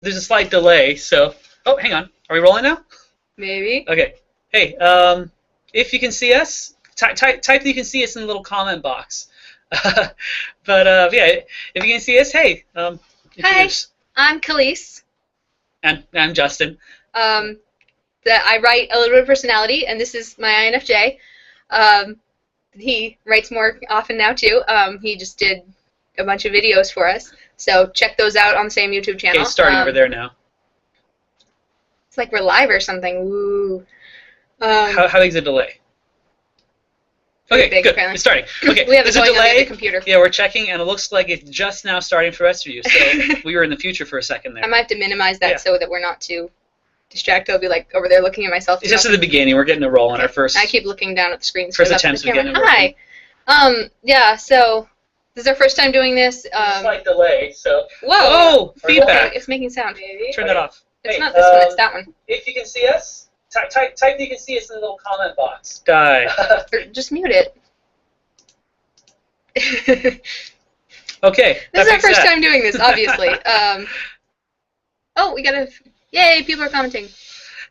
there's a slight delay, so... Oh, hang on. Are we rolling now? Maybe. Okay. Hey, if you can see us, type that you can see us in the little comment box. But, yeah, if you can see us, hey. Hi, I'm Kaylee. And I'm Justin. I write a little bit of personality, and this is my INFJ. He writes more often now, too. He just did a bunch of videos for us, so check those out on the same YouTube channel. Okay, starting over there now. It's like we're live or something. Woo. How big's the delay? Okay, big, good. apparently. It's starting. Okay, we have there's it a going on the delay. other computer. Yeah, we're checking, and it looks like it's just now starting for the rest of you. So we were in the future for a second there. I might have to minimize that so that we're not too distracted. I'll be like over there looking at myself. It's just at the beginning. We're getting a roll on our first. I keep looking down at the screen. First attempts at getting it working. Hi. Yeah. So this is our first time doing this. Slight delay. So. Whoa! Oh, feedback. Okay, it's making sound. Turn that off. It's not this one. It's that one. If you can see us, type that you can see us in the little comment box. Die. Or just mute it. Okay. This is our first time doing this, obviously. Oh, we got a... Yay, people are commenting.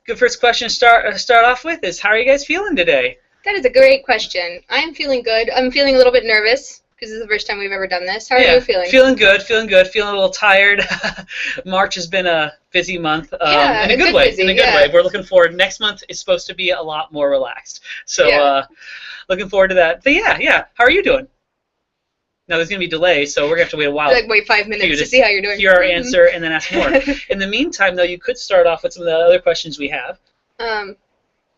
Good first question to start off with is, how are you guys feeling today? That is a great question. I'm feeling good. I'm feeling a little bit nervous, because this is the first time we've ever done this. How are you feeling? Feeling good, feeling a little tired. March has been a busy month. Yeah, in a good way. Busy, in a good way. We're looking forward. Next month is supposed to be a lot more relaxed. So looking forward to that. But yeah. How are you doing? Now, there's going to be delay, so we're going to have to wait a while. Like, wait 5 minutes to see how you're doing. Hear our answer and then ask more. In the meantime, though, you could start off with some of the other questions we have. Yeah,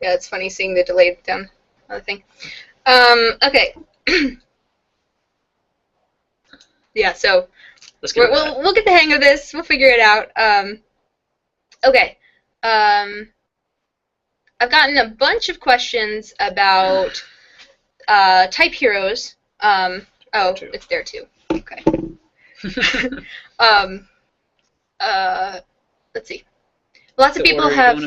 it's funny seeing the delay down on the thing. Okay. Yeah, so we'll get the hang of this. We'll figure it out. Okay. I've gotten a bunch of questions about type heroes. It's there too. Okay. Let's see. Lots of people have.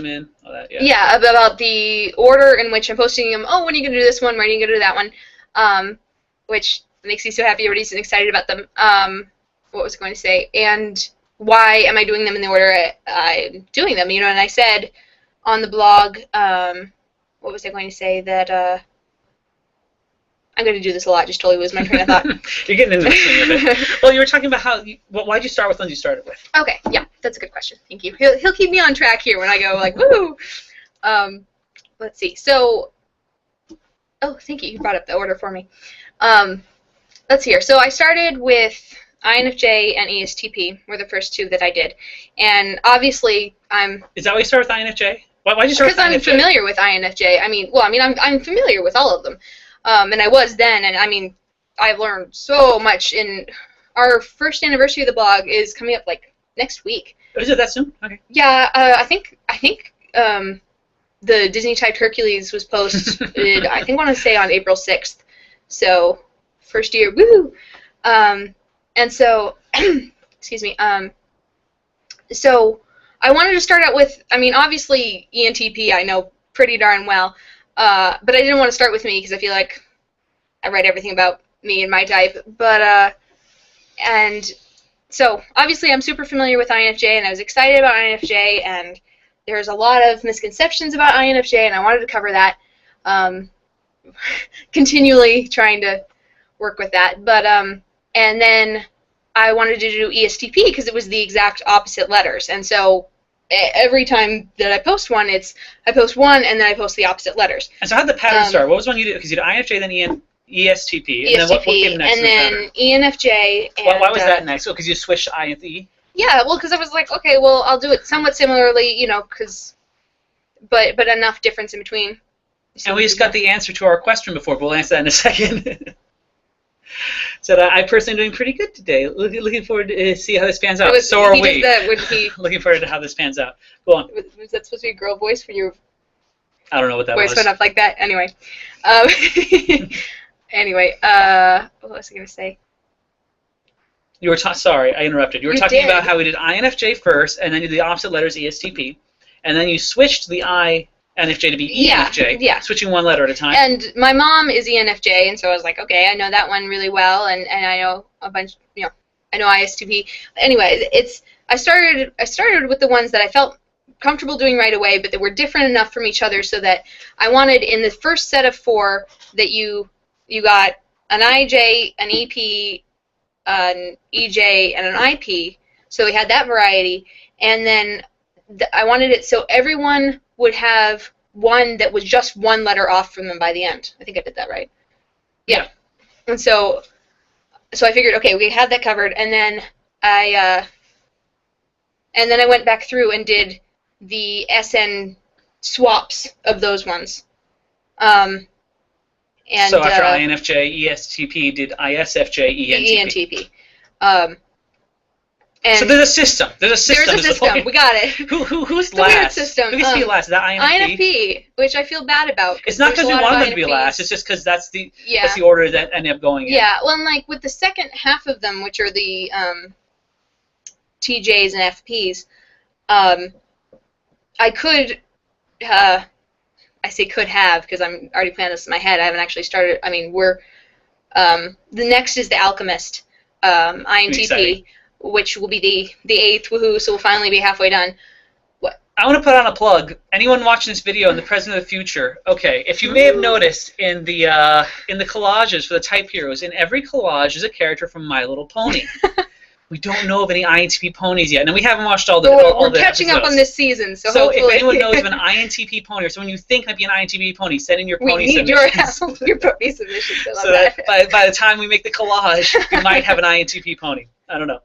Yeah, about the order in which I'm posting them. Oh, when are you gonna do this one? When are you gonna do that one? Which makes me so happy. Everybody's excited about them. What was I going to say? And why am I doing them in the order I'm doing them? You know, and I said on the blog. What was I going to say? That I'm going to do this a lot. Just totally lose my train of thought. You're getting into the swing of it. Well, you were talking about how. Why'd you start with ones you started with? Okay, yeah, that's a good question. Thank you. He'll keep me on track here when I go like woo. Let's see. So, thank you. You brought up the order for me. Let's see here. So I started with INFJ and ESTP were the first two that I did, and obviously I'm. Is that why you start with INFJ? Why'd you start with INFJ? Because I'm familiar with INFJ. I'm familiar with all of them. And I was then, and I mean, I've learned so much. In our first anniversary of the blog is coming up like next week. Is it that soon? Okay. Yeah, I think the Disney typed Hercules was posted. I think I want to say on April 6th. So first year, woo! And so, excuse me. So I wanted to start out with. I mean, obviously ENTP I know pretty darn well. But I didn't want to start with me because I feel like I write everything about me and my type. But, and so obviously I'm super familiar with INFJ, and I was excited about INFJ, and there's a lot of misconceptions about INFJ, and I wanted to cover that, continually trying to work with that. But, and then I wanted to do ESTP because it was the exact opposite letters, and so every time that I post one, I post one and then I post the opposite letters. And so how did the pattern start? What was one you did? Because you did INFJ, then ESTP, and then what came next? And then ENFJ. And, why was that next? Because you switched I and E? Yeah, well, because I was like, okay, well, I'll do it somewhat similarly, you know, but enough difference in between. And we just got the answer to our question before, but we'll answer that in a second. So I personally am doing pretty good today. Looking forward to see how this pans out. So are we. Looking forward to how this pans out. Go on. Was that supposed to be a girl voice when your I don't know what that was. Voice went up like that. Anyway. Anyway, what was I going to say? You were sorry, I interrupted. You were talking about how we did INFJ first, and then you did the opposite letters, ESTP, and then you switched the INFJ to be ENFJ, switching one letter at a time. And my mom is ENFJ, and so I was like, okay, I know that one really well, and I know a bunch, you know, I know ISTP. Anyway, it's I started with the ones that I felt comfortable doing right away, but that were different enough from each other so that I wanted in the first set of 4 that you got an IJ, an EP, an EJ, and an IP. So we had that variety, and then I wanted it so everyone would have one that was just 1 letter off from them by the end. I think I did that right. Yeah. And so I figured, okay, we had that covered, and then I went back through and did the SN swaps of those ones. And so after INFJ, ESTP did ISFJ, ENTP. ENTP. And so there's a system. There's a system. We got it. Who's it's last? Weird system. Who gets to be last? Is that INFP? INFP, which I feel bad about. It's not because we want them to be last. It's just because that's the order that ended up going in. Yeah. Well, and like with the second half of them, which are the TJs and FPs, I could. I say could have because I'm already planning this in my head. I haven't actually started. I mean, we're the next is the Alchemist, INTP. Which will be the 8th, woohoo, so we'll finally be halfway done. What? I want to put on a plug. Anyone watching this video in the present or the future, okay, if you may have noticed in the collages for the type heroes, in every collage is a character from My Little Pony. We don't know of any INTP ponies yet, and we haven't watched all the We're catching up on this season, so hopefully. If anyone knows of an INTP pony or someone you think might be an INTP pony, send in your pony submissions. We need your pony submissions. I love so that by the time we make the collage, we might have an INTP pony. I don't know.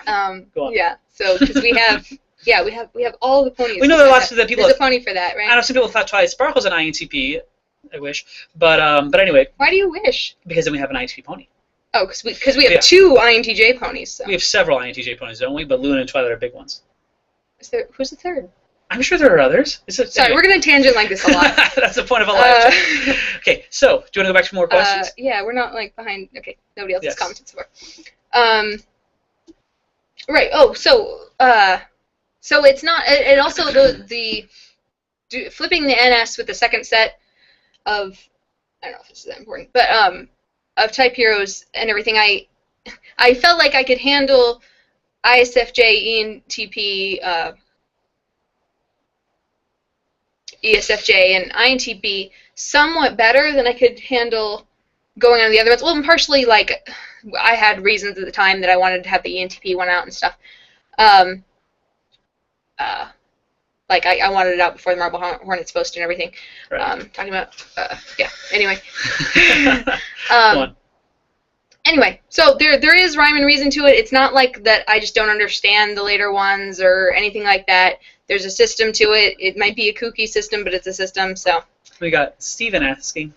Go on. Yeah. So because we have all the ponies. We know there are lots of the people. There's a pony for that, right? I know some people thought Twilight Sparkle's an INTP. I wish, but anyway. Why do you wish? Because then we have an INTP pony. Oh, because we have 2 INTJ ponies. So. We have several INTJ ponies, don't we? But Luna and Twilight are big ones. Who's the third? I'm sure there are others. Sorry, we're going to tangent like this a lot. That's the point of a live chat. Okay, so do you want to go back to more questions? Yeah, we're not like behind. Okay, nobody else has commented so far. Right. Oh, so it's not. It also the flipping the NS with the second set of, I don't know if this is that important, but of type heroes and everything. I felt like I could handle ISFJ, ENTP, ESFJ, and INTP somewhat better than I could handle going on the other ones. Well, partially like I had reasons at the time that I wanted to have the ENTP one out and stuff. Like I wanted it out before the Marble Hornets post and everything. Right. Talking about yeah. Anyway. Go on. Anyway, so there is rhyme and reason to it. It's not like that I just don't understand the later ones or anything like that. There's a system to it. It might be a kooky system, but it's a system. So we got Stephen asking.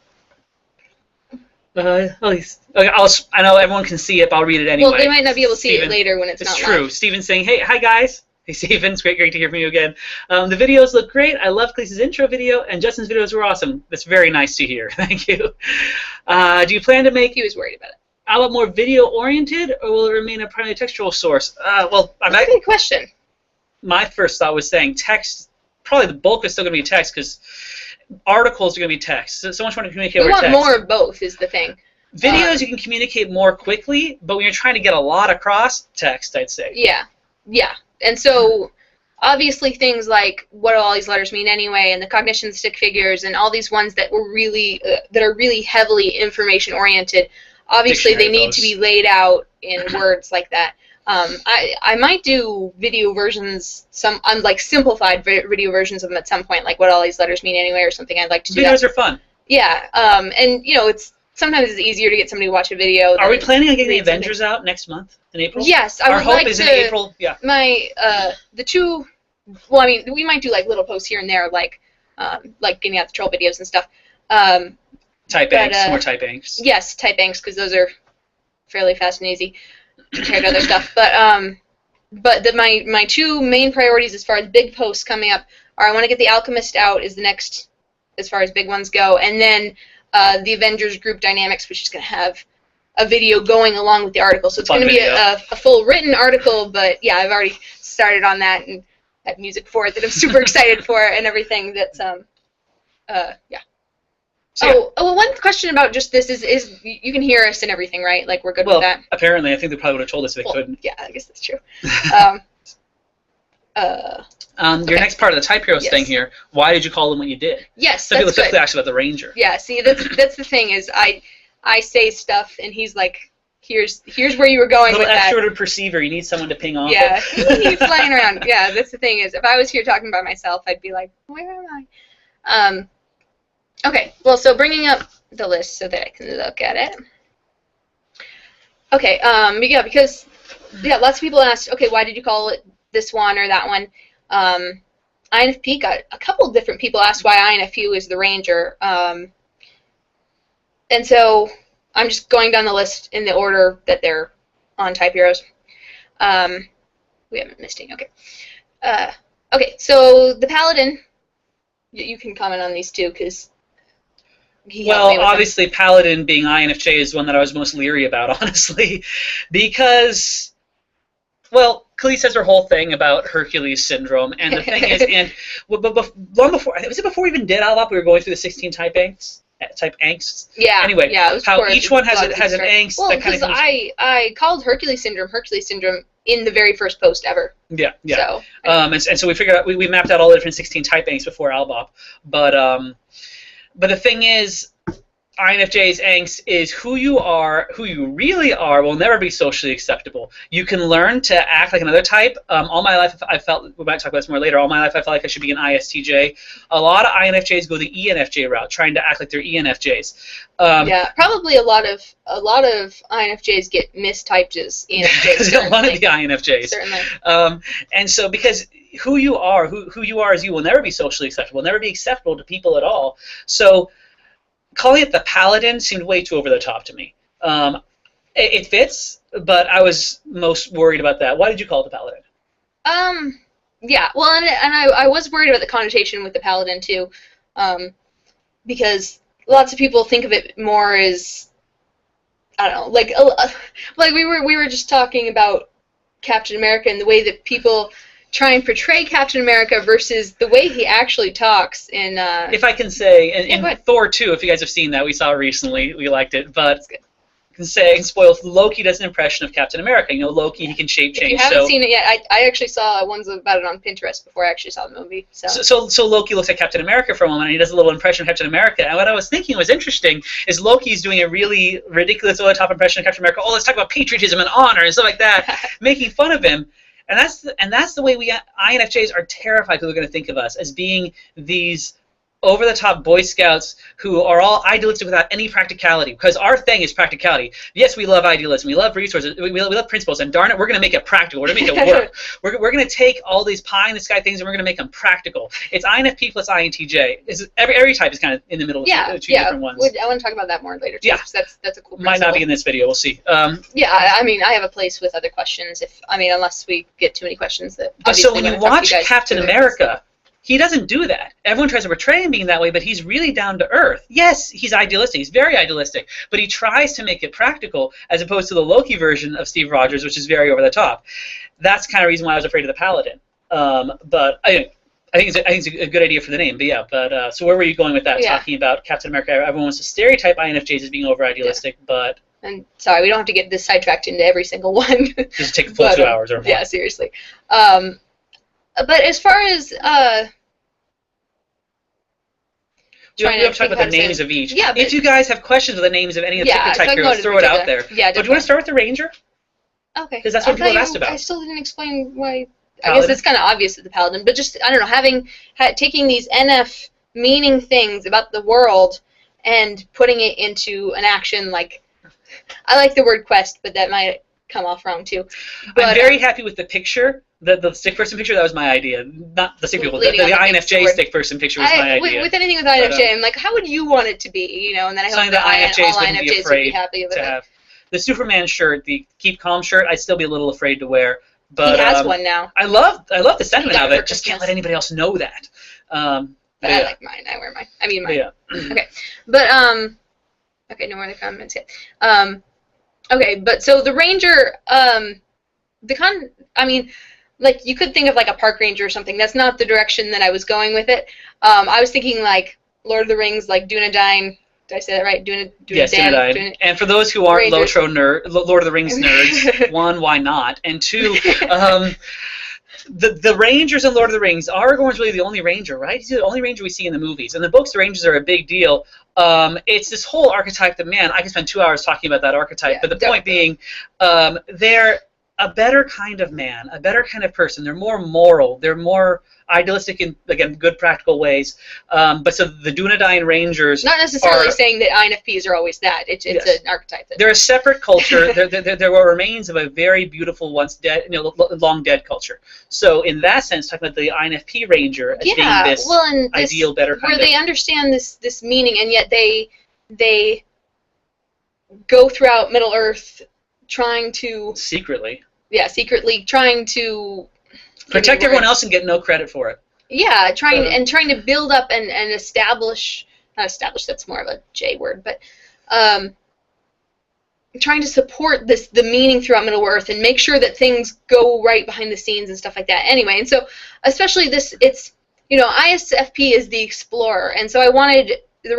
I know everyone can see it, but I'll read it anyway. Well, they might not be able to see it later when it's not live. It's true. Stephen's saying, hey, hi guys. Hey Stephen, it's great to hear from you again. The videos look great. I love Khaleesi's intro video, and Justin's videos were awesome. That's very nice to hear. Thank you. Do you plan to make... He was worried about it. aLBoP more video-oriented, or will it remain a primarily textual source? Well, that's a good question. My first thought was saying text. Probably the bulk is still going to be text, because articles are going to be text. So much want to communicate over text. We want more of both is the thing. Videos you can communicate more quickly, but when you're trying to get a lot across, text, I'd say. Yeah, yeah. And so, obviously, things like what do all these letters mean anyway, and the cognition stick figures, and all these ones that were really that are really heavily information oriented. Obviously, they need to be laid out in words like that. I might do video versions, like simplified video versions of them at some point, like what all these letters mean anyway, or something. I'd like to do. Videos are fun. Yeah, and you know, sometimes it's easier to get somebody to watch a video. Are we planning on getting the Avengers out next month in April? Yes, Our hope is in April. Yeah. The two. Well, I mean, we might do like little posts here and there, like getting out the troll videos and stuff. Type Angst, more Type Angst. Yes, Type Angst, because those are fairly fast and easy compared to other stuff. But my 2 main priorities as far as big posts coming up are I want to get the Alchemist out is the next as far as big ones go, and then the Avengers group dynamics, which is going to have a video going along with the article. So it's going to be a full written article, but yeah, I've already started on that and had music for it that I'm super excited for and everything. That's yeah. So, well, one question about just this is you can hear us and everything, right? Like, we're good with that? Apparently. I think they probably would have told us if they couldn't. Yeah, I guess that's true. Your next part of the Type Heroes thing here, why did you call them what you did? Yes, so that's good. Actually about the Ranger. Yeah, see, that's the thing is I say stuff and he's like, here's where you were going with that. Little extroverted perceiver, you need someone to ping off. Yeah, he's flying around. Yeah, that's the thing is, if I was here talking by myself, I'd be like, where am I? Okay, well, so bringing up the list so that I can look at it. Okay, yeah, because lots of people asked, okay, why did you call it this one or that one? INFP got a couple different people asked why INFP is the Ranger, and so I'm just going down the list in the order that they're on Type Heroes. We haven't missed any. Okay. Okay, so the Paladin. You can comment on these two because. Well, obviously, Paladin being INFJ is one that I was most leery about, honestly, because, well, Kaylee says her whole thing about Hercules syndrome, and the thing is, and long before, was it before we even did aLBoP, we were going through the 16 type angst. Yeah. Anyway, yeah, it was how each one has an angst. Well, because I called Hercules syndrome in the very first post ever. Yeah, yeah. So, and so we figured out we mapped out all the different 16 type angst before aLBoP, but the thing is, INFJ's angst is who you are, who you really are, will never be socially acceptable. You can learn to act like another type. All my life, I felt, we might talk about this more later, all my life I felt like I should be an ISTJ. A lot of INFJs go the ENFJ route, trying to act like they're ENFJs. Yeah, probably a lot of INFJs get mistyped as ENFJs. They want to be INFJs. Certainly. And so because who you are as you will never be socially acceptable, never be acceptable to people at all. So calling it the Paladin seemed way too over the top to me. It fits, but I was most worried about that. Why did you call it the Paladin? Yeah, well, and I was worried about the connotation with the Paladin too, because lots of people think of it more as, I don't know, like we were just talking about Captain America and the way that people try and portray Captain America versus the way he actually talks in... if I can say, in Thor 2, if you guys have seen that, we saw it recently, we liked it, but I can say, spoil, Loki does an impression of Captain America. You know, Loki, he can shape change. If you haven't seen it yet, I actually saw ones about it on Pinterest before I actually saw the movie. So Loki looks at Captain America for a moment, and he does a little impression of Captain America, and what I was thinking was interesting is Loki's doing a really ridiculous over-the-top impression of Captain America. Oh, let's talk about patriotism and honor and stuff like that, making fun of him. And that's the way we INFJs are terrified people are going to think of us, as being these over-the-top Boy Scouts who are all idealistic without any practicality, because our thing is practicality. Yes, we love idealism, we love resources, we love principles, and darn it, we're going to make it practical. We're going to make it work. We're going to take all these pie-in-the-sky things and we're going to make them practical. It's INFP plus INTJ. Every type is kind of in the middle of two different ones. I want to talk about that more later, too. Yeah. That's a cool principle. Might not be in this video. We'll see. Yeah, I mean, I have a place with other questions, unless we get too many questions. But so when you watch Captain America, he doesn't do that. Everyone tries to portray him being that way, but he's really down to earth. Yes, he's idealistic. He's very idealistic, but he tries to make it practical, as opposed to the Loki version of Steve Rogers, which is very over the top. That's kind of the reason why I was afraid of the Paladin. But I think it's a good idea for the name. But yeah. But so where were you going with that? Yeah. Talking about Captain America. Everyone wants to stereotype INFJs as being over idealistic, but. And sorry, we don't have to get this sidetracked into every single one. Just take a full 2 hours or more. Yeah, seriously. But as far as we have to talk about the names of each. Yeah, if you guys have questions with the names of any of the type heroes, throw it out there. Yeah, but do you want to start with the Ranger? Okay. Because that's what people have asked about. I still didn't explain why. I guess it's kind of obvious with the Paladin, but just, I don't know, taking these NF meaning things about the world and putting it into an action, like, I like the word quest, but that might come off wrong too. But, I'm very happy with the picture. The stick person picture, that was my idea. Not the stick people. The INFJ stick person picture was my idea. With anything with INFJ, I'm like, how would you want it to be? And then I hope that all INFJs would be happy with it. The Superman shirt, the Keep Calm shirt, I'd still be a little afraid to wear. But he has one now. I love the sentiment of it. Just can't let anybody else know that. But I like mine. I wear mine. I mean mine. Yeah. Okay. But okay, no more other comments yet. Okay, but so the Ranger, like, you could think of like a park ranger or something. That's not the direction that I was going with it. I was thinking like Lord of the Rings, like Dunedain. Did I say that right? Yes, Dunedain. And for those who aren't Lord of the Rings nerds, one, why not? And two, the Rangers in Lord of the Rings, Aragorn's really the only Ranger, right? He's the only Ranger we see in the movies. In the books, the Rangers are a big deal. It's this whole archetype that, man, I could spend 2 hours talking about that archetype. Yeah, but the point being, they're a better kind of man, a better kind of person. They're more moral. They're more idealistic in, again, good practical ways. But so the Dunedain Rangers not necessarily saying that INFPs are always that. It's yes. An archetype. They're a separate culture. They're what remains of a very beautiful, once dead, long dead culture. So in that sense, talking about the INFP Ranger as being this ideal, better kind where they understand this meaning, and yet they go throughout Middle Earth trying to secretly trying to protect everyone else and get no credit for it. Yeah, trying to build up and establish, not establish, that's more of a J word, but trying to support the meaning throughout Middle Earth and make sure that things go right behind the scenes and stuff like that. Anyway, and so especially this, it's, ISFP is the explorer, and so I wanted the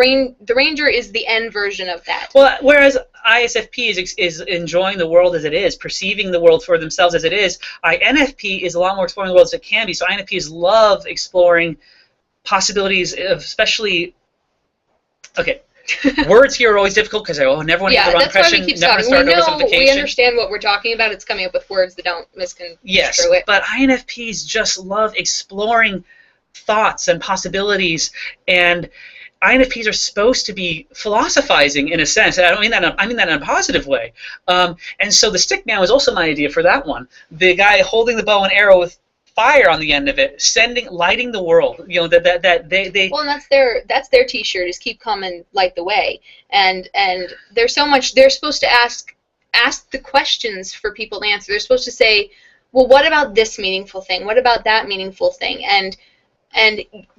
Ranger is the end version of that. Well, whereas ISFP is enjoying the world as it is, perceiving the world for themselves as it is, INFP is a lot more exploring the world as it can be. So INFPs love exploring possibilities of especially, okay, words here are always difficult because I never want to get the wrong impression, never start oversimplification. We understand what we're talking about. It's coming up with words that don't misconstrue it. But INFPs just love exploring thoughts and possibilities, and INFPs are supposed to be philosophizing in a sense. And I mean that in a positive way. And so the stick man was also my idea for that one. The guy holding the bow and arrow with fire on the end of it, lighting the world. Well, and that's their T-shirt is keep calm and light the way. And there's so much they're supposed to ask the questions for people to answer. They're supposed to say, well, what about this meaningful thing? What about that meaningful thing? And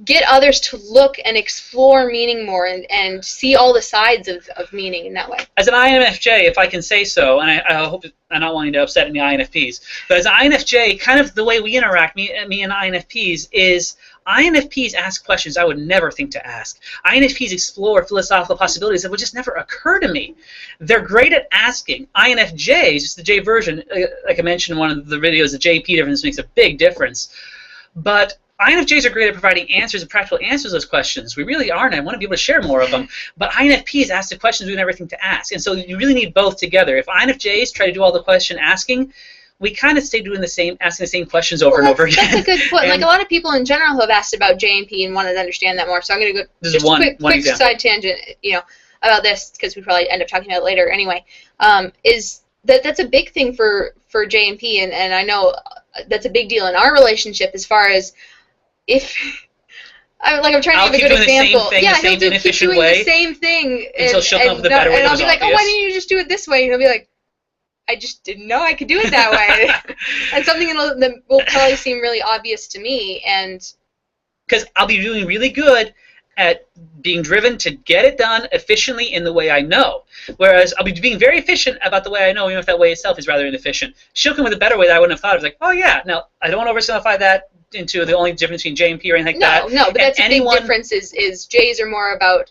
get others to look and explore meaning more and see all the sides of meaning in that way. As an INFJ, if I can say so, and I hope I'm not wanting to upset any INFPs, but as an INFJ, kind of the way we interact, me and INFPs, is INFPs ask questions I would never think to ask. INFPs explore philosophical possibilities that would just never occur to me. They're great at asking. INFJs, just the J version, like I mentioned in one of the videos, the JP difference makes a big difference. But INFJs are great at providing answers and practical answers to those questions. We really are, and I want to be able to share more of them. But INFPs ask the questions we never think to ask. And so you really need both together. If INFJs try to do all the question asking, we kind of stay doing asking the same questions over and over again. That's a good point. Like a lot of people in general have asked about JP and wanted to understand that more. So I'm going to go just quick side tangent, about this, because we probably end up talking about it later anyway. Is that's a big thing for JP, and I know that's a big deal in our relationship as far as if I'm trying to give a good example. He'll keep doing the same thing until she'll come up with a better way. And I'll be like, oh, why didn't you just do it this way? And he'll be like, I just didn't know I could do it that way. And something that will probably seem really obvious to me, and because I'll be doing really good at being driven to get it done efficiently in the way I know. Whereas I'll be being very efficient about the way I know, even if that way itself is rather inefficient. She'll come with a better way that I wouldn't have thought of. Like, oh yeah, now I don't want to oversimplify that into the only difference between J and P or anything like that. No, but that's a big difference is J's are more about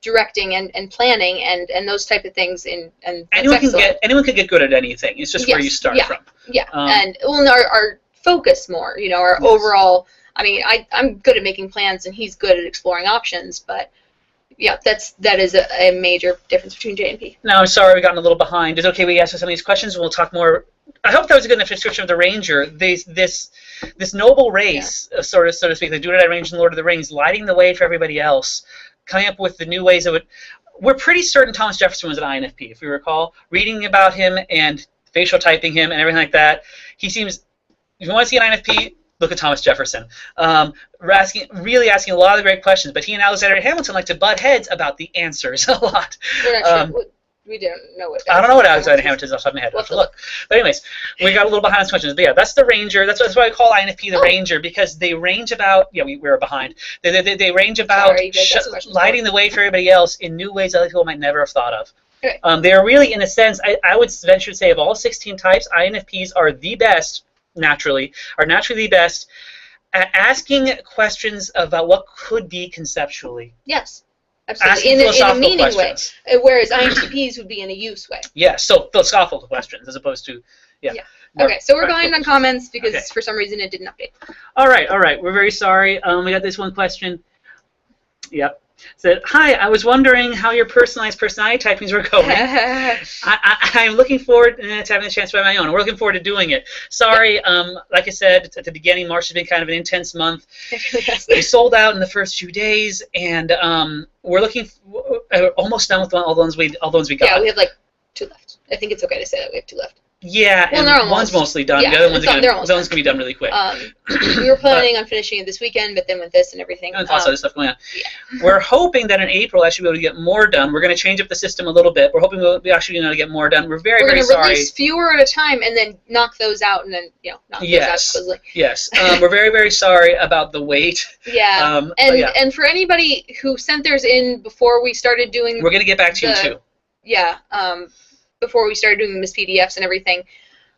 directing and planning and those type of things. And anyone can get good at anything. It's just where you start from. Yeah, and our focus more, our overall. I mean, I'm good at making plans, and he's good at exploring options, but yeah, that is a major difference between J and P. No, I'm sorry, we've gotten a little behind. It's okay, we answer some of these questions, and we'll talk more. I hope that was a good enough description of the Ranger. This noble race, so to speak, the Dunedain Ranger and Lord of the Rings, lighting the way for everybody else, coming up with the new ways of it. We're pretty certain Thomas Jefferson was an INFP, if you recall. Reading about him and facial typing him and everything like that, he seems, if you want to see an INFP, look at Thomas Jefferson. Really asking a lot of the great questions, but he and Alexander Hamilton like to butt heads about the answers a lot. We're not sure. We don't know what. I don't know what Alexander Hamilton is off the top of my head. I'll have to look. But anyways, we got a little behind on questions. But yeah, that's the Ranger. That's why I call INFP the Ranger, because they range about. Yeah, we were behind. They range about lighting the way for everybody else in new ways other people might never have thought of. Okay. They're really, in a sense, I would venture to say, of all 16 types, INFPs are the best. Naturally the best at asking questions about what could be conceptually. Yes, absolutely. In a meaning questions. Way, whereas INTPs would be in a use way. Yes, so philosophical questions as opposed to Yeah. Okay, so we're behind on comments because for some reason it didn't update. All right. We're very sorry. We got this one question. Yep. Said, hi, I was wondering how your personalized personality typings were going. I'm looking forward to having the chance to write my own. We're looking forward to doing it. Sorry, like I said at the beginning, March has been kind of an intense month. We sold out in the first few days, and we're almost done with all the ones we got. Yeah, we have like 2 left. I think it's okay to say that we have 2 left. Yeah, and one's mostly done. The other one's going to be done really quick. We were planning on finishing it this weekend, but then with this and everything. And lots of other stuff going on. Yeah. We're hoping that in April, actually, we'll be able to get more done. We're going to change up the system a little bit. We're hoping we'll actually be able to get more done. We're very sorry. We're going to release fewer at a time and then knock those out and then, knock those out supposedly. Yes. We're very sorry about the wait. Yeah. And for anybody who sent theirs in before we started doing... We're going to get back to you, too. Yeah. Before we started doing the Miss PDFs and everything.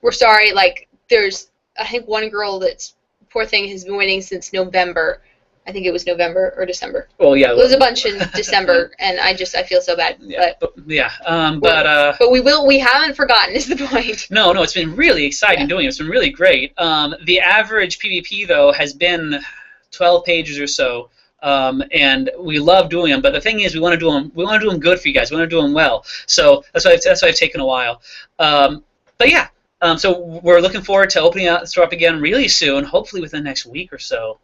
We're sorry, like, there's, I think, one girl that's, poor thing, has been waiting since November. I think it was November or December. Well, yeah. It was a bunch in December, and I feel so bad. Yeah, but we haven't forgotten, is the point. No, it's been really exciting doing it. It's been really great. The average PvP, though, has been 12 pages or so. And we love doing them, but the thing is, we want to do them good for you guys. We want to do them well. So that's why it's taken a while. But yeah. So we're looking forward to opening the store up again really soon, hopefully within the next week or so,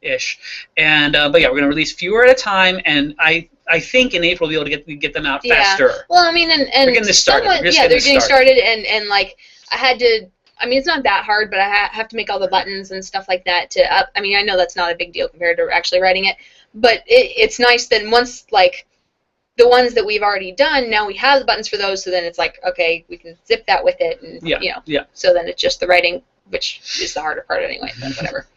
ish. And but yeah, we're going to release fewer at a time, and I think in April we'll be able to get them out faster. Well, I mean, and we're getting this started. They're getting started, and like I had to. I mean, it's not that hard, but I have to make all the buttons and stuff like that I mean, I know that's not a big deal compared to actually writing it, but it's nice that once like. The ones that we've already done, now we have the buttons for those, so then it's like, okay, we can zip that with it, and, so then it's just the writing, which is the harder part anyway, but whatever.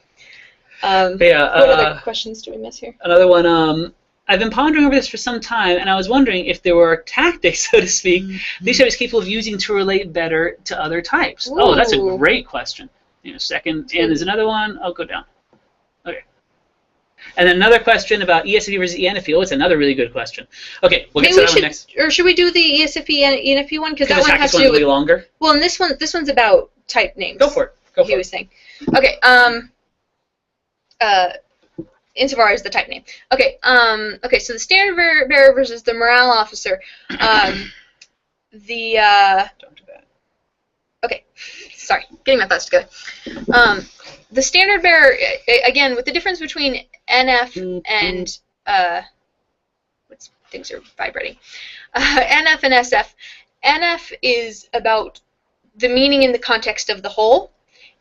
What other questions do we miss here? Another one, I've been pondering over this for some time, and I was wondering if there were tactics, so to speak, these types capable of using to relate better to other types. Ooh. Oh, that's a great question. Second, and there's another one. I'll go down. Okay. And then another question about ESFP versus ENFP. Oh, it's another really good question. Okay, we'll get to that one next. Or should we do the ESFP and ENFP one? Because that one has to do with longer. Well, and this one's about type names. Go for it. He was saying. Okay. Insofar as the type name. Okay. Okay. So the standard bearer versus the morale officer. Don't do that. Okay. Sorry, getting my thoughts together. The standard bearer, again, with the difference between NF and things are vibrating. NF and SF. NF is about the meaning in the context of the whole,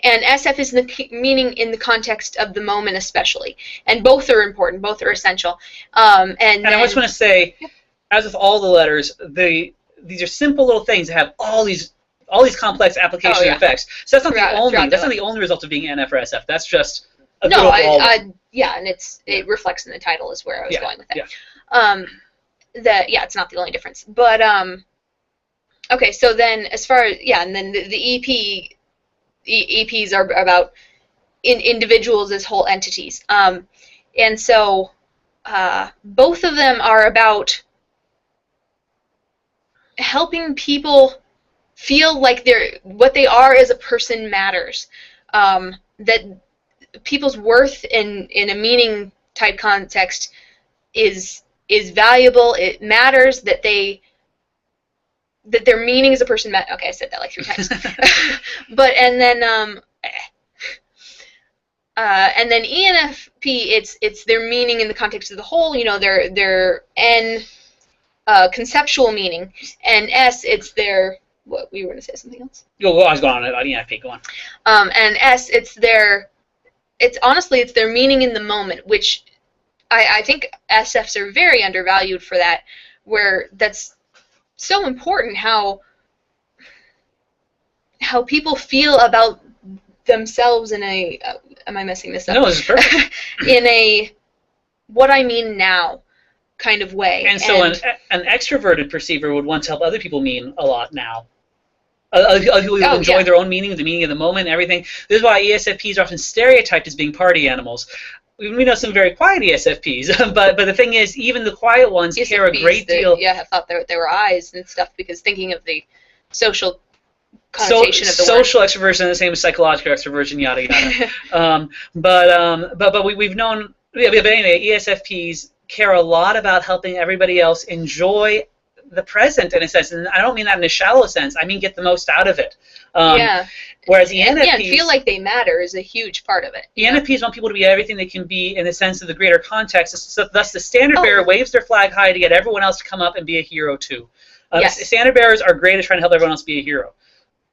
and SF is the meaning in the context of the moment, especially. And both are important. Both are essential. And I just want to say, as with all the letters, these are simple little things that have all these complex application effects. So that's not the only result of being NF or SF. That's just a good overall. Yeah, and it reflects in the title is where I was going with that. Yeah. It's not the only difference. But okay, so then as far as and then the EPs are about individuals as whole entities. And so both of them are about helping people feel like what they are as a person matters. That people's worth in a meaning type context is valuable. It matters that their meaning as a person matters. Okay, I said that like 3 times. And then ENFP, it's their meaning in the context of the whole. Their N conceptual meaning, and S it's their. What, we were going to say something else? I was going on about ENFP. Go on. And S, honestly, it's their meaning in the moment, which I think SFs are very undervalued for that, where that's so important how people feel about themselves in a, am I messing this up? No, this is perfect. In a, what I mean now kind of way. And so an extroverted perceiver would want to help other people mean a lot now. Other people enjoy their own meaning, the meaning of the moment, everything. This is why ESFPs are often stereotyped as being party animals. We know some very quiet ESFPs, but the thing is, even the quiet ones care a great deal. Yeah, I thought they were eyes and stuff, because thinking of the social connotation of the social extroversion is the same as psychological extroversion, yada yada. But we've known. Yeah, but anyway, ESFPs care a lot about helping everybody else enjoy the present in a sense, and I don't mean that in a shallow sense. I mean get the most out of it. Whereas ENFPs, and feel like they matter is a huge part of it. ENFPs want people to be everything they can be in the sense of the greater context. So thus, the standard bearer waves their flag high to get everyone else to come up and be a hero too. Yes. Standard bearers are great at trying to help everyone else be a hero.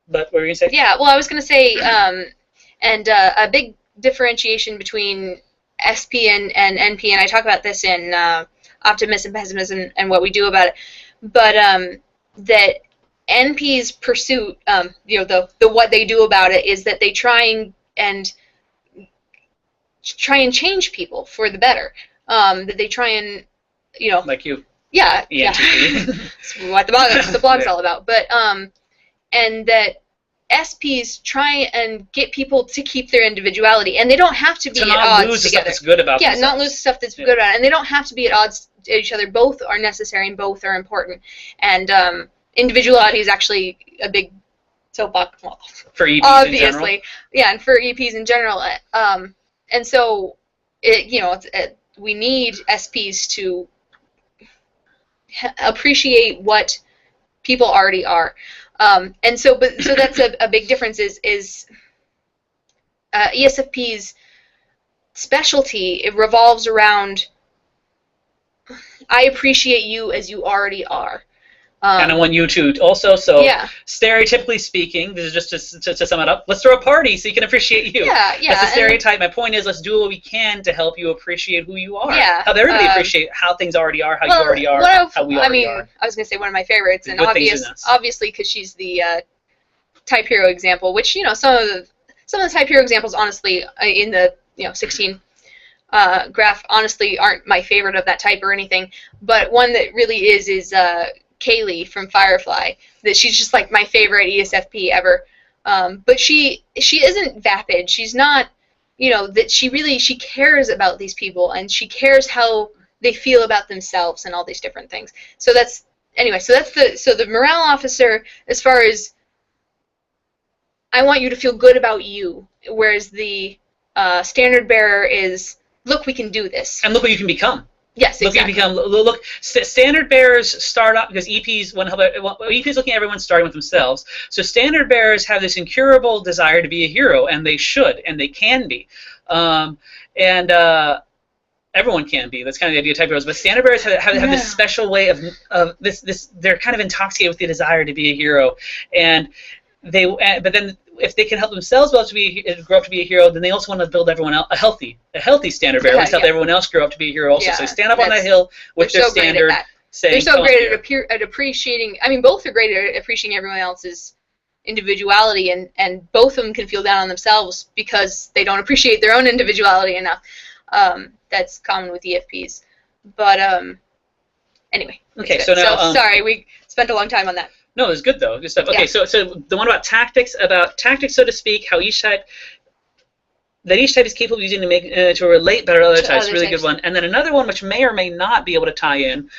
But what were you going to say? Yeah. Well, I was going to say, a big differentiation between SP and NP, and I talk about this in Optimism, Pessimism, and what we do about it. But that NP's pursuit, the what they do about it is that they try and change people for the better. That they try and, like you. Yeah. ENTP. Yeah. That's what the blog's all about. But and that SPs try and get people to keep their individuality, and they don't have to be at odds together. To not lose the stuff that's good about themselves. Not lose the stuff that's good about it, and they don't have to be at odds to each other. Both are necessary and both are important. And individuality is actually a big soapbox. Well, for EPs obviously, in general. yeah, and for EPs in general. And so, we need SPs to appreciate what people already are. And so that's a big difference is ESFP's specialty, it revolves around, I appreciate you as you already are. And I want you to also, yeah. Stereotypically speaking, this is just to sum it up, let's throw a party so you can appreciate you. Yeah. That's the stereotype. My point is, let's do what we can to help you appreciate who you are. Yeah. Help everybody appreciate how things already are, how you already are, how we already are. I was going to say one of my favorites, and obviously because she's the type hero example, which, some of the type hero examples, honestly, in the 16 graph, honestly, aren't my favorite of that type or anything. But one that really is Kaylee from Firefly, that she's just like my favorite ESFP ever. But she isn't vapid. She's not, that she cares about these people, and she cares how they feel about themselves and all these different things. So that's the morale officer, as far as I want you to feel good about you, whereas the standard bearer is, look, we can do this. And look what you can become. Yes, exactly. Look, standard bearers start up because EPs want to help. EPs looking at everyone starting with themselves. So standard bearers have this incurable desire to be a hero, and they should, and they can be, and everyone can be. That's kind of the idea of type heroes. But standard bearers have this special way of this. They're kind of intoxicated with the desire to be a hero, and but then if they can help themselves grow up to be a hero, then they also want to build everyone else a healthy standard bearer. Help everyone else grow up to be a hero also. So they stand up on that hill with their standard. They're so great at appreciating. I mean, both are great at appreciating everyone else's individuality, and both of them can feel down on themselves because they don't appreciate their own individuality enough. That's common with EFPs. But anyway. Okay, so now sorry, we spent a long time on that. No, it's good though. Good stuff. Okay, so the one about tactics, so to speak, how each type is capable of using to make to relate better to other types. Really good one. And then another one which may or may not be able to tie in.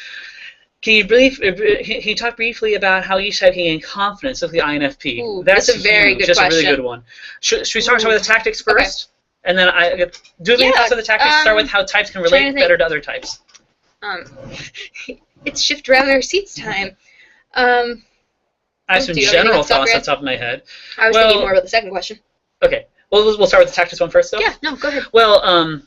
Can you talk briefly about how each type can gain confidence with the INFP? Ooh, that's a very good question. That's a really good one. Should we start with the tactics first? Okay. And then so the tactics start with how types can relate better to other types. It's shift around their seats time. I have some general thoughts on top of my head. I was thinking more about the second question. Okay. Well, we'll start with the tactics one first, though. Yeah. No, go ahead. Well,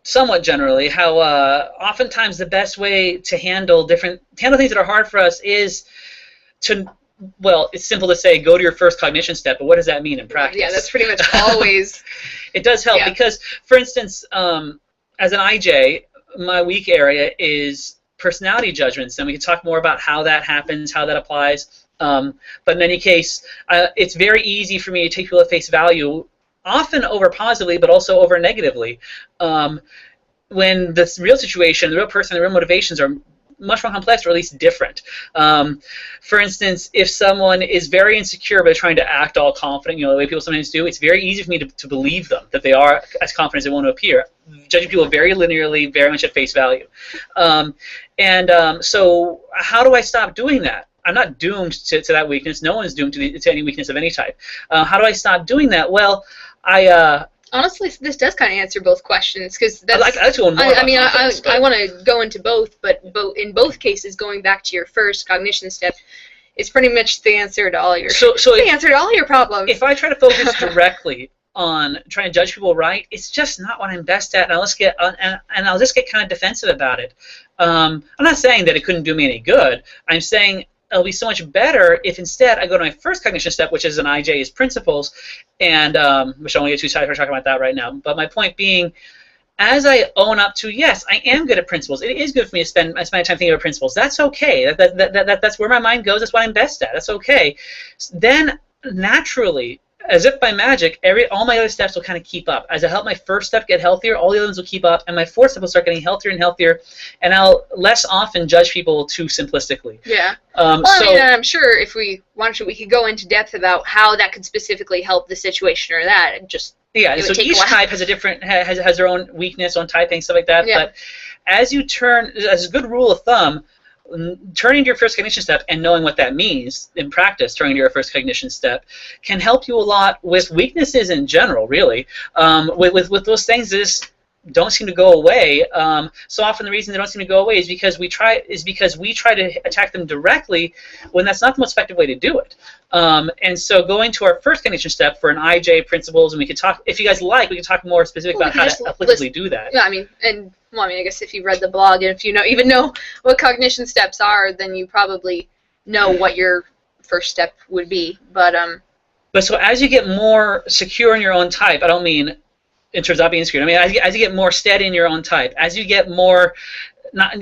somewhat generally, how oftentimes the best way to handle things that are hard for us is to. Well, it's simple to say go to your first cognition step, but what does that mean in practice? Yeah, that's pretty much always. It does help because, for instance, as an IJ, my weak area is personality judgments, and we can talk more about how that happens, how that applies. But in any case, it's very easy for me to take people at face value, often over positively, but also over negatively. When the real situation, the real person, the real motivations are much more complex, or at least different. For instance, if someone is very insecure but trying to act all confident, the way people sometimes do, it's very easy for me to believe them, that they are as confident as they want to appear, judging people very linearly, very much at face value. So how do I stop doing that? not doomed to that weakness. No one's doomed to any weakness of any type. How do I stop doing that? Well, honestly, this does kind of answer both questions, because I like to go more. I want to go into both, but in both cases, going back to your first cognition step, is pretty much the answer to all your answer to all your problems. If I try to focus directly on trying to judge people right, it's just not what I'm best at, and I'll just get kind of defensive about it. I'm not saying that it couldn't do me any good. I'm saying it'll be so much better if instead I go to my first cognition step, which is an IJ's principles, and which I won't get too excited for talking about that right now. But my point being, as I own up to, yes, I am good at principles. It is good for me to spend time thinking about principles. That's okay. That's where my mind goes. That's what I'm best at. That's okay. Then naturally, as if by magic, all my other steps will kind of keep up. As I help my first step get healthier, all the other ones will keep up, and my fourth step will start getting healthier and healthier, and I'll less often judge people too simplistically. Yeah. I'm sure if we wanted to, we could go into depth about how that could specifically help the situation or that, and just so each type has a different has their own weakness, own typing, stuff like that. Yeah. But as you turn, as a good rule of thumb, turning to your first cognition step and knowing what that means in practice, turning to your first cognition step, can help you a lot with weaknesses in general, really. With those things that just don't seem to go away. So often the reason they don't seem to go away is because we try to attack them directly when that's not the most effective way to do it. And so going to our first cognition step for an IJ principles, and we could talk, if you guys like, we can talk more specific about how to applicably do that. Yeah, I guess if you've read the blog and if you even know what cognition steps are, then you probably know what your first step would be. But so as you get more secure in your own type, I don't mean in terms of being insecure. I mean, as you get more steady in your own type, as you get more,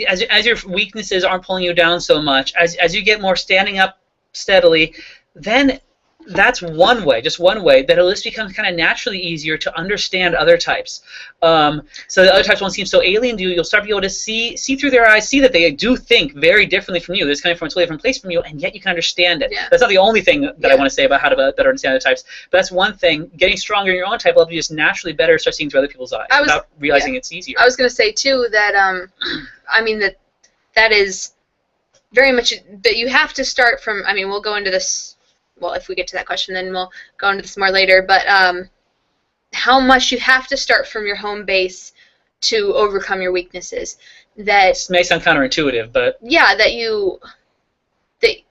as your weaknesses aren't pulling you down so much, as you get more standing up steadily, then that's one way, just one way, that it'll just become kind of naturally easier to understand other types. So the other types won't seem so alien to you. You'll start to be able to see through their eyes, see that they do think very differently from you. They're coming from a totally different place from you, and yet you can understand it. Yeah. That's not the only thing that I want to say about how to better understand other types, but that's one thing. Getting stronger in your own type will help you just naturally better start seeing through other people's eyes without realizing it's easier. I was going to say, too, that, that is very much, that you have to start from, we'll go into this, well, if we get to that question, then we'll go into this more later, but how much you have to start from your home base to overcome your weaknesses. That this may sound counterintuitive, but yeah, it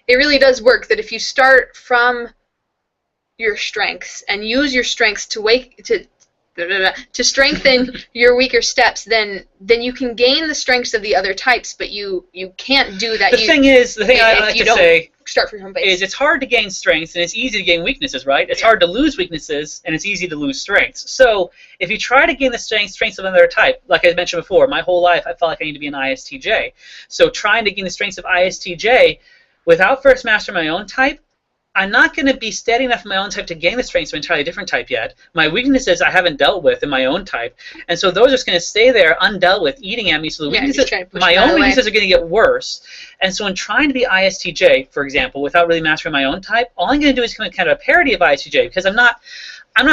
really does work, that if you start from your strengths and use your strengths to strengthen your weaker steps, then you can gain the strengths of the other types, but you can't do that. The thing I like to say start from home base is it's hard to gain strengths and it's easy to gain weaknesses, right? It's hard to lose weaknesses and it's easy to lose strengths. So if you try to gain the strengths of another type, like I mentioned before, my whole life I felt like I need to be an ISTJ. So trying to gain the strengths of ISTJ without first mastering my own type, I'm not going to be steady enough in my own type to gain the strengths of an entirely different type yet. My weaknesses I haven't dealt with in my own type, and so those are just going to stay there undealt with, eating at me. So the weaknesses, my own weaknesses are going to get worse. And so in trying to be ISTJ, for example, without really mastering my own type, all I'm going to do is kind of a parody of ISTJ, because I'm not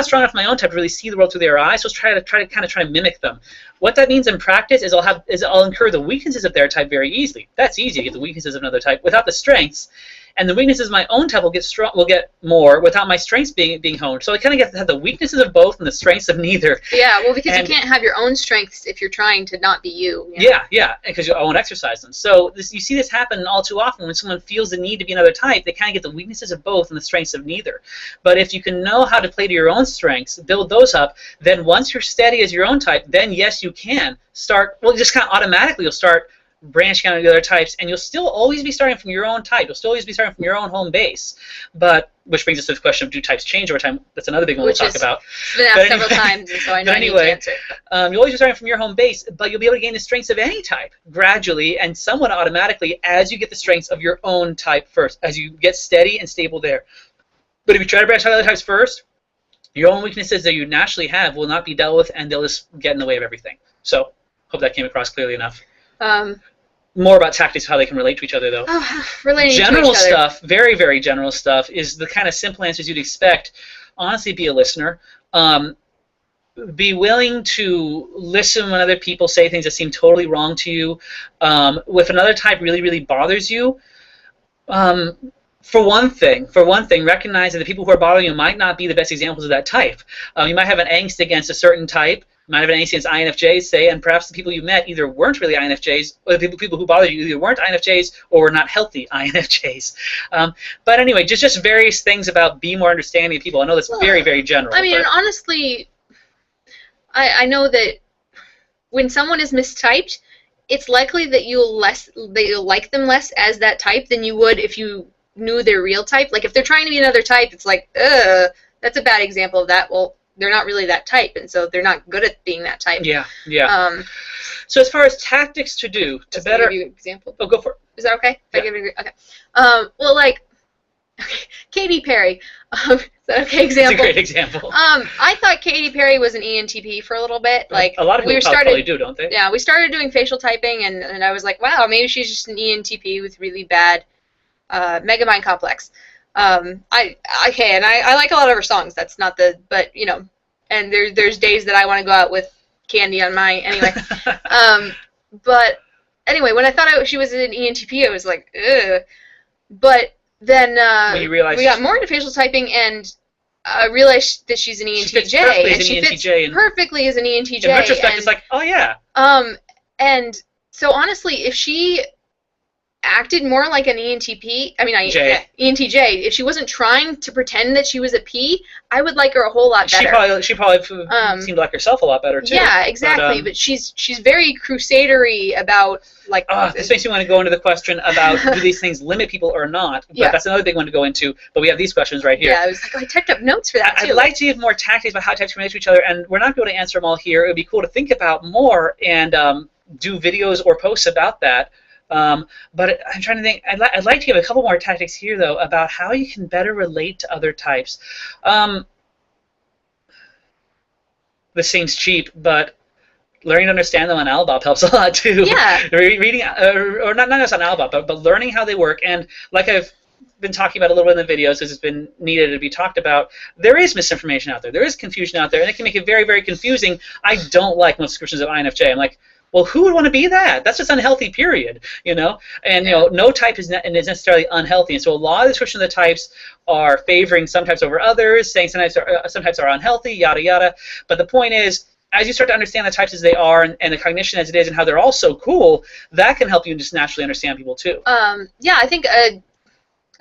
strong enough in my own type to really see the world through their eyes. So I'll try to mimic them. What that means in practice is I'll incur the weaknesses of their type very easily. That's easy to get the weaknesses of another type without the strengths. And the weaknesses of my own type will get more without my strengths being honed. So I kind of get to have the weaknesses of both and the strengths of neither. Yeah, well, because you can't have your own strengths if you're trying to not be you. Yeah, because you won't exercise them. So you see this happen all too often when someone feels the need to be another type. They kind of get the weaknesses of both and the strengths of neither. But if you can know how to play to your own strengths, build those up, then once you're steady as your own type, then yes, you can start. Well, just kind of automatically you'll start branching out into the other types, and you'll still always be starting from your own type. You'll still always be starting from your own home base. But which brings us to the question of, do types change over time? That's another big one we'll talk about. It's been asked several times, and so I know I need to answer. You'll always be starting from your home base, but you'll be able to gain the strengths of any type gradually and somewhat automatically as you get the strengths of your own type first, as you get steady and stable there. But if you try to branch out other types first, your own weaknesses that you naturally have will not be dealt with, and they'll just get in the way of everything. So hope that came across clearly enough. More about tactics, how they can relate to each other, though. Relating general to each other. Stuff, very, very general stuff, is the kind of simple answers you'd expect. Honestly, be a listener. be willing to listen when other people say things that seem totally wrong to you. If another type really, really bothers you, for one thing, recognize that the people who are bothering you might not be the best examples of that type. You might have an angst against a certain type. You might have an angst against INFJs, say, and perhaps the people you met either weren't really INFJs, or the people who bothered you either weren't INFJs or were not healthy INFJs. But anyway, just various things about be more understanding of people. I know that's very, very general. I mean, and honestly, I know that when someone is mistyped, it's likely that you'll like them less as that type than you would if you knew their real type. Like if they're trying to be another type, it's like, that's a bad example of that. Well, they're not really that type, and so they're not good at being that type. Yeah, yeah. So as far as tactics to do to better. Give you an example. Oh, go for it. Is that okay? Yeah. I give you okay. Well, like, Katy Perry. Is that okay example? It's a great example. I thought Katy Perry was an ENTP for a little bit. Like a lot of people probably do, don't they? Yeah, we started doing facial typing, and I was like, wow, maybe she's just an ENTP with really bad mega mind complex. I like a lot of her songs. That's not but you know, and there's days that I want to go out with candy on my anyway. But anyway, when I thought she was an ENTP, I was like, ugh. But then we got more into facial typing, and I realized that she's an ENTJ, she fits perfectly as an ENTJ. In retrospect, it's like, oh yeah. And so honestly, if she acted more like an ENTP, ENTJ, if she wasn't trying to pretend that she was a P, I would like her a whole lot better. She probably seemed like herself a lot better too. Yeah, exactly. But she's very crusadery about like. This makes me want to go into the question about do these things limit people or not? But that's another big one to go into. But we have these questions right here. Yeah, I was like, I typed up notes for that too. I'd like to give more tactics about how types relate to each other, and we're not going to answer them all here. It would be cool to think about more and do videos or posts about that. But I'm trying to think. I'd like to give a couple more tactics here, though, about how you can better relate to other types. This seems cheap, but learning to understand them on aLBoP helps a lot too. Yeah. Reading, or not just on aLBoP, but learning how they work. And like I've been talking about a little bit in the videos, as it's been needed to be talked about, there is misinformation out there. There is confusion out there, and it can make it very, very confusing. I don't like most descriptions of INFJ. I'm like, well, who would want to be that? That's just unhealthy, period. You know, and you know, no type is necessarily unhealthy, and so a lot of the descriptions of the types are favoring some types over others, saying some types are unhealthy, yada yada. But the point is, as you start to understand the types as they are, and the cognition as it is, and how they're all so cool, that can help you just naturally understand people too. Yeah, I think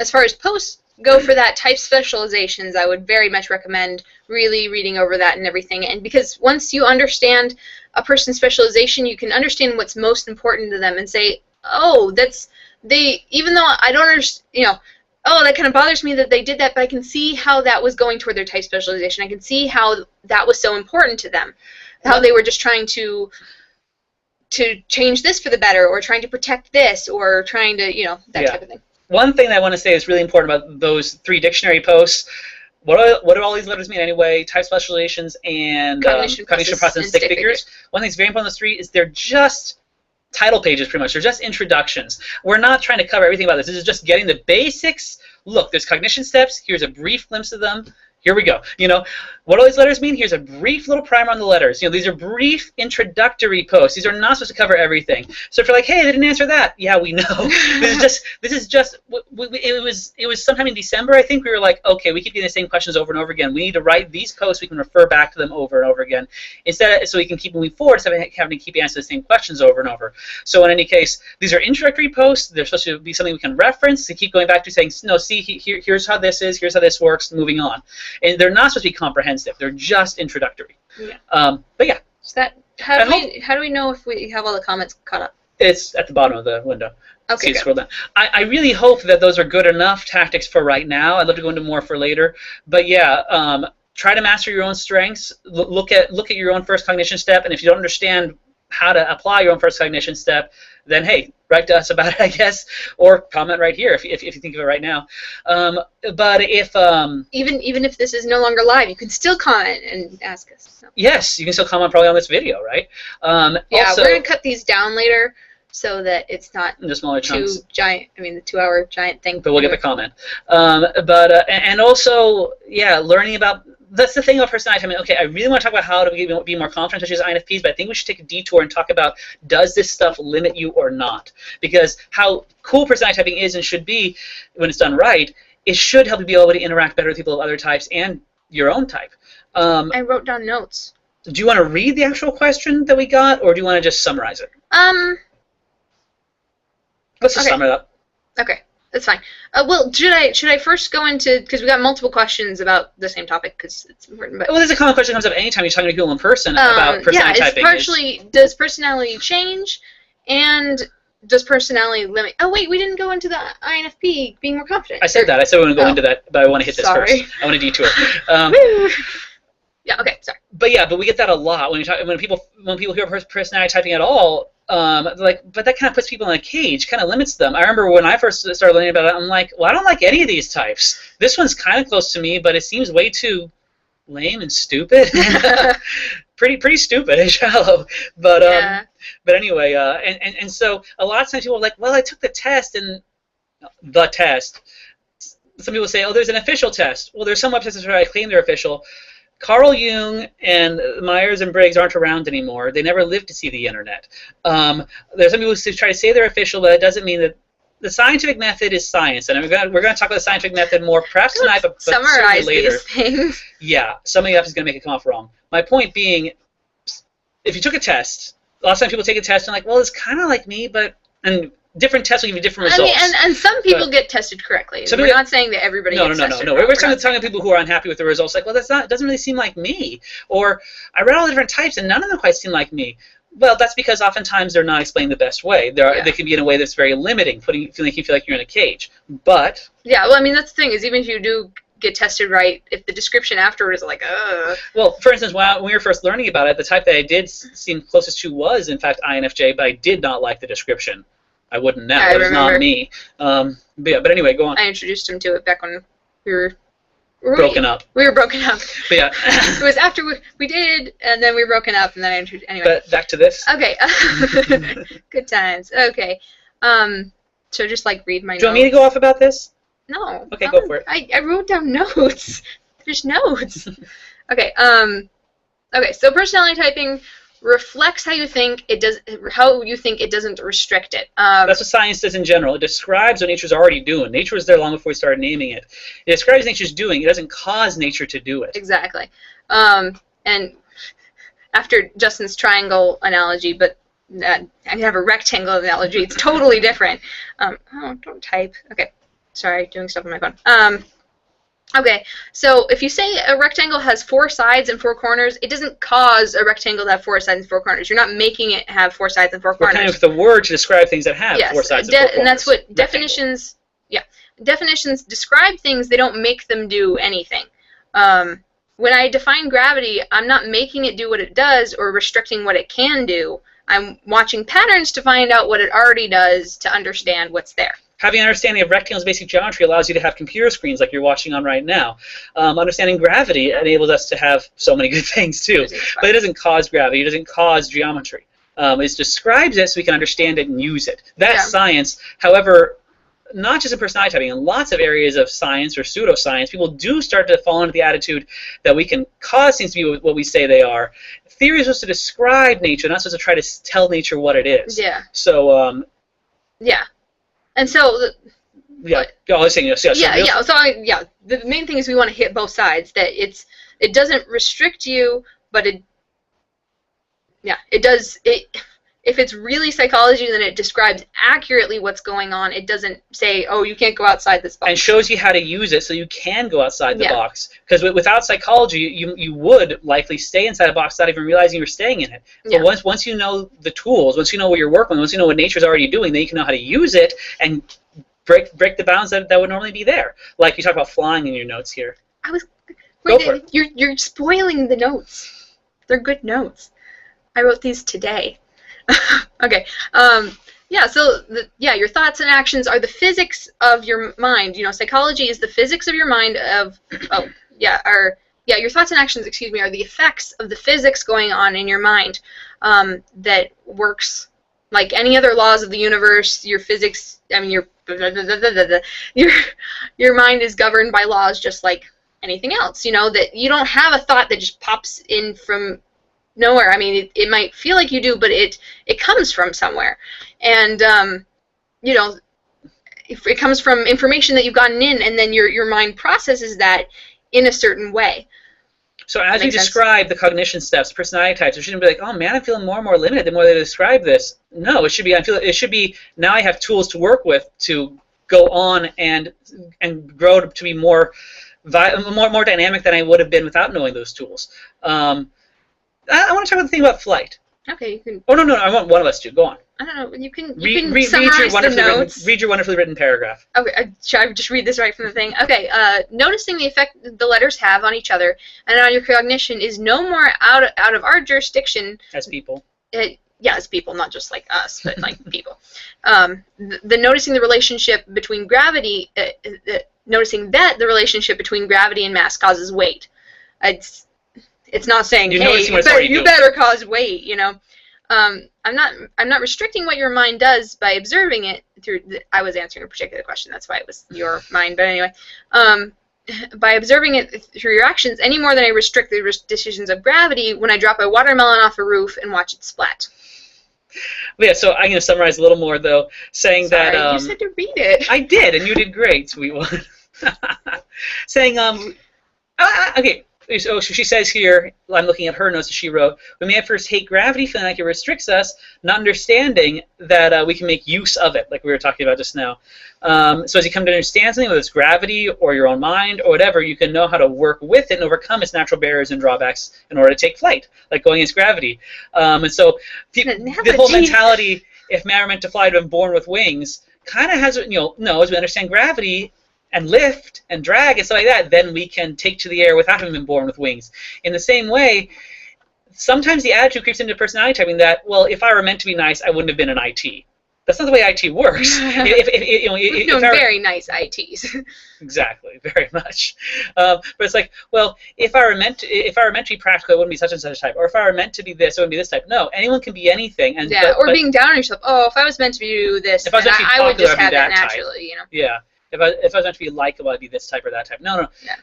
as far as posts go for that type specializations, I would very much recommend really reading over that and everything. And because once you understand a person's specialization, you can understand what's most important to them and say, oh, even though I don't understand, you know, oh, that kind of bothers me that they did that, but I can see how that was going toward their type specialization. I can see how that was so important to them, how they were just trying to change this for the better, or trying to protect this, or trying to, you know, that type of thing. One thing that I want to say is really important about those 3 dictionary posts. What do all these letters mean anyway? Type specializations and cognition process and stick figures. One thing that's very important on the 3 is they're just title pages, pretty much. They're just introductions. We're not trying to cover everything about this. This is just getting the basics. Look, there's cognition steps. Here's a brief glimpse of them. Here we go. You know, what all these letters mean? Here's a brief little primer on the letters. You know, these are brief introductory posts. These are not supposed to cover everything. So if you're like, hey, they didn't answer that, yeah, we know. This is just. It was sometime in December, I think. We were like, okay, we keep getting the same questions over and over again. We need to write these posts. We can refer back to them over and over again, so we can keep moving forward, instead of having to keep answering the same questions over and over. So in any case, these are introductory posts. They're supposed to be something we can reference to keep going back to, saying, no, see, here's how this is. Here's how this works. Moving on. And they're not supposed to be comprehensive. They're just introductory. Yeah. But yeah. Is that how do we know if we have all the comments caught up? It's at the bottom of the window. Okay. Scroll down. I really hope that those are good enough tactics for right now. I'd love to go into more for later. But yeah, try to master your own strengths. Look at your own first cognition step, and if you don't understand how to apply your own first cognition step, then hey, write to us about it, I guess, or comment right here if you think of it right now. But if even if this is no longer live, you can still comment and ask us. So. Yes, you can still comment probably on this video, right? Yeah, also, we're gonna cut these down later so that it's not the smaller chunks. The 2-hour giant thing. But we'll get the comment. And also, yeah, learning about that's the thing about personality. I mean, okay, I really want to talk about how to be more confident, especially as INFPs, but I think we should take a detour and talk about, does this stuff limit you or not? Because how cool personality typing is and should be when it's done right, it should help you be able to interact better with people of other types and your own type. I wrote down notes. Do you want to read the actual question that we got, or do you want to just summarize it? Let's just sum it up. Okay, that's fine. Well, should I first go into, because we got multiple questions about the same topic, because it's important. But well, there's a common question that comes up anytime you're talking to people in person about personality typing. Yeah, it's partially, does personality change, and does personality limit? Oh wait, we didn't go into the INFP being more confident. I said that. I said we want to go into that, but I want to hit this first. I want to detour. Yeah. Okay. Sorry. But we get that a lot when people hear personality typing at all. Like, but that kind of puts people in a cage, kind of limits them. I remember when I first started learning about it, I'm like, well, I don't like any of these types. This one's kind of close to me, but it seems way too lame and stupid. pretty stupid and shallow. But but anyway, and so a lot of times people are like, well, I took the test and the test. Some people say, oh, there's an official test. Well, there's some websites that I claim they're official. Carl Jung and Myers and Briggs aren't around anymore. They never lived to see the internet. There's some people who try to say they're official, but it doesn't mean that the scientific method is science. And we're going to talk about the scientific method more, perhaps tonight, but summarize later. These things. Yeah, something else is going to make it come off wrong. My point being, if you took a test, a lot of times people take a test and like, well, it's kind of like me, but and different tests will give you different results. I mean, and some people get tested correctly. We're not saying that everybody gets tested. No. We're talking to people who are unhappy with the results. Like, well, it doesn't really seem like me. Or I read all the different types, and none of them quite seem like me. Well, that's because oftentimes they're not explained the best way. They can be in a way that's very limiting, making you feel like you're in a cage. But yeah, well, I mean, that's the thing is, even if you do get tested right, if the description afterward is like, well, for instance, when we were first learning about it, the type that I did seem closest to was, in fact, INFJ, but I did not like the description. I wouldn't now. It was not me. But anyway, go on. I introduced him to it back when we were broken up. We were broken up. But yeah. It was after we did, and then we were broken up, and then I introduced. Anyway. But back to this. Okay. Good times. Okay. So just like read my notes. Do you want me to go off about this? No. Okay, go for it. I wrote down notes. There's notes. Okay. Okay. So personality typing reflects how you think it doesn't restrict it. That's what science does in general. It describes what nature's already doing. Nature was there long before we started naming it. It describes what nature's doing. It doesn't cause nature to do it. Exactly. And after Justin's triangle analogy, but I have a rectangle analogy. It's totally different. Oh, don't type. Okay. Sorry, doing stuff on my phone. Okay, so if you say a rectangle has 4 sides and 4 corners, it doesn't cause a rectangle to have 4 sides and 4 corners. You're not making it have 4 sides and 4 corners. We're kind of the word to describe things that have 4 sides and 4 corners. And that's what definitions. Yeah, definitions describe things. They don't make them do anything. When I define gravity, I'm not making it do what it does or restricting what it can do. I'm watching patterns to find out what it already does to understand what's there. Having an understanding of rectangles' basic geometry allows you to have computer screens like you're watching on right now. Understanding gravity enables us to have so many good things too. But it doesn't cause gravity. It doesn't cause geometry. It describes it so we can understand it and use it. That's science. However, not just in personality typing, in lots of areas of science or pseudoscience, people do start to fall into the attitude that we can cause things to be what we say they are. Theory is supposed to describe nature, not supposed to try to tell nature what it is. Yeah. So, yeah. And so, I was saying, So the main thing is we want to hit both sides. That it doesn't restrict you, but it does. If it's really psychology, then it describes accurately what's going on. It doesn't say, oh, you can't go outside this box. And shows you how to use it so you can go outside the box. Because without psychology, you would likely stay inside a box without even realizing you were staying in it. So once you know the tools, once you know what you're working with, once you know what nature's already doing, then you can know how to use it and break the bounds that would normally be there. Like you talk about flying in your notes here. Go for it. You're spoiling the notes. They're good notes. I wrote these today. Okay. So your thoughts and actions are the physics of your mind. You know, psychology is the physics of your mind your thoughts and actions, are the effects of the physics going on in your mind that works like any other laws of the universe. Your physics, your mind is governed by laws just like anything else, you know, that you don't have a thought that just pops in from nowhere. I mean, it might feel like you do, but it comes from somewhere. And, you know, if it comes from information that you've gotten in, and then your mind processes that in a certain way. So as you describe the cognition steps, personality types, it shouldn't be like, oh man, I'm feeling more and more limited the more they describe this. No, it should be now I have tools to work with to go on and grow to be more dynamic than I would have been without knowing those tools. I want to talk about the thing about flight. Okay, you can. Oh no, I want one of us to go on. I don't know. You can summarize the notes. Read your wonderfully written paragraph. Okay, should I just read this right from the thing? Okay, noticing the effect the letters have on each other and on your cognition is no more out of our jurisdiction. As people. Yeah, as people, not just like us, but like people. The noticing the relationship between gravity, noticing that the relationship between gravity and mass causes weight. It's not saying, hey, you better cause weight, you know. I'm not restricting what your mind does by observing it through. I was answering a particular question, that's why it was your mind. But anyway, by observing it through your actions any more than I restrict the decisions of gravity when I drop a watermelon off a roof and watch it splat. Yeah, so I'm going to summarize a little more though, saying that you said to read it. I did, and you did great, sweet one. Saying okay. So she says here, I'm looking at her notes that she wrote, we may at first hate gravity, feeling like it restricts us, not understanding that we can make use of it, like we were talking about just now. So as you come to understand something, whether it's gravity or your own mind or whatever, you can know how to work with it and overcome its natural barriers and drawbacks in order to take flight, like going against gravity. And so the whole mentality, if man were meant to fly, to have been born with wings, kind of has, as we understand gravity, and lift and drag and stuff like that, then we can take to the air without having been born with wings. In the same way, sometimes the attitude creeps into personality typing that, well, if I were meant to be nice, I wouldn't have been an IT. That's not the way IT works. We've known very nice ITs. Exactly, very much. But it's like, well, if I were meant to be practical, it wouldn't be such and such a type. Or if I were meant to be this, it wouldn't be this type. No, anyone can be anything. And or being down on yourself. Oh, if I was meant to do this, I would just have that naturally, you know. Yeah. If I was meant to be likable, I'd be this type or that type. No. Yeah.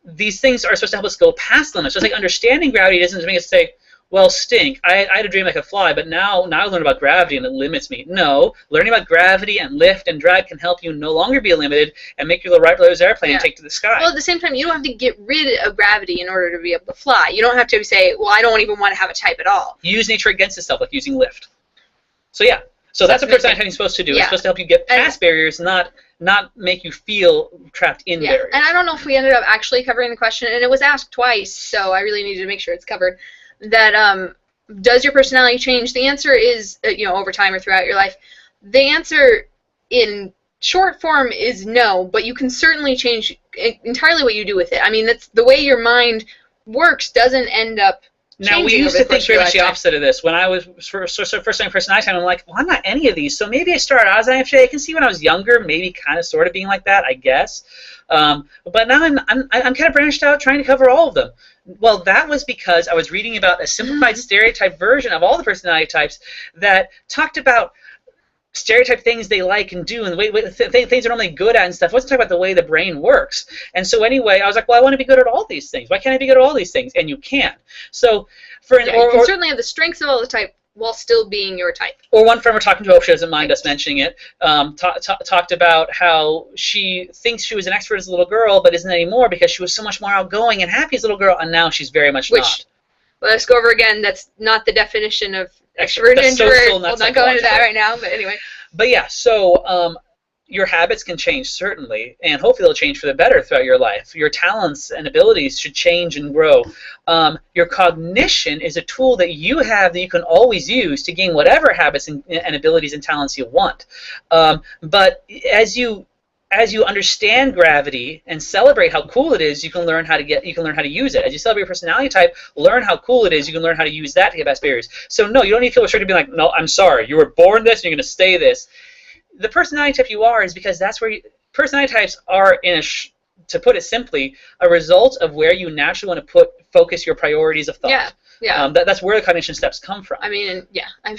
These things are supposed to help us go past limits. Just like understanding gravity doesn't make us say, well, stink, I had a dream I could fly, but now I learn about gravity and it limits me. No, learning about gravity and lift and drag can help you no longer be limited and make you the right those airplane and take to the sky. Well, at the same time, you don't have to get rid of gravity in order to be able to fly. You don't have to say, well, I don't even want to have a type at all. Use nature against itself, like using lift. So yeah. So that's what personality typing is supposed to do. Yeah. It's supposed to help you get past barriers, not make you feel trapped in barriers. And I don't know if we ended up actually covering the question, and it was asked twice, so I really needed to make sure it's covered. That does your personality change? The answer is, over time or throughout your life. The answer in short form is no, but you can certainly change entirely what you do with it. I mean, that's the way your mind works doesn't end up. Now, we used to think very much the opposite of this. When I was first starting personality typing, I'm like, well, I'm not any of these. So maybe I started out as an INFJ. I can see when I was younger, maybe kind of sort of being like that, I guess. But now I'm kind of branched out trying to cover all of them. Well, that was because I was reading about a simplified stereotype version of all the personality types that talked about stereotype things they like and do and the way things they're normally good at and stuff. I wasn't talking about the way the brain works. And so anyway, I was like, well, I want to be good at all these things. Why can't I be good at all these things? And you can. So you can certainly have the strengths of all the type while still being your type. Or one friend we're talking to, I hope she doesn't mind us mentioning it, talked about how she thinks she was an expert as a little girl but isn't anymore because she was so much more outgoing and happy as a little girl, and now she's very much not. Well, let's go over again. That's not the definition of extrovert and introvert. We'll not go into that right now, but anyway. But yeah, so your habits can change, certainly, and hopefully they'll change for the better throughout your life. Your talents and abilities should change and grow. Your cognition is a tool that you have that you can always use to gain whatever habits and abilities and talents you want. But as you understand gravity and celebrate how cool it is, you can learn how to use it. As you celebrate your personality type, learn how cool it is, you can learn how to use that to get past barriers. So no, you don't need to feel restricted to be like, no, I'm sorry, you were born this and you're going to stay this. The personality type you are is because that's where personality types are, to put it simply, a result of where you naturally want to focus your priorities of thought. Yeah. That's where the cognition steps come from. I mean, yeah. I'm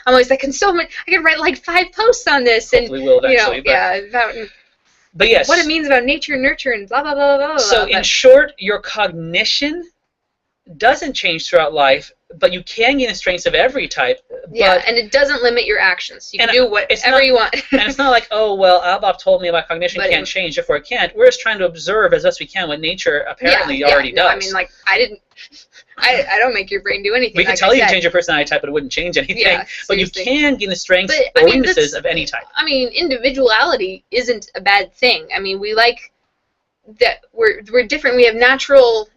always like, I can write like 5 posts on this. Hopefully will eventually. Yeah. But yes. What it means about nature, nurture, and blah, blah, blah, blah, blah. So in short, your cognition doesn't change throughout life, but you can gain the strengths of every type. Yeah, and it doesn't limit your actions. You can do whatever you want. And it's not like, oh, well, aLBoP told me my cognition can't change, therefore it can't. We're just trying to observe as best we can what nature apparently already does. I mean, like, I don't make your brain do anything. We can tell you to change your personality type, but it wouldn't change anything. Yeah, but you can gain the strengths or weaknesses of any type. I mean, individuality isn't a bad thing. I mean, we like that we're different. We have natural...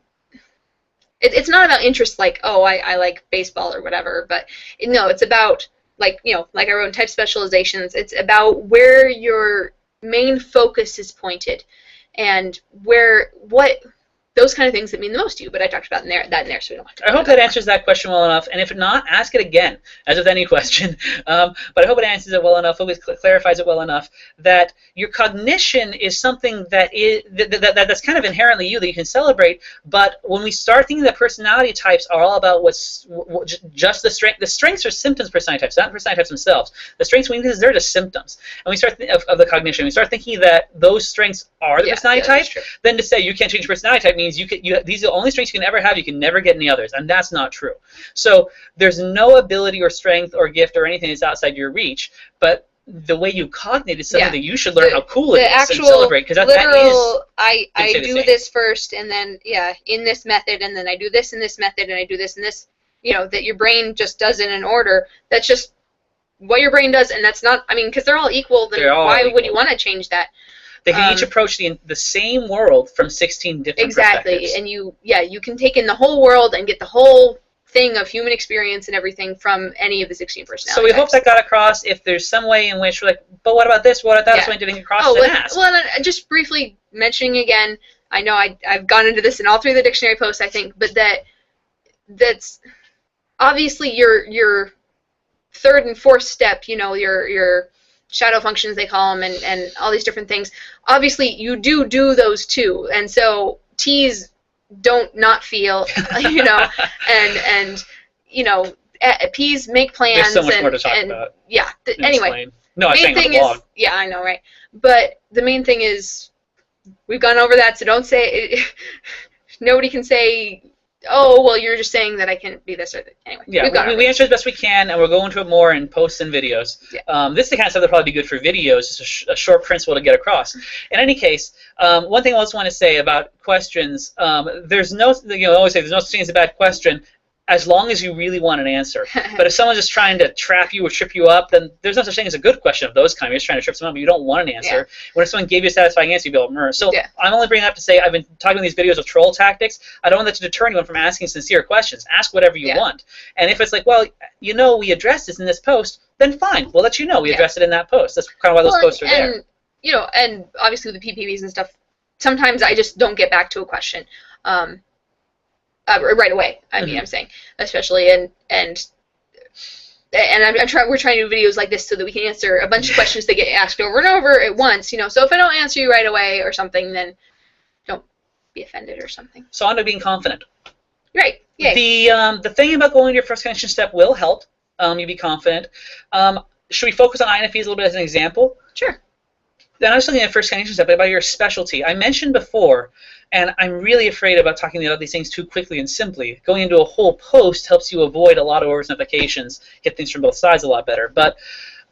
It's not about interests like, oh, I like baseball or whatever, but no, it's about, like, you know, like I wrote in type specializations, it's about where your main focus is pointed and those kind of things that mean the most to you, but I talked about that in there, so we don't have to. I hope that answers that question well enough, and if not, ask it again, as with any question. But I hope it answers it well enough, hope it clarifies it well enough, that your cognition is something that's kind of inherently you, that you can celebrate, but when we start thinking that personality types are all about just the strengths are symptoms personality types, not personality types themselves. The strengths and weaknesses, they're just symptoms. And we start of the cognition, we start thinking that those strengths are the personality type, then to say you can't change personality type means these are the only strengths you can ever have. You can never get any others, and that's not true. So there's no ability or strength or gift or anything that's outside your reach. But the way you cognate is something that you should learn how cool it is and celebrate, because that is. I do this first, and then in this method, and then I do this in this method, and I do this in this. You know, that your brain just does in an order. That's just what your brain does, and that's not. I mean, because they're all equal. Then why would you want to change that? They can each approach the same world from 16 different perspectives. And you can take in the whole world and get the whole thing of human experience and everything from any of the 16 personalities. So we hope that got across. If there's some way in which we're like, but what about this? What about that? So we didn't get across, then ask. Well, just briefly mentioning again, I know I've gone into this in all three of the dictionary posts, I think, but that's obviously your third and fourth step, you know, your shadow functions, they call them, and all these different things. Obviously, you do those too, and so T's don't not feel, you know, and you know, P's make plans. There's so much more to talk about. Yeah. Anyway, no, I'm saying the blog. Yeah, I know, right? But the main thing is, we've gone over that, so don't say. Nobody can say, oh, well, you're just saying that I can't be this or that. Anyway, yeah, we answer as best we can, and we'll go into it more in posts and videos. Yeah. This is the kind of stuff that'll probably be good for videos, just a short principle to get across. In any case, one thing I also want to say about questions, there's no, you know, I always say there's no such thing as a bad question, as long as you really want an answer. But if someone's just trying to trap you or trip you up, then there's no such thing as a good question of those kind. You're just trying to trip someone up, but you don't want an answer. Yeah. When if someone gave you a satisfying answer, you'd be like, so I'm only bringing it up to say I've been talking about these videos of troll tactics. I don't want that to deter anyone from asking sincere questions. Ask whatever you want. And if it's like, well, you know, we addressed this in this post, then fine. We'll let you know we addressed it in that post. That's kind of why those posts are there. You know, and obviously with the PPVs and stuff, sometimes I just don't get back to a question. Right away. I mean, I'm saying, especially, and we're trying to do videos like this so that we can answer a bunch of questions that get asked over and over at once. You know, so if I don't answer you right away or something, then don't be offended or something. So on to being confident. Right. Yay. The thing about going to your first connection step will help you be confident. Should we focus on INFPs a little bit as an example? Sure. Then I was looking at first connection step about your specialty. I mentioned before, and I'm really afraid about talking about these things too quickly and simply. Going into a whole post helps you avoid a lot of oversimplifications, hit things from both sides a lot better. But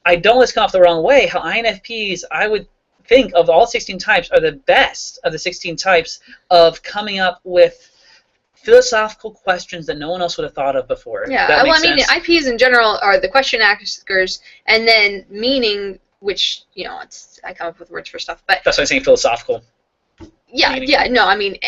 I don't want to come off the wrong way. How INFPs, I would think, of all 16 types, are the best of the 16 types of coming up with philosophical questions that no one else would have thought of before. Yeah, well, I mean, IPs in general are the question askers, and then meaning, which, you know, I come up with words for stuff, but that's why I'm saying philosophical. Yeah, meaning. Yeah, no, I mean,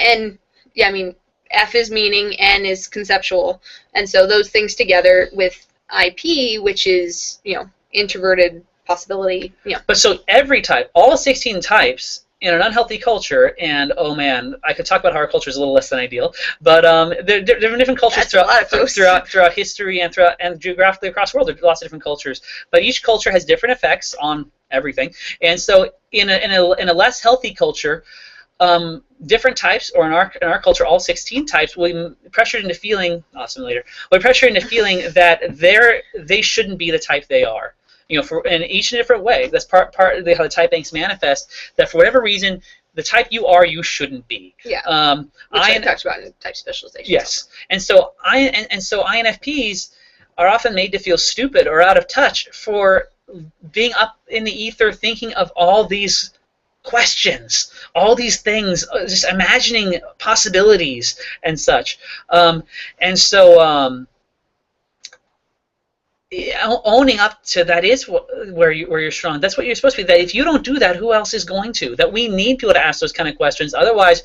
F is meaning, N is conceptual, and so those things together with IP, which is, you know, introverted possibility, you know. But so every type, all 16 types in an unhealthy culture, and oh man, I could talk about how our culture is a little less than ideal, but there are different cultures throughout history and geographically across the world. There are lots of different cultures, but each culture has different effects on everything, and so in a less healthy culture, different types, or in our culture, all 16 types, will be pressured into feeling, we're pressured into feeling that they shouldn't be the type they are. in each in a different way. That's part of how the type Angst manifest. That for whatever reason, the type you are, you shouldn't be. Yeah. Which I talked about in type specialization. Yes, and so INFPs are often made to feel stupid or out of touch for being up in the ether, thinking of all these questions, all these things, just imagining possibilities and such. Owning up to that is where you're strong. That's what you're supposed to be. That if you don't do that, who else is going to? That we need people to ask those kind of questions. Otherwise,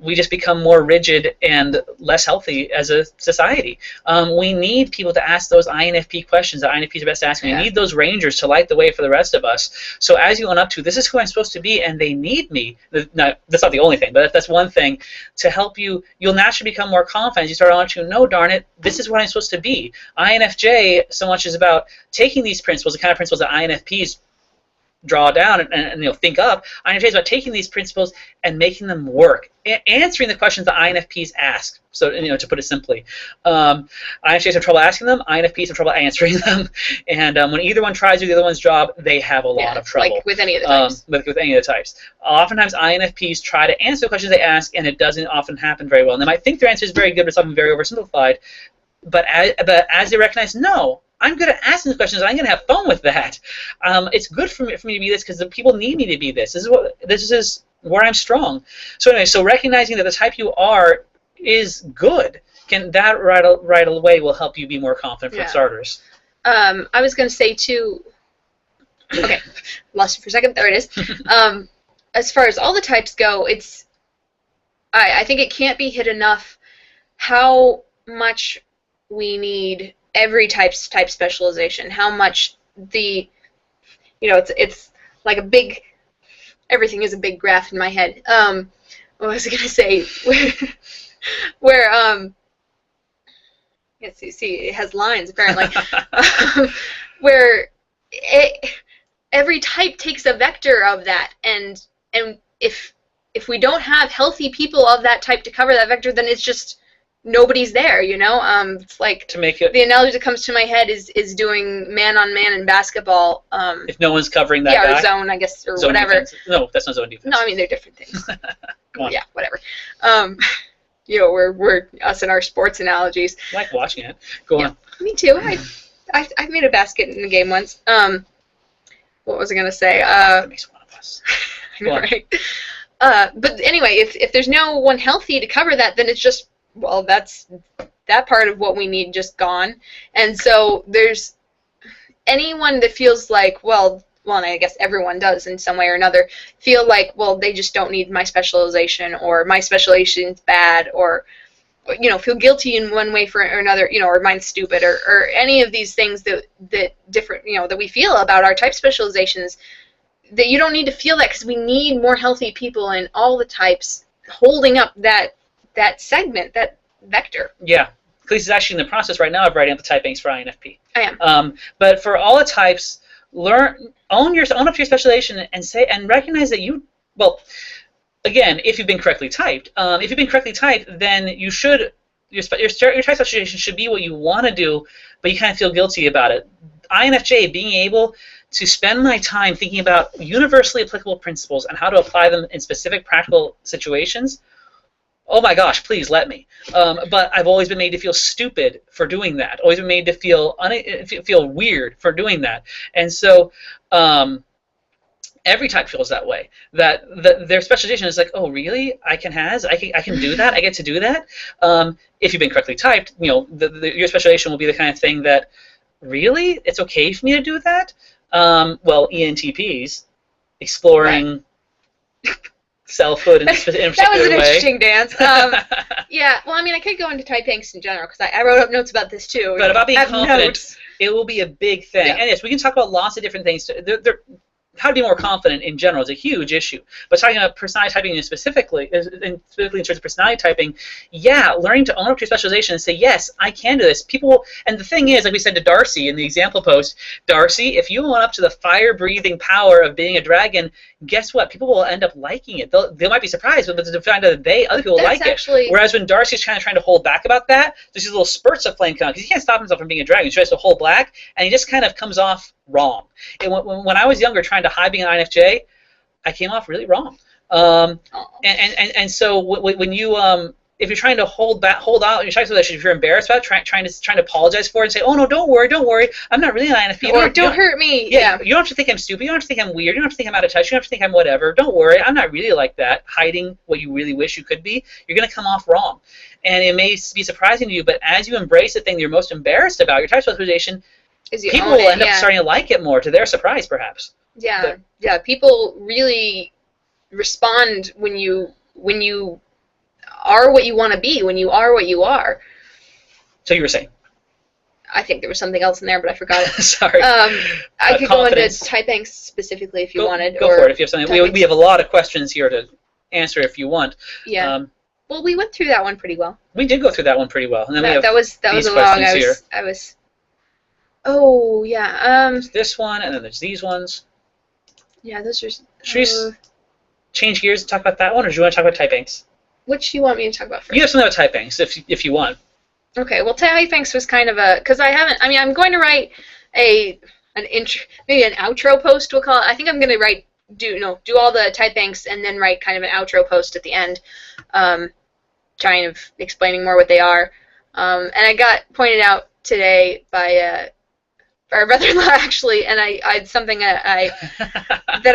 we just become more rigid and less healthy as a society. We need people to ask those INFP questions that INFPs are best asking. We need those rangers to light the way for the rest of us. So as you own up to, this is who I'm supposed to be, and they need me. Now, that's not the only thing, but if that's one thing to help you, you'll naturally become more confident. You start on to, no, darn it, this is what I'm supposed to be. INFJ so much is about taking these principles, the kind of principles that INFPs draw down and think up. INFJ is about taking these principles and making them work, answering the questions that INFPs ask. So, to put it simply, INFJs have trouble asking them, INFPs have trouble answering them, and when either one tries to do the other one's job, they have a lot of trouble. Like with any of the types. With any of the types. Oftentimes, INFPs try to answer the questions they ask, and it doesn't often happen very well. And they might think their answer is very good, but it's often very oversimplified. But as they recognize, no, I'm good at asking these questions. I'm going to have fun with that. It's good for me to be this because the people need me to be this. This is where I'm strong. So anyway, so recognizing that the type you are is good. That right away will help you be more confident for starters. I was going to say too. Okay, lost it for a second. There it is. As far as all the types go, I think it can't be hit enough how much we need every type specialization, how much it's like a big, everything is a big graph in my head. What was I going to say? where yes, you see, it has lines apparently. Where every type takes a vector of that, and if we don't have healthy people of that type to cover that vector, then it's just nobody's there, It's like, to make it, the analogy that comes to my head is doing man-on-man in basketball. If no one's covering that guy. Or zone, I guess, or zone whatever. Defense. No, that's not zone defense. No, I mean, they're different things. Yeah, whatever. We're us and our sports analogies. I like watching it. Go on. Me too. I made a basket in the game once. What was I gonna say? That makes one of us. I know, right? But anyway, if there's no one healthy to cover that, then it's just, well, that's that part of what we need just gone. And so there's anyone that feels like, well, and I guess everyone does in some way or another, feel like, well, they just don't need my specialization, or my specialization's bad, or feel guilty in one way or another, or mine's stupid, or any of these things that different, that we feel about our type specializations, that you don't need to feel that, because we need more healthy people in all the types holding up that segment, that vector. Yeah. Kaylee's actually in the process right now of writing up the type Angst for INFP. I am. But for all the types, own up to your specialization and recognize that again, if you've been correctly typed, then you should, your type specialization should be what you want to do, but you kind of feel guilty about it. INFJ, being able to spend my time thinking about universally applicable principles and how to apply them in specific practical situations, oh my gosh, please let me. But I've always been made to feel stupid for doing that. Always been made to feel weird for doing that. And so every type feels that way. That their specialization is like, oh really? I can do that. I get to do that. If you've been correctly typed, your specialization will be the kind of thing that, really, it's okay for me to do that. Well, ENTPs exploring. Right. Selfhood in a particular way. That was an interesting dance. Yeah, well, I mean, I could go into type Angst in general, because I wrote up notes about this too. But about being confident, it will be a big thing. Yeah. And yes, we can talk about lots of different things. How to be more confident in general is a huge issue. But talking about personality typing specifically in terms of personality typing, yeah, learning to own up to your specialization and say, yes, I can do this. People, and the thing is, like we said to Darcy in the example post, Darcy, if you own up to the fire-breathing power of being a dragon, guess what? People will end up liking it. They might be surprised, but to find out that other people like it. Whereas when Darcy's kind of trying to hold back about that, there's these little spurts of flame coming, because he can't stop himself from being a dragon. He tries to hold back, and he just kind of comes off wrong. And when I was younger, trying to hide being an INFJ, I came off really wrong. And so when you if you're trying to hold out in your sex relationship, if you're embarrassed about it, trying to apologize for it and say, oh no, don't worry, I'm not really an INFP. Or don't hurt me. Yeah. You don't have to think I'm stupid. You don't have to think I'm weird. You don't have to think I'm out of touch. You don't have to think I'm whatever. Don't worry, I'm not really like that. Hiding what you really wish you could be, you're going to come off wrong. And it may be surprising to you, but as you embrace the thing you're most embarrassed about, your type specialization, people will end up starting to like it more, to their surprise, perhaps. Yeah, yeah. People really respond when you are what you want to be, when you are what you are. So you were saying? I think there was something else in there, but I forgot it. Sorry. I could go into type Angst specifically if you wanted. Go for it if you have something. We have a lot of questions here to answer if you want. Yeah. Well, we went through that one pretty well. We did go through that one pretty well. And then that was a long. I was. Oh yeah. There's this one, and then there's these ones. Yeah, those are. Should we change gears and talk about that one, or do you want to talk about type Angst? Which do you want me to talk about first? You have something about type Angst if you want. Okay, well, type Angst was kind of a, because I'm going to write maybe an outro post, we'll call it. I think I'm going to do all the type Angst and then write kind of an outro post at the end, kind of explaining more what they are. And I got pointed out today by our brother-in-law, actually, and I something that I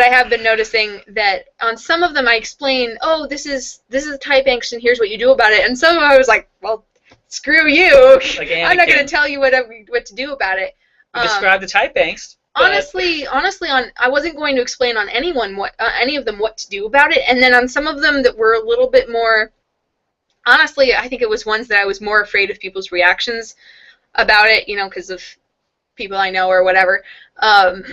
have been noticing, that on some of them I explain, oh, this is type Angst and here's what you do about it, and some of them I was like, well, screw you. I'm not going to tell you what to do about it. Describe the type Angst. Honestly, I wasn't going to explain on any of them what to do about it, and then on some of them that were a little bit more, honestly, I think it was ones that I was more afraid of people's reactions about it, because of people I know or whatever. I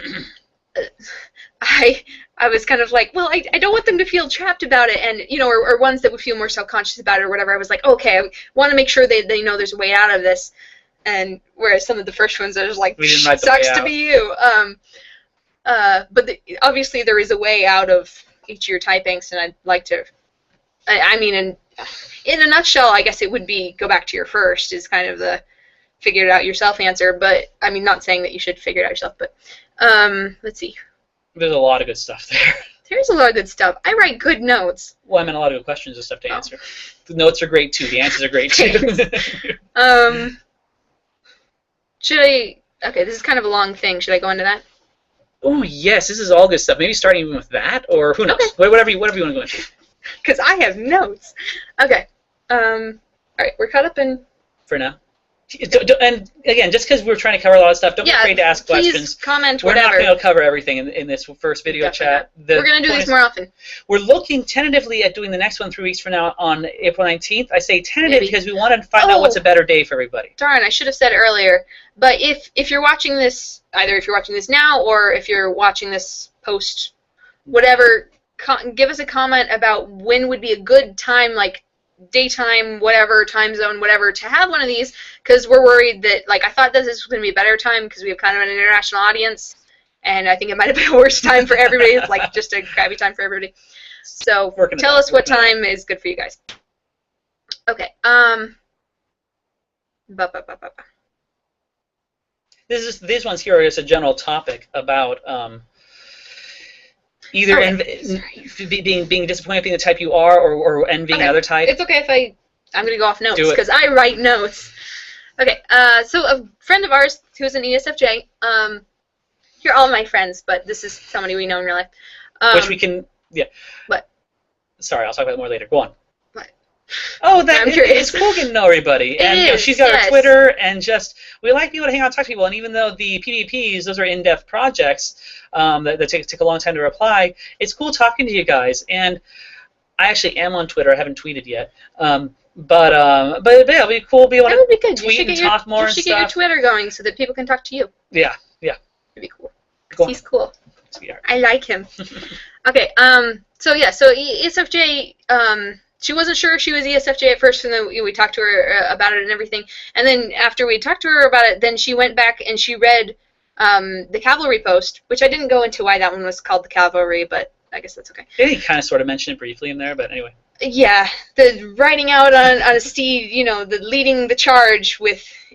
was kind of like, well, I don't want them to feel trapped about it, and or ones that would feel more self-conscious about it or whatever. I was like, okay, I want to make sure they know there's a way out of this. And whereas some of the first ones, I was like, sucks to be you. But obviously there is a way out of each of your type Angst, and I'd like to. I mean, in a nutshell, I guess it would be go back to your first is kind of the figure it out yourself answer. But I mean, not saying that you should figure it out yourself, but let's see. There's a lot of good stuff there. There's a lot of good stuff. I write good notes. Well, I meant a lot of good questions and stuff to answer. The notes are great too. The answers are great too. Should I? Okay, this is kind of a long thing. Should I go into that? Oh yes, this is all good stuff. Maybe starting even with that, or who knows? Okay. Whatever you want to go into. Because I have notes. Okay. All right, we're caught up in. For now. And again, just because we're trying to cover a lot of stuff, don't be afraid to ask questions. Please comment, whatever. We're not going to cover everything in this first video chat. We're going to do this more often. We're looking tentatively at doing the next one 3 weeks from now on April 19th. I say tentative because we want to find out what's a better day for everybody. Darn, I should have said it earlier. But if you're watching this, either if you're watching this now or if you're watching this post, whatever, give us a comment about when would be a good time, like daytime, whatever, time zone, whatever, to have one of these, because we're worried that, like, I thought this was going to be a better time because we have kind of an international audience, and I think it might have been a worse time for everybody. It's like just a crappy time for everybody. So tell us what time is good for you guys. Okay. These ones here are just a general topic about either being disappointed in being the type you are, or envying another type. It's okay if I'm going to go off notes, because I write notes. Okay, so a friend of ours who's an ESFJ, you're all my friends, but this is somebody we know in real life. Which we can, yeah. What? Sorry, I'll talk about it more later. Go on. What? Oh, it's cool getting to know everybody. And she's got her Twitter, and we like being able to hang out and talk to people. And even though the PvPs, those are in-depth projects that take a long time to reply, it's cool talking to you guys. And I actually am on Twitter. I haven't tweeted yet. But yeah, it'll be cool to be able to tweet and talk more and stuff. You should get your Twitter going so that people can talk to you. Yeah. It'd be cool. He's cool. Sweetheart. I like him. Okay, so ESFJ, she wasn't sure she was ESFJ at first, and then we talked to her about it and everything. And then after we talked to her about it, then she went back and she read the Cavalry post, which I didn't go into why that one was called the Cavalry, but I guess that's okay. I think he kind of sort of mentioned it briefly in there, but anyway. Yeah, the riding out on a steed, the leading the charge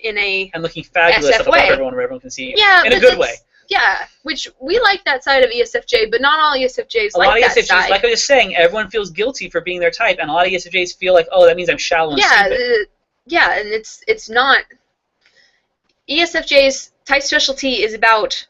in a and looking fabulous SF above way. everyone where everyone can see you. Yeah, in a good way. Yeah, which we like that side of ESFJ, but not all ESFJs a like lot of that ESFJs, side. like I was saying, everyone feels guilty for being their type, and a lot of ESFJs feel like, oh, that means I'm shallow and stupid. Yeah, and it's not. ESFJ's type specialty is about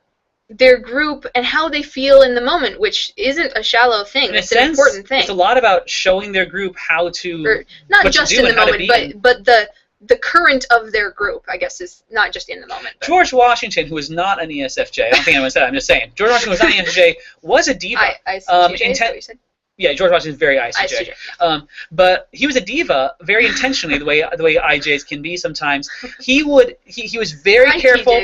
their group and how they feel in the moment, which isn't a shallow thing. It's an important thing. It's a lot about showing their group how to, or not just in the moment, but the current of their group, I guess, is not just in the moment. But. George Washington, who was not an ESFJ, I don't think anyone said that, I'm just saying. George Washington was not an ESFJ, was a diva. ISTJ, is that what you said? Yeah, George Washington's very ISTJ. But he was a diva very intentionally, the way IJs can be sometimes. He was very careful.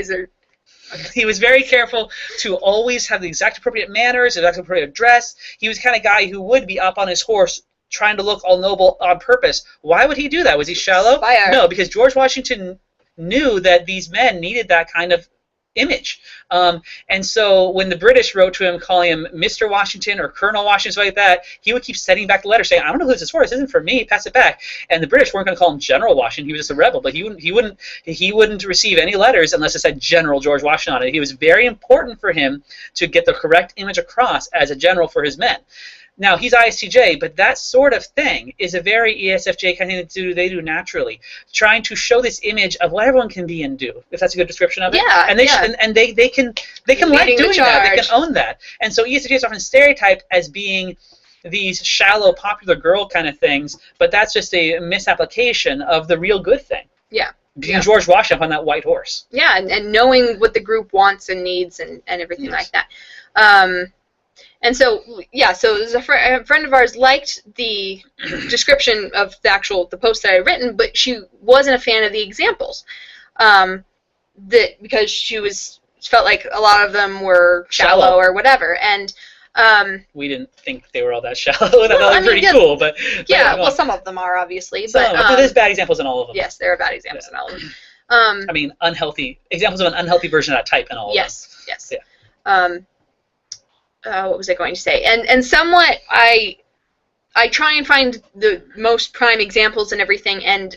He was very careful to always have the exact appropriate manners, the exact appropriate dress. He was the kind of guy who would be up on his horse trying to look all noble on purpose. Why would he do that? Was he shallow? No, because George Washington knew that these men needed that kind of image. And so when the British wrote to him calling him Mr. Washington or Colonel Washington, something like that, he would keep sending back the letter saying, I don't know who this is for. This isn't for me. Pass it back. And the British weren't going to call him General Washington. He was just a rebel. But he wouldn't receive any letters unless it said General George Washington on it. It was very important for him to get the correct image across as a general for his men. Now, he's ISTJ, but that sort of thing is a very ESFJ kind of thing they do naturally, trying to show this image of what everyone can be and do, if that's a good description of it. Yeah, and they can like doing that. They can own that. And so ESFJ is often stereotyped as being these shallow, popular girl kind of things, but that's just a misapplication of the real good thing. Yeah. Being George Washington on that white horse. Yeah, and knowing what the group wants and needs and everything like that. And so, yeah, so a friend of ours liked the description of the post that I had written, but she wasn't a fan of the examples, because she felt like a lot of them were shallow or whatever, and we didn't think they were all that shallow. That was pretty cool, but yeah, well, some of them are obviously, but there's bad examples in all of them. Yes, there are bad examples in all of them. I mean, unhealthy examples of an unhealthy version of that type in all of them. Yes. Yeah. What was I going to say? And somewhat, I try and find the most prime examples and everything, and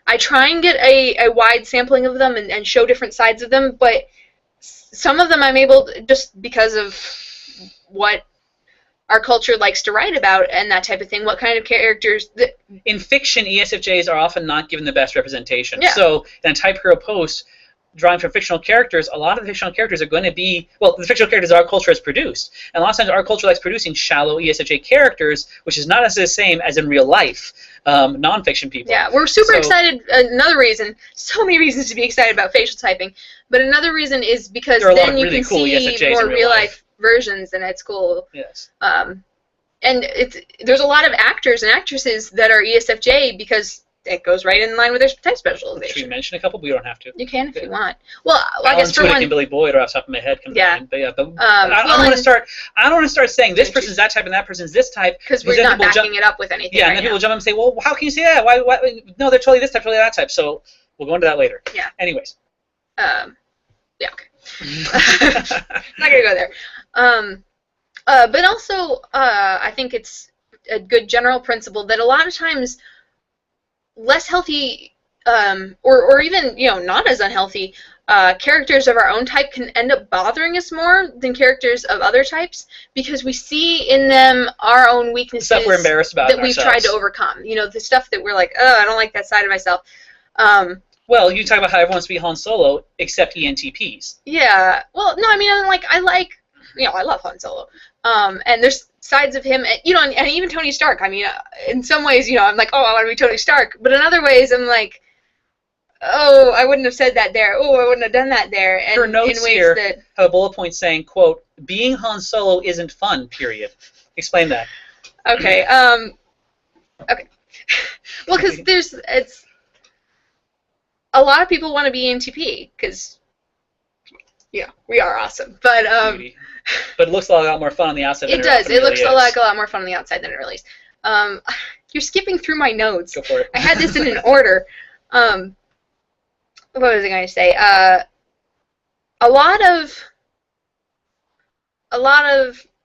I try and get a wide sampling of them and show different sides of them, but some of them I'm able to, just because of what our culture likes to write about and that type of thing, what kind of characters... In fiction, ESFJs are often not given the best representation. Yeah. So in a type hero post, drawing from fictional characters, a lot of the fictional characters are going to be, well, the fictional characters our culture has produced. And a lot of times our culture likes producing shallow ESFJ characters, which is not necessarily the same as in real life, nonfiction people. Yeah, we're super excited. Another reason, so many reasons to be excited about facial typing, but another reason is because then you can see more real life versions, and it's cool. Yes. And there's a lot of actors and actresses that are ESFJ because it goes right in line with their type specialization. Should we mention a couple? But you don't have to. You can if you want. Well, I guess for one. and Billy Boyd are off the top of my head. Yeah. But I don't want to start. I don't want to start saying this person's that type and that person's this type. Because we're not backing it up with anything. Yeah, and then people jump up and say, "Well, how can you say that? Why? No, they're totally this type, totally that type." So we'll go into that later. Yeah. Anyways. Yeah. Okay. Not gonna go there. But also, I think it's a good general principle that a lot of times less healthy, or even not as unhealthy, characters of our own type can end up bothering us more than characters of other types because we see in them our own weaknesses stuff we're embarrassed about that we've tried to overcome. The stuff that we're like, oh, I don't like that side of myself. Well, you talk about how everyone wants to be Han Solo except ENTPs. Yeah. Well, no, I mean, I love Han Solo. And there's sides of him, and even Tony Stark. I mean, in some ways, I'm like, oh, I want to be Tony Stark. But in other ways, I'm like, oh, I wouldn't have said that there. Oh, I wouldn't have done that there. And your notes in ways here that have a bullet point saying, quote, being Han Solo isn't fun, period. Explain that. Okay. Okay. Well, because it's a lot of people want to be ENTP because, we are awesome. But But it looks a lot more fun on the outside than it does. It looks really like a lot more fun on the outside than it really is. You're skipping through my notes. Go for it. I had this in an order. What was I going to say? A lot of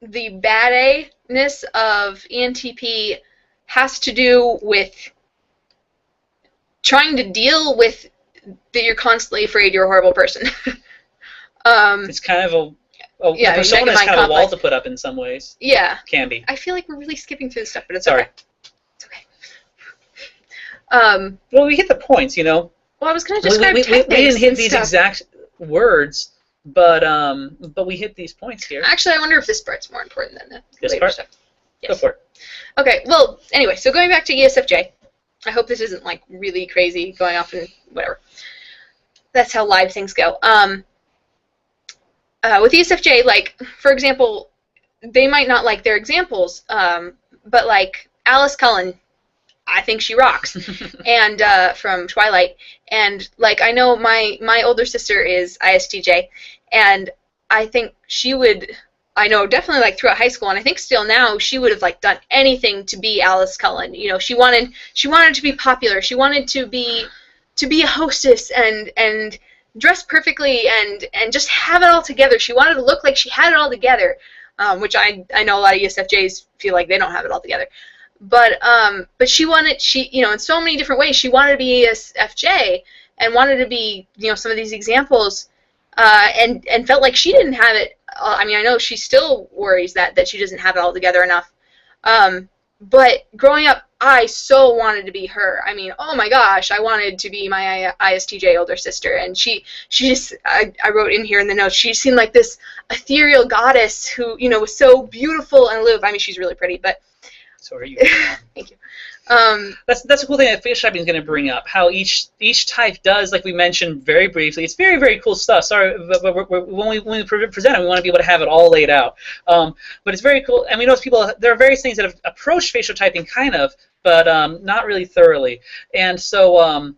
the bad A-ness of ENTP has to do with trying to deal with that you're constantly afraid you're a horrible person. It's kind of the persona is kind of a wall to put up in some ways. Yeah. Can be. I feel like we're really skipping through this stuff, but it's Sorry. okay. It's okay. Well, we hit the points, you know. Well, I was going to describe we didn't hit these exact words, but we hit these points here. Actually, I wonder if this part's more important than the later stuff. Yes. Go for it. Okay, well, anyway, so going back to ESFJ, I hope this isn't, like, really crazy, going off and whatever. That's how live things go. With ESFJ, like, for example, they might not like their examples, but, like, Alice Cullen, I think she rocks, and from Twilight, and, like, I know my older sister is ISTJ, and I think she would... I know definitely like throughout high school, and I think still now, she would have like done anything to be Alice Cullen. You know, she wanted to be popular. She wanted to be a hostess and dress perfectly and just have it all together. She wanted to look like she had it all together, which I know a lot of ESFJs feel like they don't have it all together. But she you know, in so many different ways, she wanted to be ESFJ and wanted to be, you know, some of these examples, and felt like she didn't have it. I mean, I know she still worries that she doesn't have it all together enough. But growing up, I so wanted to be her. I mean, oh my gosh, I wanted to be my ISTJ older sister. And she just, I wrote in here in the notes, she seemed like this ethereal goddess who, you know, was so beautiful and aloof. I mean, she's really pretty, but... So are you. Thank you. That's a cool thing that facial typing is going to bring up. How each type does, like we mentioned very briefly. It's very, very cool stuff. Sorry, but when we present it, we want to be able to have it all laid out. But it's very cool. And we know there are various things that have approached facial typing kind of, but not really thoroughly. And so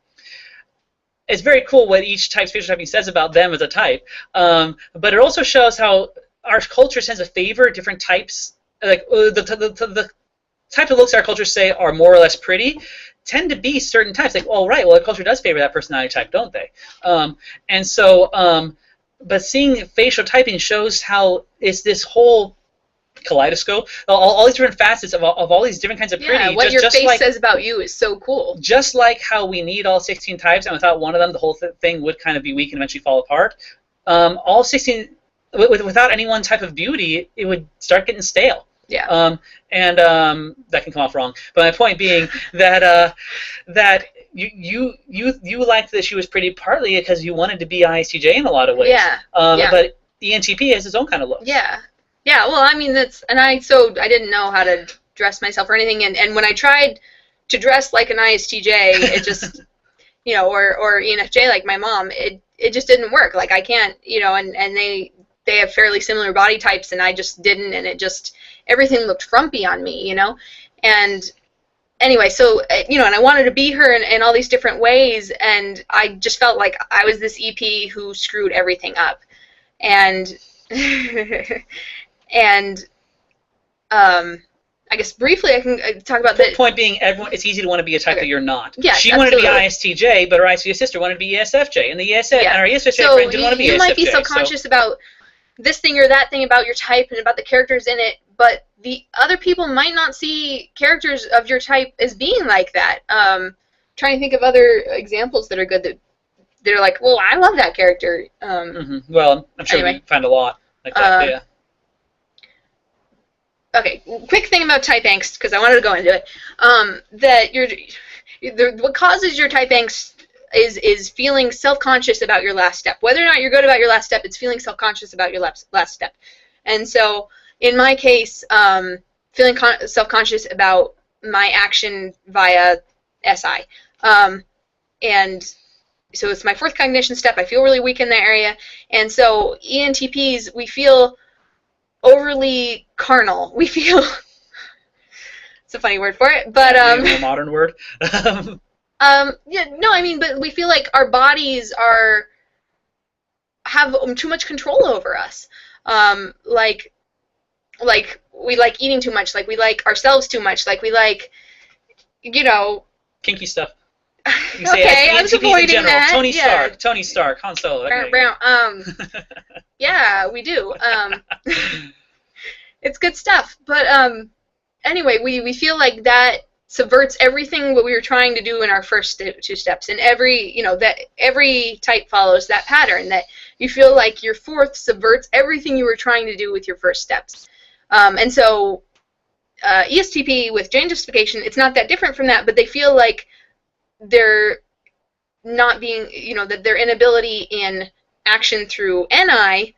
it's very cool what each type's facial typing says about them as a type. But it also shows how our culture tends to favor different types. Like the type of looks our culture say are more or less pretty tend to be certain types. Like, well, right, well, the culture does favor that personality type, don't they? And so, but seeing facial typing shows how it's this whole kaleidoscope, all these different facets of all these different kinds of pretty. Yeah, what your face says about you is so cool. Just like how we need all 16 types, and without one of them, the whole thing would kind of be weak and eventually fall apart. All 16, without any one type of beauty, it would start getting stale. Yeah. And that can come off wrong. But my point being that that you liked that she was pretty partly because you wanted to be ISTJ in a lot of ways. Yeah. But ENTP has its own kind of look. Yeah. Yeah. Well, I mean I didn't know how to dress myself or anything, and when I tried to dress like an ISTJ, it just you know, or ENFJ like my mom, it just didn't work. Like I can't, you know, and they have fairly similar body types, and I just didn't, and it just, everything looked frumpy on me, you know? And anyway, so, you know, and I wanted to be her in all these different ways, and I just felt like I was this EP who screwed everything up. And, and, I guess briefly I can talk about the point being, it's easy to want to be a type that you're not. Yeah, she wanted to be ISTJ, but her ISTJ sister wanted to be ESFJ, and the and our ESFJ friend didn't want to be ESFJ. You might be subconscious about this thing or that thing about your type and about the characters in it, but the other people might not see characters of your type as being like that. Trying to think of other examples that are good that they're like, well, I love that character. Well, I'm sure we find a lot like that. Yeah. Okay, quick thing about type angst, because I wanted to go into it. That what causes your type angst is feeling self-conscious about your last step. Whether or not you're good about your last step, it's feeling self-conscious about your last step. And so, in my case, feeling self-conscious about my action via SI. And so it's my fourth cognition step. I feel really weak in that area. And so ENTPs, we feel overly carnal. We feel... it's a funny word for it, but... a more modern word. Yeah, no, I mean, but we feel like our bodies have too much control over us. Like we like eating too much, like we like ourselves too much, like we like, you know... kinky stuff. You okay, I was avoiding that. Tony Stark, Han Solo. Yeah, we do. It's good stuff. But anyway, we feel like that subverts everything what we were trying to do in our first 2 steps, and every type follows that pattern, that you feel like your 4th subverts everything you were trying to do with your first steps. And so ESTP with gender justification, it's not that different from that, but they feel like they're not being, that their inability in action through NI,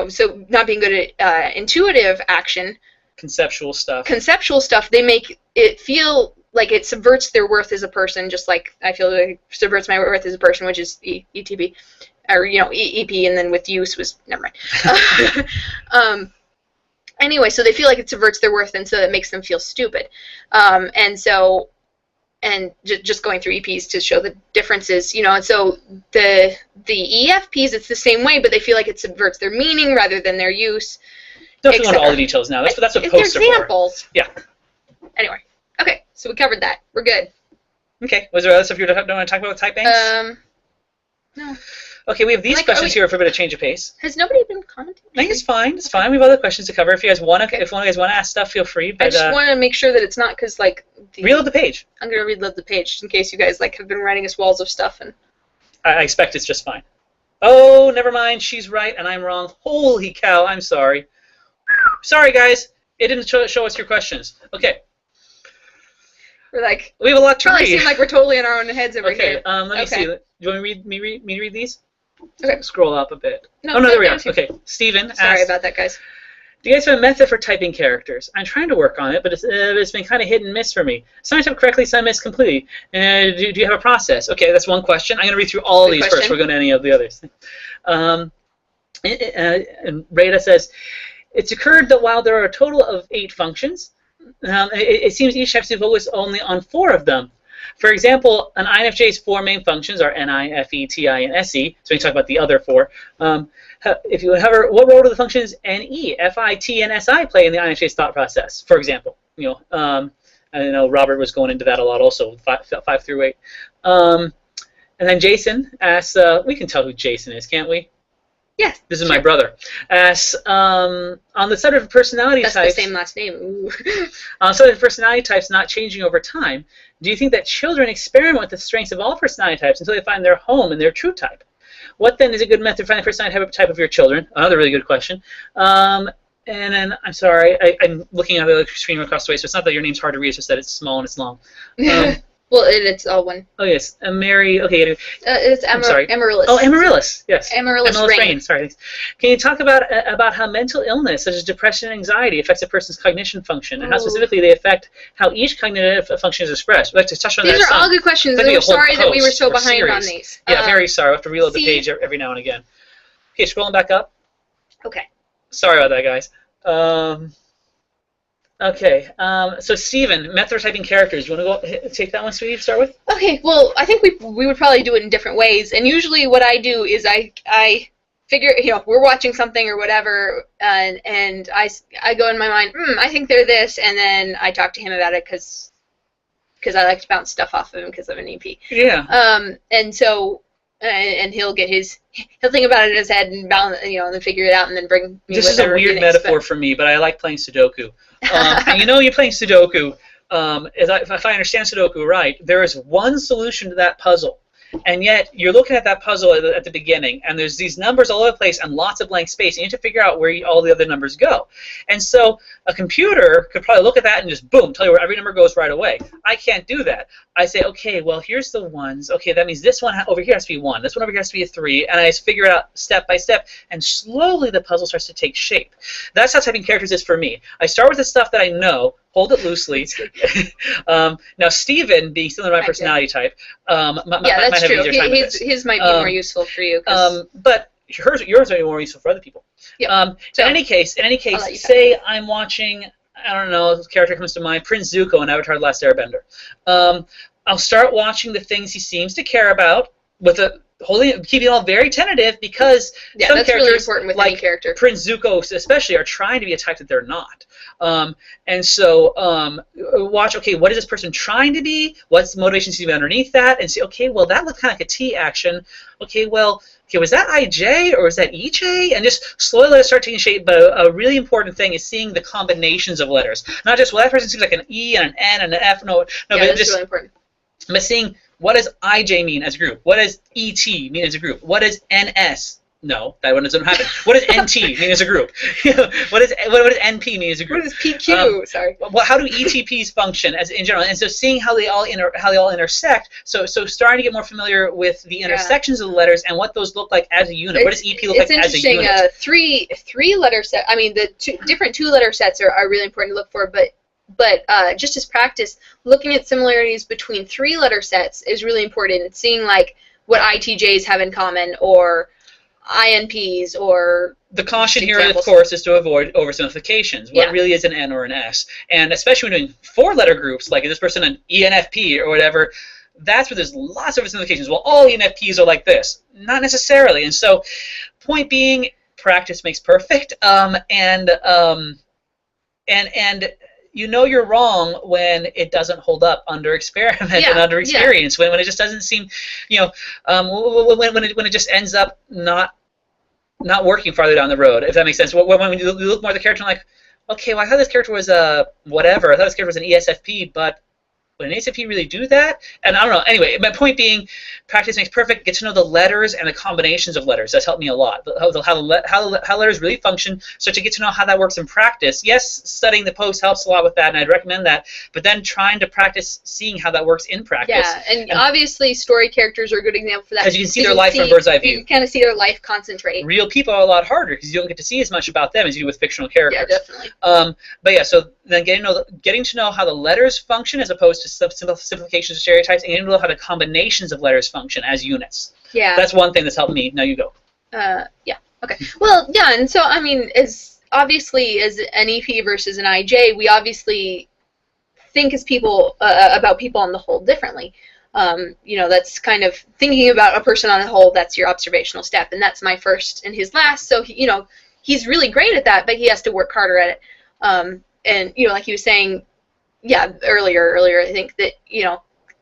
so not being good at intuitive action, conceptual stuff, they make it feel like it subverts their worth as a person, just like I feel like it subverts my worth as a person, which is ETP, or EP, and then with use was, never mind. Anyway, so they feel like it subverts their worth, and so it makes them feel stupid. And just going through EPs to show the differences, and so the EFPs, it's the same way, but they feel like it subverts their meaning rather than their use. Don't go into all the details now. That's what posts are for. Examples. Yeah. Anyway, okay, so we covered that. We're good. Okay. Was there other stuff you don't want to talk about with type Angst? No. Okay, we have these questions here for a bit of change of pace. Has nobody been commenting? I think it's fine. It's fine. We have other questions to cover. If you guys want to, if one of you guys want to ask stuff, feel free. But I just want to make sure that it's not because reload the page. I'm gonna reload the page just in case you guys have been writing us walls of stuff, and I expect it's just fine. Oh, never mind. She's right and I'm wrong. Holy cow! I'm sorry. Sorry, guys. It didn't show us your questions. Okay. We're we have a lot to read. Probably seem like we're totally in our own heads over here. Let me see. Do you want me to read these? Okay. Scroll up a bit. No, there we are. Okay. Steven Sorry asked, about that, guys. do you guys have a method for typing characters? I'm trying to work on it, but it's been kind of hit and miss for me. Some I type correctly, some I miss completely. Do you have a process? Okay, that's one question. I'm going to read through all of these first. We're going to any of the others. And Rada says, it's occurred that while there are a total of 8 functions, it seems each type to focus only on 4 of them. For example, an INFJ's 4 main functions are NI, FE, TI, and SE. So we can talk about the other 4. If you hover, what role do the functions NE, FI, T, and SI play in the INFJ's thought process? For example, I know Robert was going into that a lot also, 5 through 8. And then Jason asks, we can tell who Jason is, can't we? Yes. This is my brother. Asks, on the subject of personality types. That's the same last name. Ooh. On the subject of personality types not changing over time, do you think that children experiment with the strengths of all personality types until they find their home and their true type? What then is a good method for finding the personality type of your children? Another really good question. And then, I'm sorry, I'm looking at the screen across the way, so it's not that your name's hard to read, it's just that it's small and it's long. Well, it's all one. Oh, yes. Mary, okay. It's Amaryllis. Oh, Amaryllis, yes. Amaryllis Rain. Sorry. Can you talk about how mental illness, such as depression and anxiety, affects a person's cognition function, and how specifically they affect how each cognitive function is expressed? We'd like to touch on that. These are all good questions. I'm sorry that we were so behind on these. Yeah, very sorry. I have to reload the page every now and again. Okay, scrolling back up. Okay. Sorry about that, guys. Okay, so Steven, method of typing characters. You want to go take that one, sweetie, to start with? Okay, well, I think we would probably do it in different ways. And usually what I do is I figure, we're watching something or whatever, and I go in my mind, I think they're this, and then I talk to him about it because I like to bounce stuff off of him because I'm an EP. Yeah. And so... and he'll think about it in his head and balance, and then figure it out, and then bring me. This is a weird metaphor for me, but I like playing Sudoku. And you're playing Sudoku. If I understand Sudoku right, there is one solution to that puzzle, and yet you're looking at that puzzle at the beginning, and there's these numbers all over the place and lots of blank space. And you have to figure out where all the other numbers go. And so a computer could probably look at that and just boom, tell you where every number goes right away. I can't do that. I say, okay, well, here's the ones. Okay, that means this one over here has to be 1. This one over here has to be a 3. And I just figure it out step by step. And slowly the puzzle starts to take shape. That's how typing characters is for me. I start with the stuff that I know, hold it loosely. Now, Steven, being still in my personality type, yeah, that's true. His might be more useful for you. But yours might be more useful for other people. Yep. So in any case, say I'm watching, I don't know, this character comes to mind, Prince Zuko in Avatar: The Last Airbender. I'll start watching the things he seems to care about, keeping it all very tentative, because some that's characters, really important with any character. Prince Zuko especially, are trying to be a type that they're not. And so watch, okay, what is this person trying to be? What's the motivation to be underneath that? And say, okay, well, that looks kind of like a T action. Okay, well, okay, was that IJ or was that EJ? And just slowly let it start taking shape. But a really important thing is seeing the combinations of letters. Not just, well, that person seems like an E and an N and an F. No, yeah, but that's just really important. But seeing what does IJ mean as a group? What does ET mean as a group? What does NS? No, that one doesn't happen. What does NT mean as a group? what does NP mean as a group? What does PQ? Sorry. Well, how do ETPs function as in general? And so seeing how they all intersect. So starting to get more familiar with the intersections of the letters and what those look like as a unit. What does EP look like as a unit? It's interesting. Three letter set. I mean, the different 2-letter sets are really important to look for, but just as practice, looking at similarities between 3-letter sets is really important. It's seeing like what ITJs have in common, or INPs, or the caution here, of course, is to avoid oversimplifications. What really is an N or an S? And especially when doing 4-letter groups, like is this person an ENFP or whatever, that's where there's lots of oversimplifications. Well, all ENFPs are like this. Not necessarily. And so, point being, practice makes perfect. And you know you're wrong when it doesn't hold up under experiment and under experience. When it just doesn't seem, when it just ends up not working farther down the road, if that makes sense. When you look more at the character, I'm like, okay, well, I thought this character was whatever. I thought this character was an ESFP, but would an ESFP really do that? And I don't know. Anyway, my point being, practice makes perfect. Get to know the letters and the combinations of letters. That's helped me a lot. How letters really function, so to get to know how that works in practice. Yes, studying the post helps a lot with that, and I'd recommend that. But then trying to practice seeing how that works in practice. Yeah, and obviously story characters are a good example for that. Because you can see their life from a bird's eye view. You can kind of see their life concentrate. Real people are a lot harder because you don't get to see as much about them as you do with fictional characters. Yeah, definitely. But yeah, so then getting to know how the letters function as opposed to simplifications of stereotypes, and getting to know how the combinations of letters function as units. Yeah. That's one thing that's helped me. Now you go. Yeah. Okay. Well, yeah, and so, I mean, as an EP versus an IJ, we obviously think as people, about people on the whole differently. That's kind of thinking about a person on the whole, that's your observational step, and that's my first and his last, so, he's really great at that, but he has to work harder at it. And, like he was saying, earlier, I think that,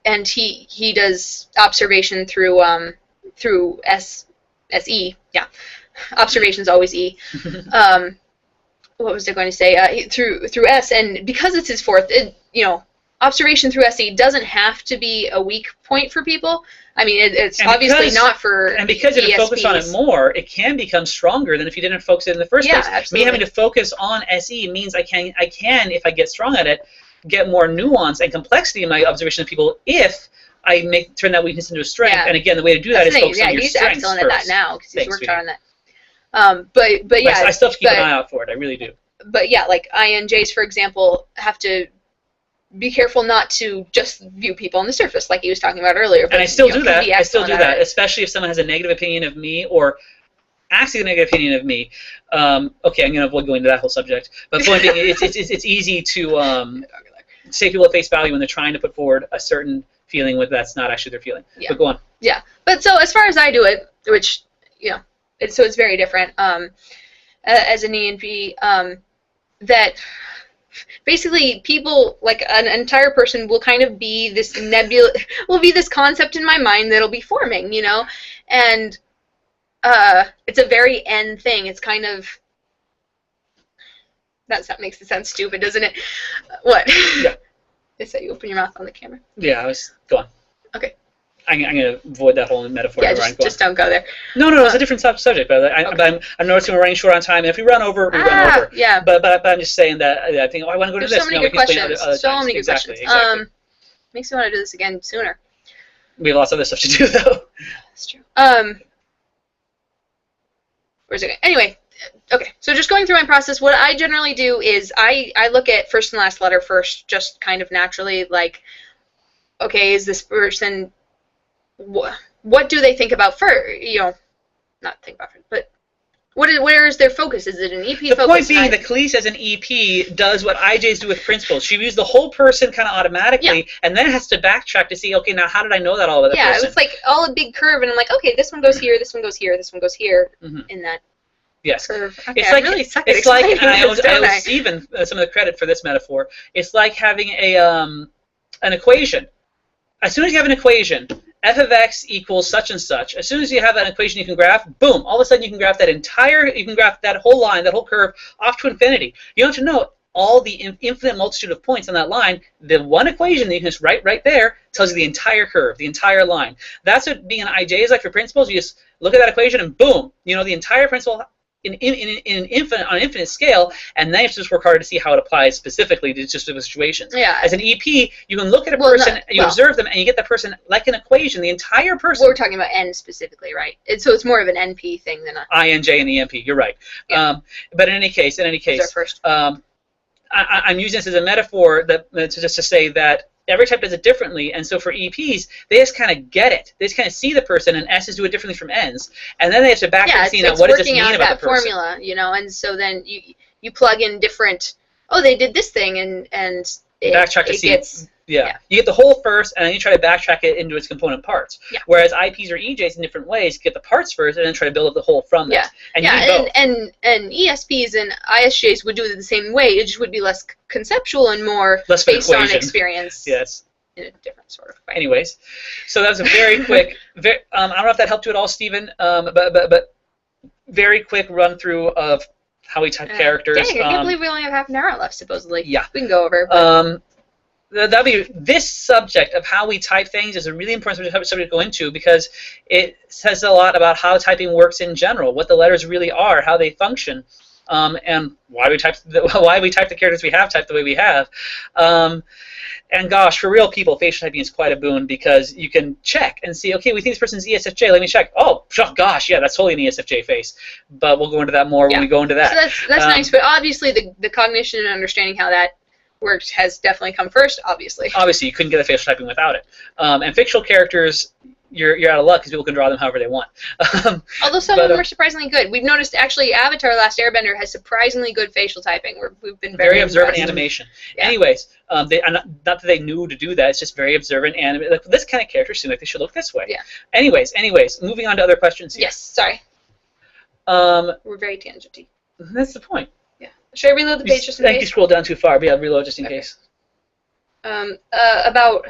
and he does observation through SE. Yeah, observation's always E. What was I going to say? Through S, and because it's his fourth, observation through SE doesn't have to be a weak point for people. I mean, it's obviously not for And because if you focus on it more, it can become stronger than if you didn't focus it in the first place. Absolutely. Me having to focus on SE means I can, if I get strong at it, get more nuance and complexity in my observation of people if I turn that weakness into a strength. Yeah. And again, the way to do that is focus on your strengths. Yeah, he's excellent at that now because he's worked hard on that. But yeah, I still have to keep an eye out for it. I really do. But yeah, like INJs, for example, have to be careful not to just view people on the surface, like he was talking about earlier. But, and I still do that. I still do that, especially if someone has a negative opinion of me or asking a negative opinion of me. Okay, I'm going to avoid going to that whole subject. But it's easy to take people at face value when they're trying to put forward a certain feeling when that's not actually their feeling. Yeah. But go on. Yeah. But so as far as I do it, which, it's very different as an ENP, that basically people, like an entire person, will kind of be this nebula, will be this concept in my mind that'll be forming, and it's a very N thing. It's kind of, that makes it sound stupid, doesn't it? What? Yeah. I said you open your mouth on the camera. Yeah, go on. Okay. I'm going to avoid that whole metaphor. Yeah, just don't go there. No, it's a different subject. But I'm noticing we're running short on time, and if we run over, we run over. Yeah. But I'm just saying that I think, I want to go to this. There's so many good questions. So many good questions. Exactly. Makes me want to do this again sooner. We have lots of other stuff to do, though. That's true. Where's it going? Anyway, okay. So just going through my process, what I generally do is I look at first and last letter first, just kind of naturally, like, okay, is this person, what do they think about first? Not think about first, but where is their focus? Is it an EP focus? The point being that Kaylee as an EP does what IJs do with principles. She views the whole person kind of automatically, and then has to backtrack to see, okay, now how did I know that all about the person? Yeah, it's like all a big curve, and I'm like, okay, this one goes here, this one goes here, this one goes here, in that curve. Okay, it's like, really suck at explaining this, I owe Stephen some of the credit for this metaphor. It's like having an equation. As soon as you have an equation, f of x equals such and such. As soon as you have that equation you can graph, boom, all of a sudden you can graph that whole line, that whole curve off to infinity. You don't have to know all the infinite multitude of points on that line. The one equation that you can just write right there tells you the entire curve, the entire line. That's what being an IJ is like for principles. You just look at that equation and boom, you know the entire principle on an infinite scale, and then you have to just work harder to see how it applies specifically to just specific situations. Yeah. As an EP, you can look at a person, you observe them, and you get that person like an equation, the entire person. Well, we're talking about N specifically, right? So it's more of an NP thing than a INJ and EMP. You're right. Yeah. But in any case, first. I'm using this as a metaphor just to say that every type does it differently, and so for EPs, they just kind of get it. They just kind of see the person, and S's do it differently from N's, and then they have to back and see what does this mean about the person. Yeah, it's working out that formula, you know, and so then you plug in different. Oh, they did this thing, and backtrack to see. Gets. Yeah. You get the whole first, and then you try to backtrack it into its component parts. Yeah. Whereas IPs or EJs in different ways get the parts first, and then try to build up the whole from that. Yeah. And ESPs and ISJs would do it the same way. It just would be less conceptual and more based on experience. Yes. In a different sort of way. Anyways, so that was a very quick. I don't know if that helped you at all, Stephen. But very quick run through of how we type characters. Dang, I can't believe we only have half an hour left. Supposedly. Yeah. We can go over. But this subject of how we type things is a really important subject to go into because it says a lot about how typing works in general, what the letters really are, how they function, and why we type the characters we have typed the way we have. And gosh, for real people, facial typing is quite a boon because you can check and see, okay, we think this person's ESFJ. Let me check. Oh, gosh, yeah, that's totally an ESFJ face. But we'll go into that more when we go into that. So that's nice, but obviously the cognition and understanding how that works has definitely come first, obviously. Obviously, you couldn't get a facial typing without it. And fictional characters, you're out of luck because people can draw them however they want. Although some of them are surprisringly good. We've noticed, actually, Avatar: Last Airbender has surprisingly good facial typing. We've been very observant animation. Yeah. Anyways, not that they knew to do that. It's just very observant animation. Like, this kind of character seems like they should look this way. Yeah. Anyways, moving on to other questions here. Yes, sorry. We're very tangenty. That's the point. Should I reload the page just in case? Thank you. Scroll down too far. But yeah, reload just in case. About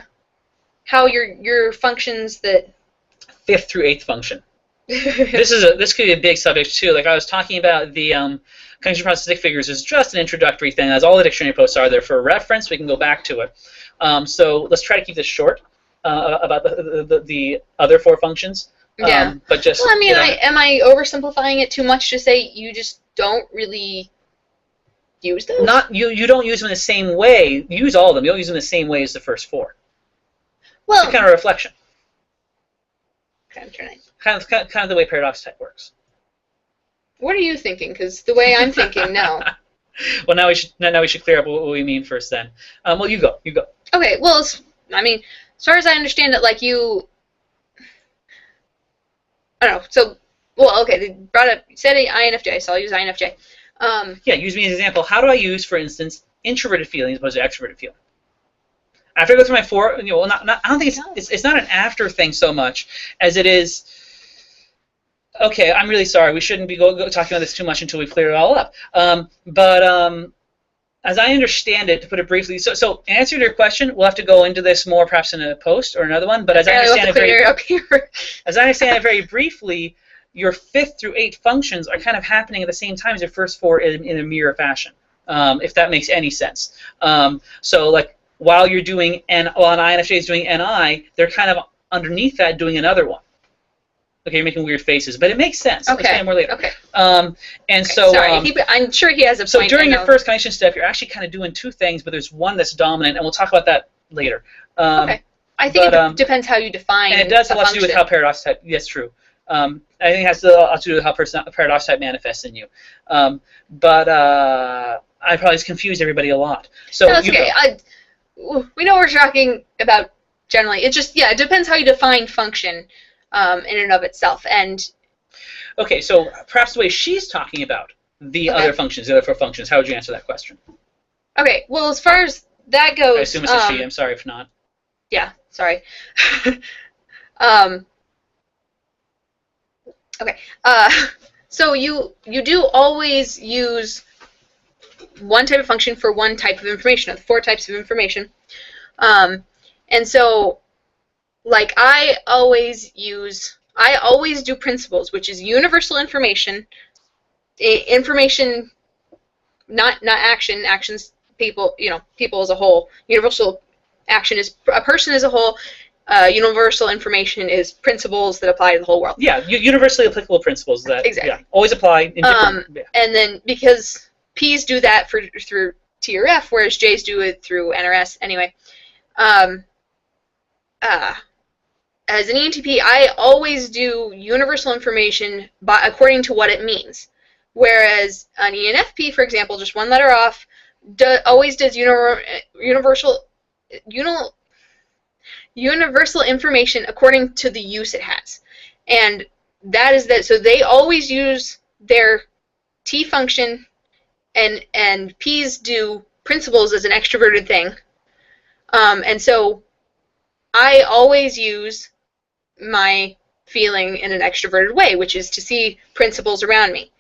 how your functions that 5th through 8th function. This could be a big subject too. Like I was talking about the cognition process stick figures is just an introductory thing. As all the dictionary posts are there for reference, we can go back to it. So let's try to keep this short about the other 4 functions. Yeah. But just. Well, I mean, am I oversimplifying it too much to say you just don't really use those? You don't use them in the same way. You use all of them. You don't use them in the same way as the first 4. Well, it's kind of a reflection. Kind of the way paradox type works. What are you thinking? Because the way I'm thinking, no. Well, now we should clear up what we mean first. Then, well, you go. Okay. Well, I mean, as far as I understand it, like you, I don't know. So, well, okay. They brought up said INFJ, so I'll use INFJ. Yeah, use me as an example. How do I use, for instance, introverted feeling as opposed to extroverted feeling? After I go through my 4, I don't think it's not an after thing so much as it is. Okay, I'm really sorry. We shouldn't be talking about this too much until we clear it all up. But as I understand it, to put it briefly, so in answer to your question, we'll have to go into this more perhaps in a post or another one. But as I understand it very briefly, your 5th through 8th functions are kind of happening at the same time as your first 4 in a mirror fashion, if that makes any sense. So like while you're doing while an INFJ is doing NI, they're kind of underneath that doing another one. Okay, you're making weird faces, but it makes sense. Okay. I'll explain more later. Okay. So sorry, I'm sure he has a point. So during your first cognition step, you're actually kind of doing 2 things, but there's one that's dominant, and we'll talk about that later. Okay. I think it depends how you define. And it does have a lot to do with how paradox type. Yes, true. I think it has a lot to do with how paradox type manifests in you. But I probably just confused everybody a lot. So no, that's okay. We know what we're talking about generally. It just it depends how you define function in and of itself. And okay, so perhaps the way she's talking about the other functions, the other 4 functions, how would you answer that question? Okay, well, as far as that goes, I assume it's a she. I'm sorry if not. Yeah, sorry. Okay. So you do always use one type of function for one type of information, of 4 types of information. And so like I always do principles, which is universal information. Information, not action. Actions, people, people as a whole. Universal action is a person as a whole. Universal information is principles that apply to the whole world. Yeah, universally applicable principles that always apply in different. And then because P's do that through T or F, whereas J's do it through N or S. Anyway, as an ENTP, I always do universal information according to what it means. Whereas an ENFP, for example, just one letter off, always does universal information according to the use it has. And that is that. So they always use their T function, and P's do principles as an extroverted thing. And so I always use my feeling in an extroverted way, which is to see principles around me.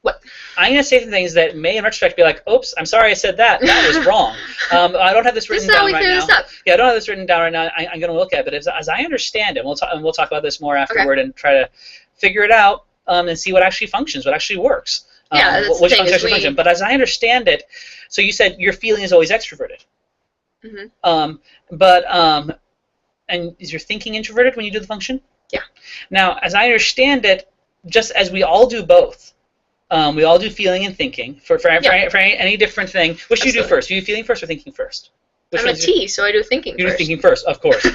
What? I'm going to say some things that may, in retrospect, be like, oops, I'm sorry I said that. That was wrong. I don't have this written down right now. Yeah, I don't have this written down right now. I'm going to look at it. But as I understand it, we'll talk about this more afterward and try to figure it out and see what actually functions, what actually works. Yeah, that's which functions actually function. But as I understand it, so you said your feeling is always extroverted. Mm-hmm. And is your thinking introverted when you do the function? Yeah. Now, as I understand it, just as we all do both, we all do feeling and thinking for any different thing. Which do you do first? Do you feeling first or thinking first? I'm a T, so I do thinking first. You do thinking first, of course.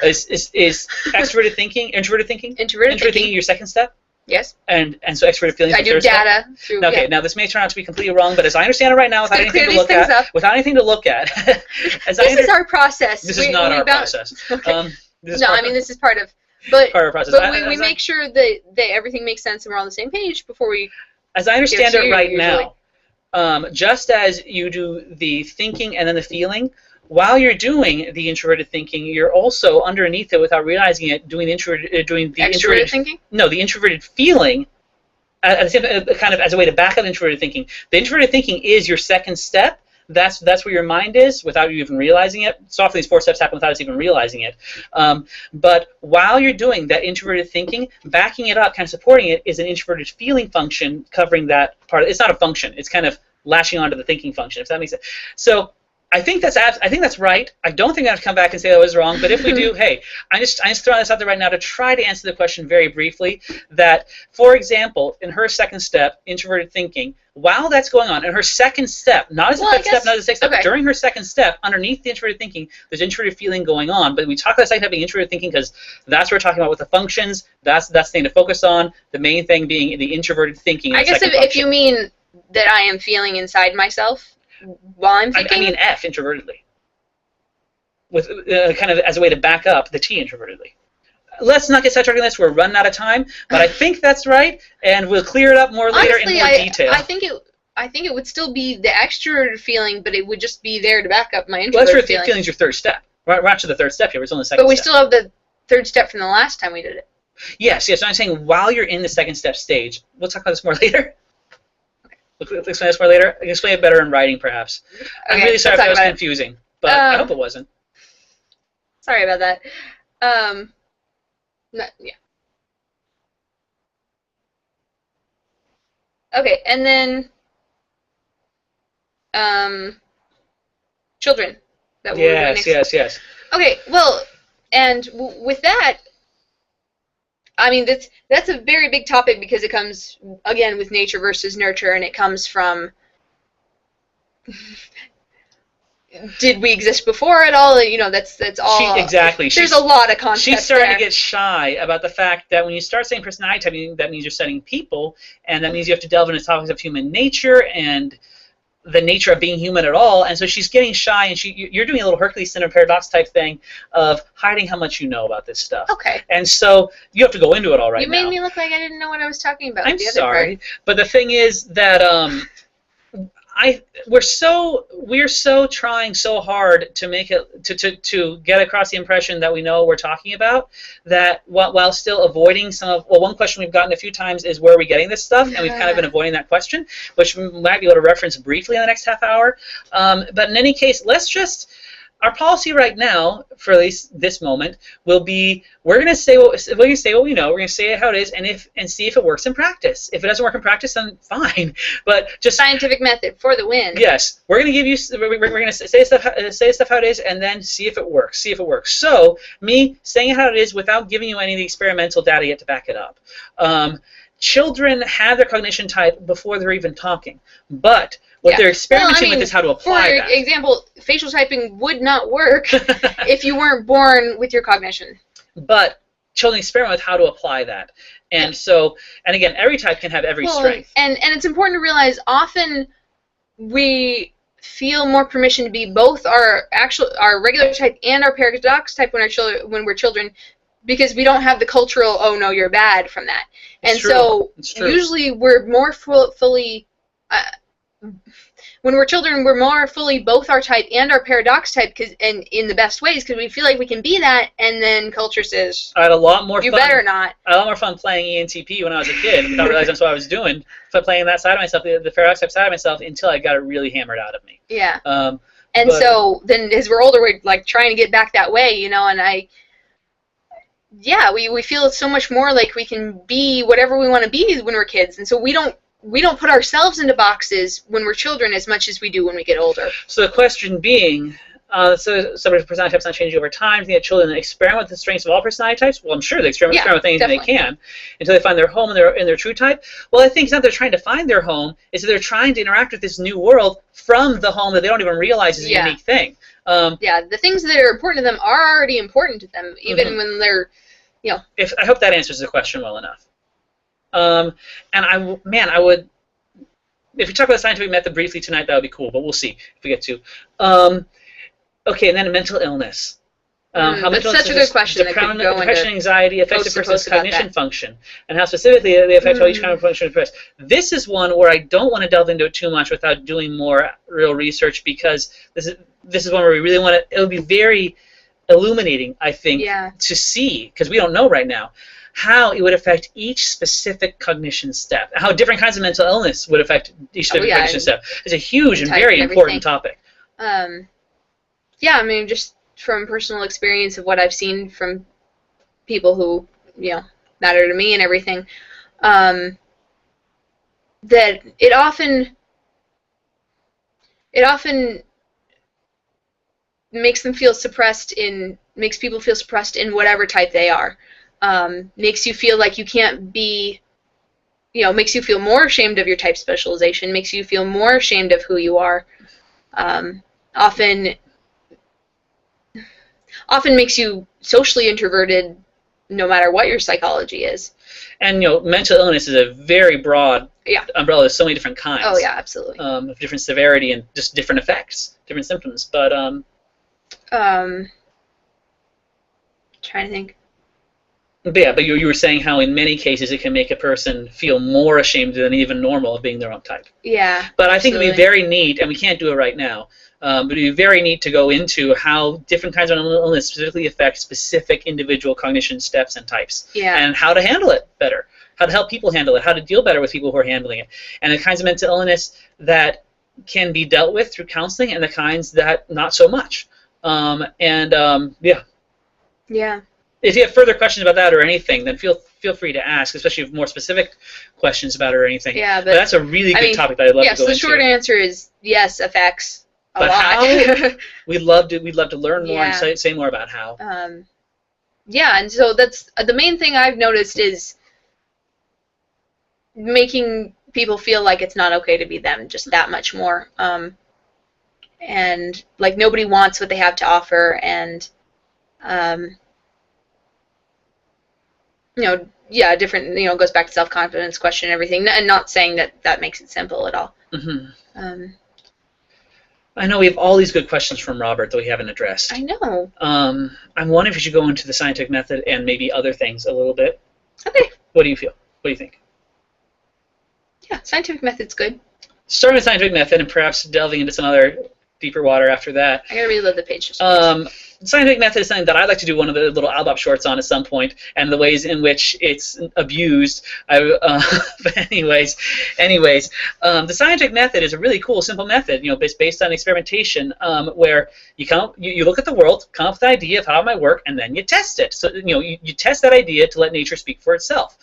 Is extroverted thinking, introverted thinking? Introverted thinking your second step? Yes. And so extroverted feeling is the third step? I do data through. Now, okay, now this may turn out to be completely wrong, but as I understand it right now, without anything to look at, this is our process. This is not our process. Okay. This is part of. But part of our process. But we make sure that everything makes sense and we're on the same page before we. As I understand it right now, just as you do the thinking and then the feeling, while you're doing the introverted thinking, you're also underneath it, without realizing it, doing the introverted thinking. No, the introverted feeling, at the same time, kind of as a way to back up introverted thinking. The introverted thinking is your second step. That's where your mind is, without you even realizing it. So often these 4 steps happen without us even realizing it. But while you're doing that introverted thinking, backing it up, kind of supporting it, is an introverted feeling function covering that part. It's not a function. It's kind of lashing onto the thinking function, if that makes sense. So I think that's right. I don't think I have to come back and say that was wrong. But if we do, hey, I'm just throwing this out there right now to try to answer the question very briefly. That, for example, in her second step, introverted thinking, while that's going on, in her second step, not as a fifth step, not as a sixth step, during her second step, underneath the introverted thinking, there's introverted feeling going on. But we talk about second step being introverted thinking because that's what we're talking about with the functions. That's the thing to focus on. The main thing being the introverted thinking. I guess if you mean that I am feeling inside myself while I'm thinking? I mean F, introvertedly. With kind of as a way to back up the T, introvertedly. Let's not get sidetracked on this. We're running out of time, but I think that's right, and we'll clear it up more later in more detail. I think it would still be the extroverted feeling, but it would just be there to back up my introverted feeling. Feeling is your third step. We're actually the third step here. It's only the second step. But we still have the third step from the last time we did it. Yes. So I'm saying while you're in the second step stage, we'll talk about this more later. We'll explain this more later. I can explain it better in writing, perhaps. Okay, I'm really sorry if that was confusing, but I hope it wasn't. Sorry about that. Yeah. Okay, and then children. Yes. Okay, well, and with that, I mean, that's a very big topic because it comes, again, with nature versus nurture, and it comes from, did we exist before at all? You know, that's all. Exactly. There's a lot of concepts. She's starting to get shy about the fact that when you start saying personality type, that means you're studying people, and that means you have to delve into topics of human nature and the nature of being human at all, and so she's getting shy, and you're doing a little Hercules syndrome paradox type thing of hiding how much you know about this stuff. Okay. And so you have to go into it all right now. You made me look like I didn't know what I was talking about. I'm sorry, but the thing is that we're so trying so hard to make it to get across the impression that we know what we're talking about, that while still avoiding some of, well, one question we've gotten a few times is where are we getting this stuff, and we've kind of been avoiding that question, which we might be able to reference briefly in the next half hour. But in any case, let's just our policy right now, for at least this moment, will be we're going to say what we know. We're going to say it how it is, and see if it works in practice. If it doesn't work in practice, then fine. But just scientific method for the win. Yes, we're going to give you. We're going to say stuff how it is, and then see if it works. See if it works. So me saying it how it is without giving you any of the experimental data yet to back it up. Children have their cognition type before they're even talking, but what they're experimenting with is how to apply that. For example, facial typing would not work if you weren't born with your cognition. But children experiment with how to apply that. And so, and again, every type can have every strength. And it's important to realize often we feel more permission to be both our regular type and our paradox type when we're children, because we don't have the cultural, oh no, you're bad from that. And so usually we're more fully, when we're children, we're more fully both our type and our paradox type, and in the best ways, because we feel like we can be that, and then culture says, I had a lot more fun. Better not. I had a lot more fun playing ENTP when I was a kid without realizing that's what I was doing. So playing that side of myself, the paradox type side of myself, until I got it really hammered out of me. Yeah. And so then as we're older, we're like trying to get back that way, and we feel so much more like we can be whatever we want to be when we're kids, and so we don't put ourselves into boxes when we're children as much as we do when we get older. So the question being, so some personality types not changing over time. Do you think that children experiment with the strengths of all personality types? Well, I'm sure they experiment with anything they can until they find their home in their true type. Well, I think it's not that they're trying to find their home, it's that they're trying to interact with this new world from the home that they don't even realize is a unique thing. The things that are important to them are already important to them, even when they're, I hope that answers the question well enough. And I would, if we talk about the scientific method briefly tonight, that would be cool, but we'll see if we get to. Okay, and then mental illness. That's such a good question. Depression, anxiety affects a person's cognition function, and how specifically they affect how each kind of function is expressed. This is one where I don't want to delve into it too much without doing more real research, because this is one where we really want to. It would be very illuminating, I think, to see, because we don't know right now, how it would affect each specific cognition step, how different kinds of mental illness would affect each specific cognition step. It's a huge and very important topic. I mean, just from personal experience of what I've seen from people who, matter to me and everything, that it often makes people feel suppressed in whatever type they are. Makes you feel like you can't be, makes you feel more ashamed of your type specialization, makes you feel more ashamed of who you are. Often makes you socially introverted, no matter what your psychology is. And mental illness is a very broad umbrella. There's so many different kinds. Oh yeah, absolutely. Of different severity and just different effects, different symptoms. But trying to think. But you were saying how in many cases it can make a person feel more ashamed than even normal of being their own type. Yeah. But I think it would be very neat, and we can't do it right now, but it would be very neat to go into how different kinds of mental illness specifically affect specific individual cognition steps and types. Yeah. And how to handle it better, how to help people handle it, how to deal better with people who are handling it, and the kinds of mental illness that can be dealt with through counseling and the kinds that not so much. Yeah. If you have further questions about that or anything, then feel free to ask, especially if you have more specific questions about it or anything. Yeah, but that's a really good topic that I'd love to go into. So the short answer is yes, affects a lot. How? We'd love to learn more and say more about how. And so that's the main thing I've noticed is making people feel like it's not okay to be them just that much more. And like nobody wants what they have to offer, and different, goes back to self-confidence question and everything, and not saying that makes it simple at all. Mm-hmm. I know we have all these good questions from Robert that we haven't addressed. I know. I'm wondering if we should go into the scientific method and maybe other things a little bit. Okay. What do you feel? What do you think? Yeah, scientific method's good. Starting with scientific method and perhaps delving into some other deeper water after that. I gotta reload the page. the scientific method is something that I'd like to do one of the little aLBoP shorts on at some point, and the ways in which it's abused. But anyways, the scientific method is a really cool, simple method, based on experimentation, where you look at the world, come up with an idea of how it might work, and then you test it. So you test that idea to let nature speak for itself.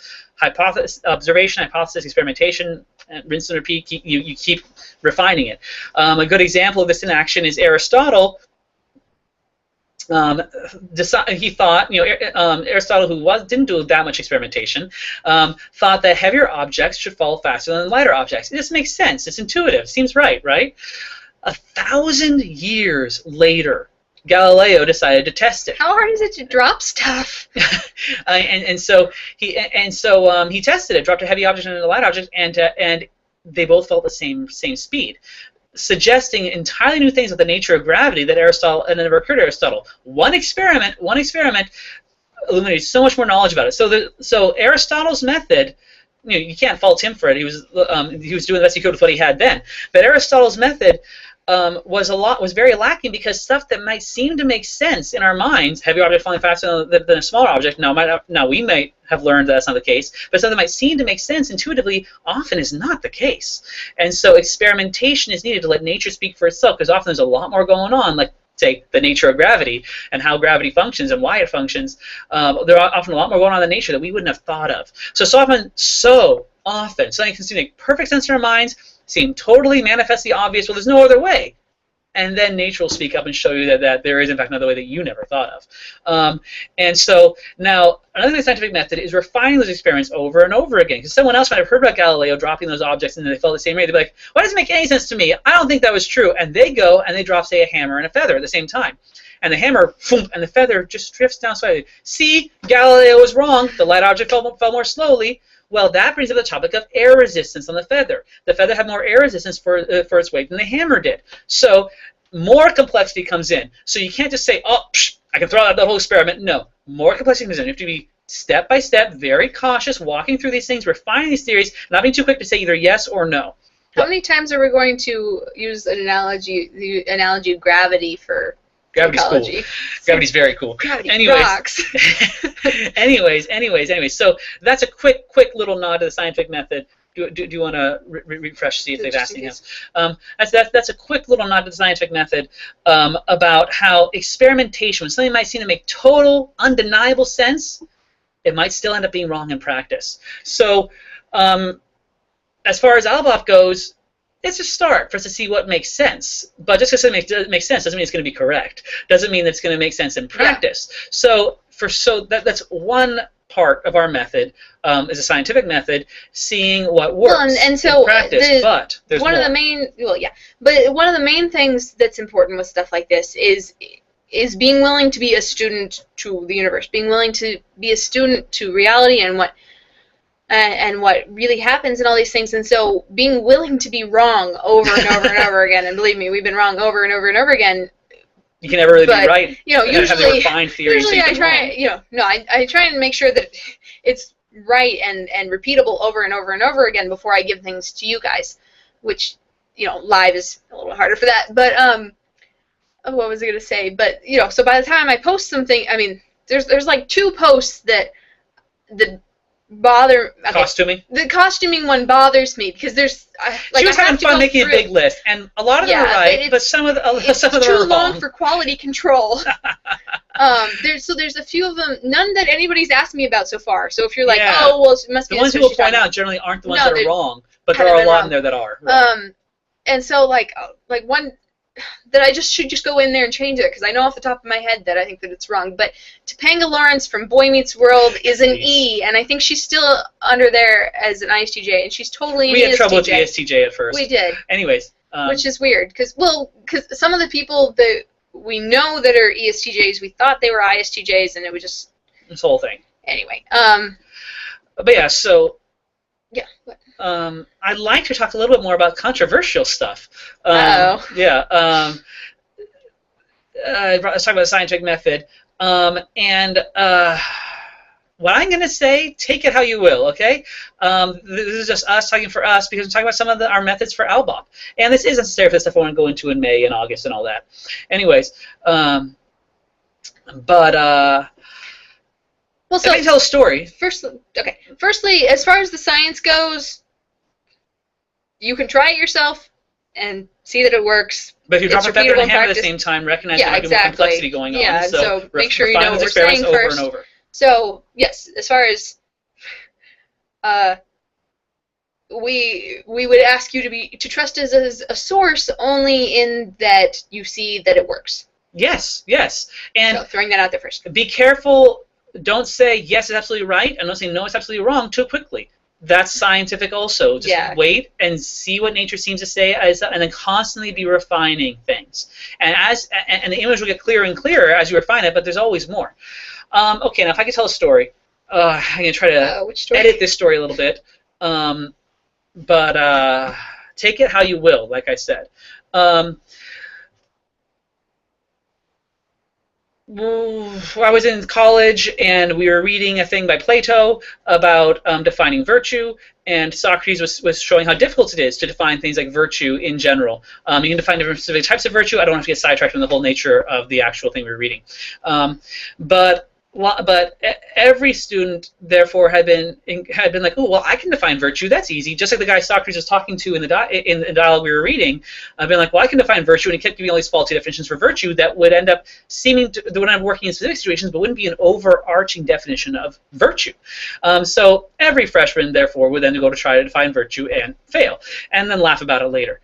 Observation, hypothesis, experimentation, rinse and repeat. You keep refining it. A good example of this in action is Aristotle. He thought, Aristotle, who didn't do that much experimentation, thought that heavier objects should fall faster than lighter objects. It just makes sense. It's intuitive. Seems right, right? 1,000 years later, Galileo decided to test it. How hard is it to drop stuff? So he tested it, dropped a heavy object and a light object, and they both felt the same speed, suggesting entirely new things about the nature of gravity that Aristotle and never occurred to Aristotle. One experiment illuminated so much more knowledge about it. So Aristotle's method, you can't fault him for it. He was doing the best he could with what he had then. But Aristotle's method was very lacking, because stuff that might seem to make sense in our minds, heavy object falling faster than a smaller object, now we might have learned that's not the case, but something that might seem to make sense intuitively often is not the case. And so experimentation is needed to let nature speak for itself, because often there's a lot more going on, like, say, the nature of gravity and how gravity functions and why it functions. There are often a lot more going on in nature that we wouldn't have thought of. So often something can seem to make perfect sense in our minds, seem totally manifestly obvious, well, there's no other way. And then nature will speak up and show you that there is, in fact, another way that you never thought of. And so now, another scientific method is refining those experiments over and over again. Because someone else might have heard about Galileo dropping those objects and they felt the same way. They'd be like, why doesn't it make any sense to me? I don't think that was true. And they go and they drop, say, a hammer and a feather at the same time. And the hammer, boom, and the feather just drifts down slightly. See, Galileo was wrong. The light object fell more slowly. Well, that brings up the topic of air resistance on the feather. The feather had more air resistance for its weight than the hammer did. So more complexity comes in. So you can't just say, oh, I can throw out that whole experiment. No, more complexity comes in. You have to be step by step, very cautious, walking through these things, refining these theories, not being too quick to say either yes or no. How many times are we going to use the analogy of gravity for Gravity's psychology? Cool. Gravity's very cool. Gravity rocks. anyways, so that's a quick little nod to the scientific method. Do you want to refresh, see if they've asked anything else? That's a quick little nod to the scientific method about how experimentation, when something might seem to make total, undeniable sense, it might still end up being wrong in practice. So as far as aLBoP goes, it's a start for us to see what makes sense. But just because it makes sense doesn't mean it's going to be correct. Doesn't mean that it's going to make sense in practice. Yeah. So that's one part of our method is a scientific method, seeing what works and so in practice. But there's one of the main But one of the main things that's important with stuff like this is being willing to be a student to the universe, being willing to be a student to reality and what really happens and all these things. And so being willing to be wrong over and over and over again, and believe me, we've been wrong over and over and over again. You can never really be right. Usually I try I try and make sure that it's right and repeatable over and over and over again before I give things to you guys, which, live is a little harder for that. But what was I going to say? But, so by the time I post something, I mean, there's like 2 posts that bother. Okay. Costuming? The costuming one bothers me because there's she was having fun making a big list, and a lot of them are right, but some of them are wrong. It's too long for quality control. There's a few of them, none that anybody's asked me about so far. So if you're like, oh, well, it must be the ones who will point out generally aren't the ones that are wrong, but there are a lot in there that are. Right. And so like one that I should just go in there and change it because I know off the top of my head that I think that it's wrong. But Topanga Lawrence from Boy Meets World is an E, and I think she's still under there as an ISTJ, and she's totally an ESTJ. We had trouble with the ESTJ at first. We did. Anyways. Which is weird because some of the people that we know that are ESTJs, we thought they were ISTJs, and it was just this whole thing. Anyway. But yeah, so. Yeah. What? I'd like to talk a little bit more about controversial stuff. Yeah. I was talking about the scientific method. And what I'm going to say, take it how you will, okay? This is just us talking for us because I'm talking about some of our methods for aLBoP. And this isn't necessarily for the stuff I want to go into in May and August and all that. Anyways, But well, so I can tell a story. Firstly, as far as the science goes, you can try it yourself and see that it works. But if you drop a feather and a hammer at the same time, recognize there might be more complexity going on. Yeah, so make sure you know what we're saying over first. And over. So yes, as far as we would ask you to trust us as a source only in that you see that it works. Yes, yes. And so throwing that out there first. Be careful. Don't say yes, it's absolutely right, and don't say no, it's absolutely wrong too quickly. That's scientific also. Just wait and see what nature seems to say, and then constantly be refining things. And the image will get clearer and clearer as you refine it, but there's always more. Okay, now if I could tell a story, I'm going to try to edit this story a little bit. But take it how you will, like I said. I was in college, and we were reading a thing by Plato about defining virtue, and Socrates was showing how difficult it is to define things like virtue in general. You can define different specific types of virtue. I don't have to get sidetracked on the whole nature of the actual thing we were reading. But every student, therefore, had been like, oh, well, I can define virtue. That's easy. Just like the guy Socrates was talking to in the dialogue we were reading, I've been like, well, I can define virtue, and he kept giving all these faulty definitions for virtue that would end up working in specific situations, but wouldn't be an overarching definition of virtue. So every freshman, therefore, would then go to try to define virtue and fail, and then laugh about it later.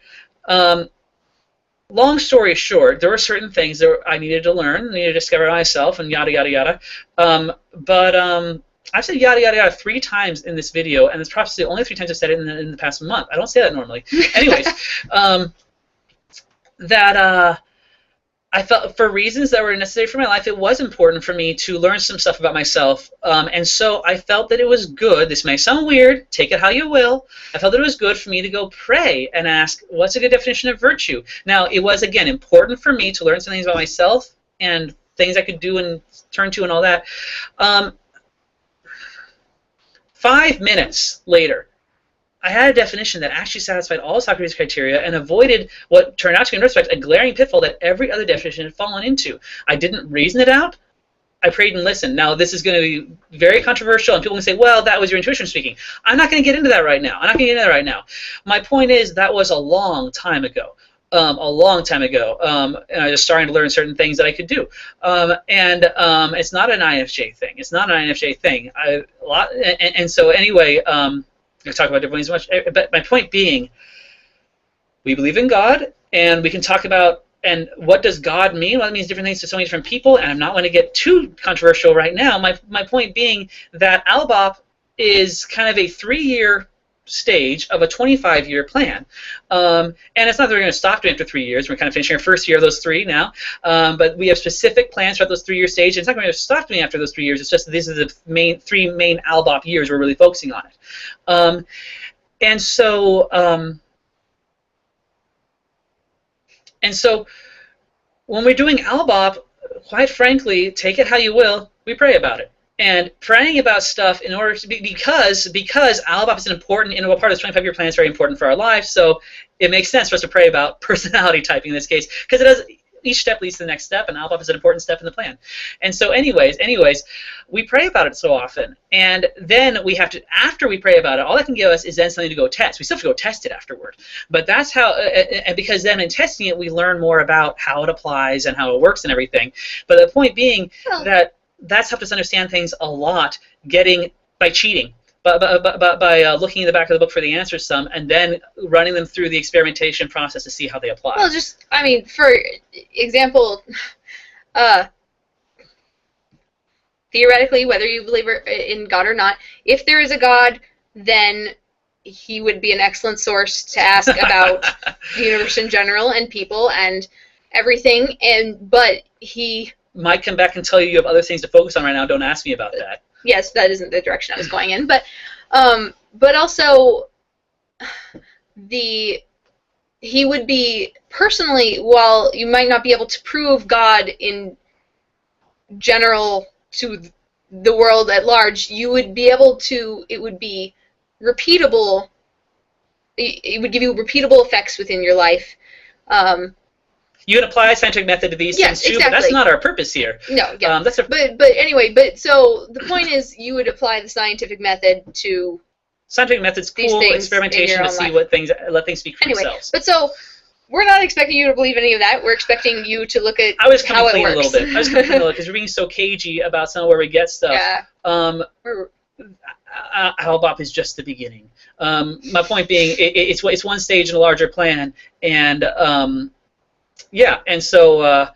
Long story short, there were certain things that I needed to learn, needed to discover myself, and yada, yada, yada. But I've said yada, yada, yada 3 times in this video, and it's probably the only 3 times I've said it in the past month. I don't say that normally. Anyways, I felt, for reasons that were necessary for my life, it was important for me to learn some stuff about myself. And so I felt that it was good. This may sound weird. Take it how you will. I felt that it was good for me to go pray and ask, what's a good definition of virtue? Now, it was, again, important for me to learn some things about myself and things I could do and turn to and all that. 5 minutes later, I had a definition that actually satisfied all Socrates' criteria and avoided what turned out to be, in retrospect, a glaring pitfall that every other definition had fallen into. I didn't reason it out. I prayed and listened. Now, this is going to be very controversial, and people can say, well, that was your intuition speaking. I'm not going to get into that right now. My point is, that was a long time ago. And I was starting to learn certain things that I could do. It's not an INFJ thing. So anyway, I talk about different ways much, but my point being, we believe in God, and we can talk about, and what does God mean? Well, it means different things to so many different people, and I'm not going to get too controversial right now. My point being that aLBoP is kind of a 3-year stage of a 25-year plan. And it's not that we're going to stop doing it after 3 years. We're kind of finishing our first year of those 3 now. But we have specific plans throughout those 3-year stage. It's not going to stop doing it after those 3 years. It's just that these are the 3 main aLBoP years we're really focusing on it. And so when we're doing aLBoP, quite frankly, take it how you will, we pray about it. And praying about stuff in order to be, because aLBoP is an important integral part of this 25-year plan. It's very important for our lives, so it makes sense for us to pray about personality typing in this case, because it does. Each step leads to the next step, and aLBoP is an important step in the plan. And so, anyways, we pray about it so often, and then we have to, after we pray about it, all that can give us is then something to go test. We still have to go test it afterward, but that's how. And because then in testing it, we learn more about how it applies and how it works and everything. But the point being that that's helped us understand things a lot, by cheating, by looking in the back of the book for the answers some, and then running them through the experimentation process to see how they apply. Well, for example, theoretically, whether you believe in God or not, if there is a God, then he would be an excellent source to ask about the universe in general and people and everything. But he might come back and tell you have other things to focus on right now. Don't ask me about that. Yes, that isn't the direction I was going in, but also he would be personally, while you might not be able to prove God in general to the world at large, you would be able to. It would be repeatable. It would give you repeatable effects within your life. You can apply a scientific method to these things too, exactly. but that's not our purpose here. No, yeah. But anyway, so the point is you would apply the scientific method to scientific methods, cool experimentation to see what things, let things speak for themselves. But so we're not expecting you to believe any of that. We're expecting you to look at how it works. A little bit. I was complaining a little because we're being so cagey about some of where we get stuff. Yeah. aLBoP is just the beginning. My point being, it's one stage in a larger plan, and yeah, and so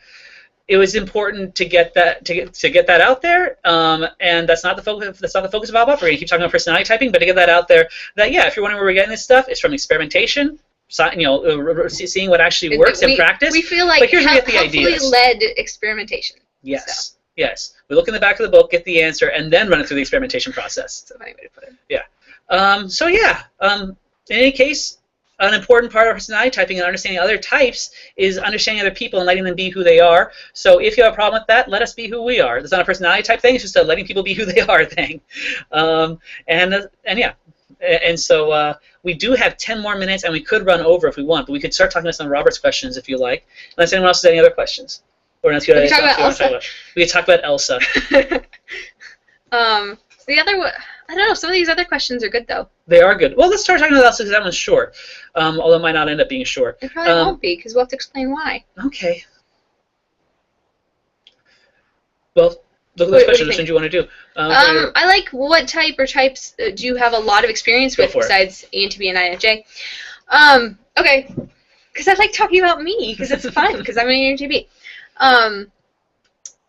it was important to get that that out there, and that's not the focus. That's not the focus of aLBoP. We're gonna keep talking about personality typing, but to get that out there, that if you're wondering where we're getting this stuff, it's from experimentation. Seeing what actually works in practice. We feel like here's where we get the ideas. led experimentation. Yes. So. Yes. We look in the back of the book, get the answer, and then run it through the experimentation process. That's a funny way to put it. Yeah. So yeah. In any case, an important part of personality typing and understanding other types is understanding other people and letting them be who they are. So if you have a problem with that, let us be who we are. It's not a personality type thing. It's just a letting people be who they are thing. And yeah. And so we do have 10 more minutes, and we could run over if we want, but we could start talking about some of Robert's questions if you like, unless anyone else has any other questions. Or unless you talk about Elsa. We could talk about Elsa. The other one, I don't know, some of these other questions are good, though. They are good. Well, let's start talking about Elsa because that one's short, although it might not end up being short. It probably won't be, because we'll have to explain why. Okay. Well, look at those questions. Which one do you want to do? I like what type or types do you have a lot of experience with besides ENTP and INFJ? Okay, because I like talking about me because it's fun because I'm an ENTP.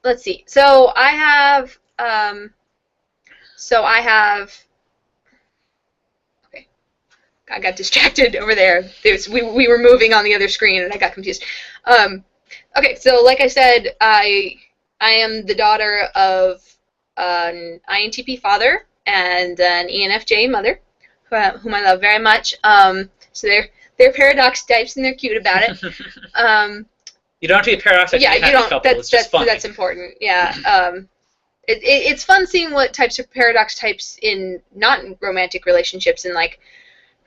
Let's see. So I have. Okay, I got distracted over there. We were moving on the other screen and I got confused. Okay, so like I said, I am the daughter of an INTP father and an ENFJ mother, whom I love very much. So they're paradox types and they're cute about it. You don't have to be a paradox type. Yeah, you don't. Couple. It's just fun. That's important. Yeah. It's fun seeing what types of paradox types in not romantic relationships and like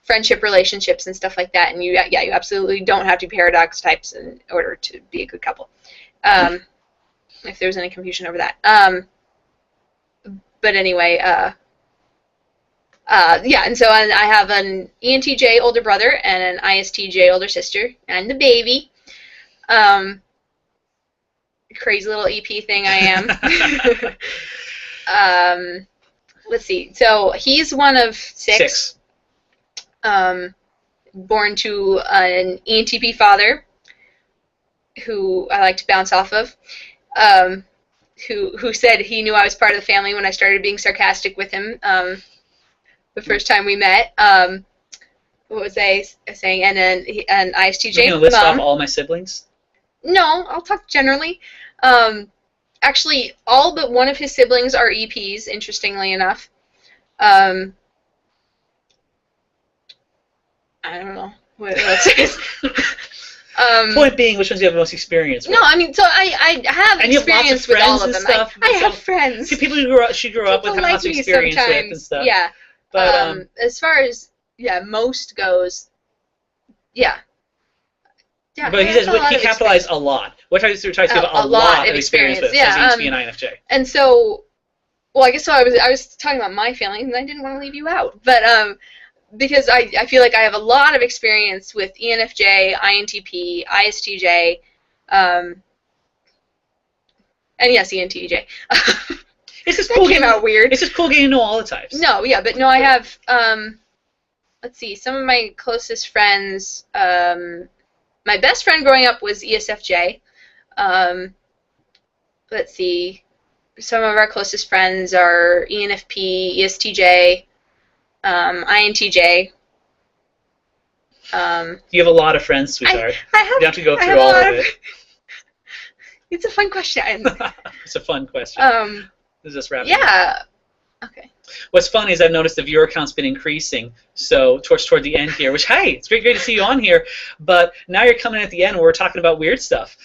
friendship relationships and stuff like that. And you absolutely don't have to be paradox types in order to be a good couple. If there's any confusion over that. But anyway, yeah, and so I have an ENTJ older brother and an ISTJ older sister. I'm the baby. Crazy little EP thing I am. Let's see. So he's one of six. Born to an ENTP father, who I like to bounce off of. Who said he knew I was part of the family when I started being sarcastic with him the first time we met. What was I saying? And then an ISTJ You're gonna list off all my siblings? No, I'll talk generally. Actually, all but one of his siblings are EPs, interestingly enough. I don't know what else. Point being, which ones do you have the most experience with? No, I mean, so I have experience with all of them. I have friends. See, people she grew up with have lots of experience with and stuff. Yeah. But as far as most goes, yeah. Yeah, but he says he capitalized a lot. What types of types have a lot of experience with? Yeah, ENTP and INFJ. And so, well, I guess so. I was talking about my feelings, and I didn't want to leave you out, but because I feel like I have a lot of experience with ENFJ, INTP, ISTJ, and yes, ENTJ. It's just cool. Came out weird. It's just cool getting to know all the types. No, yeah, but no, I have. Let's see. Some of my closest friends. My best friend growing up was ESFJ. Let's see. Some of our closest friends are ENFP, ESTJ, INTJ. You have a lot of friends, sweetheart. I have, you don't have to go through all of it. It's a fun question. It's a fun question. Is this wrapping up? Yeah. Okay. What's funny is I've noticed the viewer count's been increasing, so toward the end here, which, hey, it's great to see you on here, but now you're coming at the end where we're talking about weird stuff.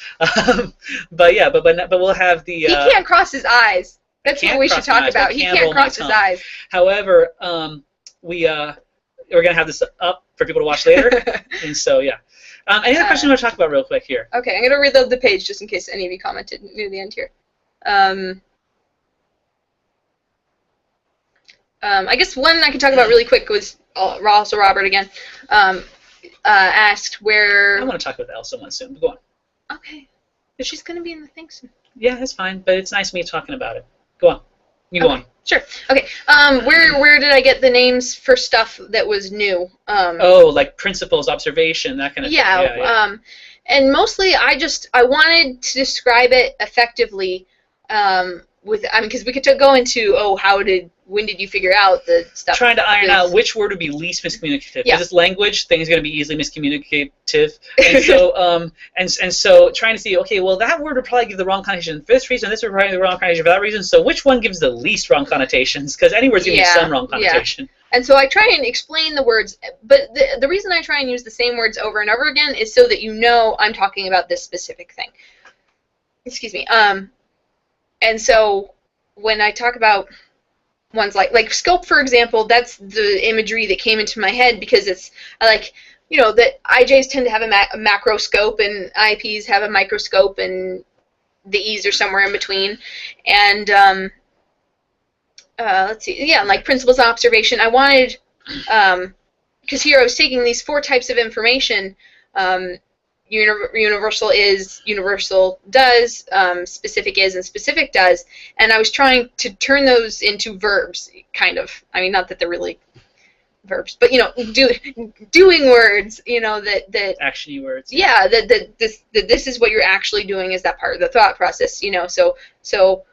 But yeah, but we'll have the... he can't cross his eyes. That's what we should talk about. He can't cross his eyes. However, we're going to have this up for people to watch later. And so, yeah. Any other questions you want to talk about real quick here? Okay, I'm going to reload the page just in case any of you commented near the end here. I guess one I could talk about really quick was also Robert again asked where... I want to talk about Elsa one soon, but go on. Okay. She's going to be in the thing soon. Yeah, that's fine, but it's nice me talking about it. Go on. You go on. Sure. Okay. Where did I get the names for stuff that was new? Like principles, observation, that kind of thing. Yeah. And mostly I wanted to describe it effectively because we could go into, when did you figure out the stuff? Trying to iron out which word would be least miscommunicative. Because it's language, things are going to be easily miscommunicative. And so, and so trying to see, okay, well, that word would probably give the wrong connotation for this reason, this would probably give the wrong connotation for that reason. So which one gives the least wrong connotations? Because any word's going to give some wrong connotation. Yeah. And so I try and explain the words, but the reason I try and use the same words over and over again is so that you know I'm talking about this specific thing. Excuse me. And so when I talk about ones like scope, for example, that's the imagery that came into my head because it's like, that IJs tend to have a macro scope and IPs have a microscope and the E's are somewhere in between. And let's see, like principles of observation. I wanted, because here I was taking these 4 types of information, universal is, universal does, specific is, and specific does, and I was trying to turn those into verbs, kind of. I mean, not that they're really verbs, but doing words, that action-y words. Yeah, that this is what you're actually doing is that part of the thought process, So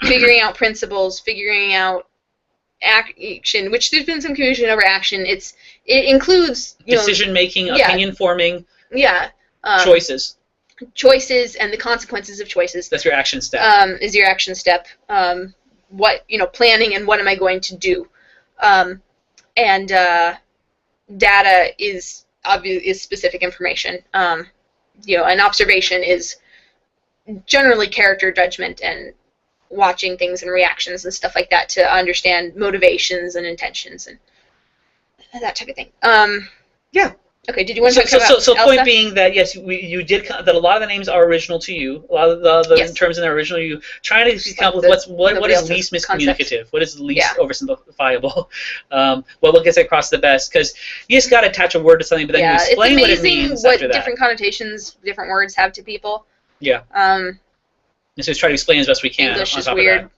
figuring out principles, figuring out action, which there's been some confusion over action. It includes decision making, opinion forming. Yeah. Choices. Choices and the consequences of choices. That's your action step. Is your action step. What, planning and what am I going to do. And data is specific information. An observation is generally character judgment and watching things and reactions and stuff like that to understand motivations and intentions and that type of thing. Yeah. Okay, did you want to talk about So Elsa? point being that, yes, you did, that a lot of the names are original to you. A lot of the terms in there are original to you. Trying to come up with what is least miscommunicative, what is least oversimplifiable, what gets across the best, because you just got to attach a word to something, but then you explain what it means after that. What different connotations different words have to people. Yeah. And so just try to explain as best we can. English on is top weird. Of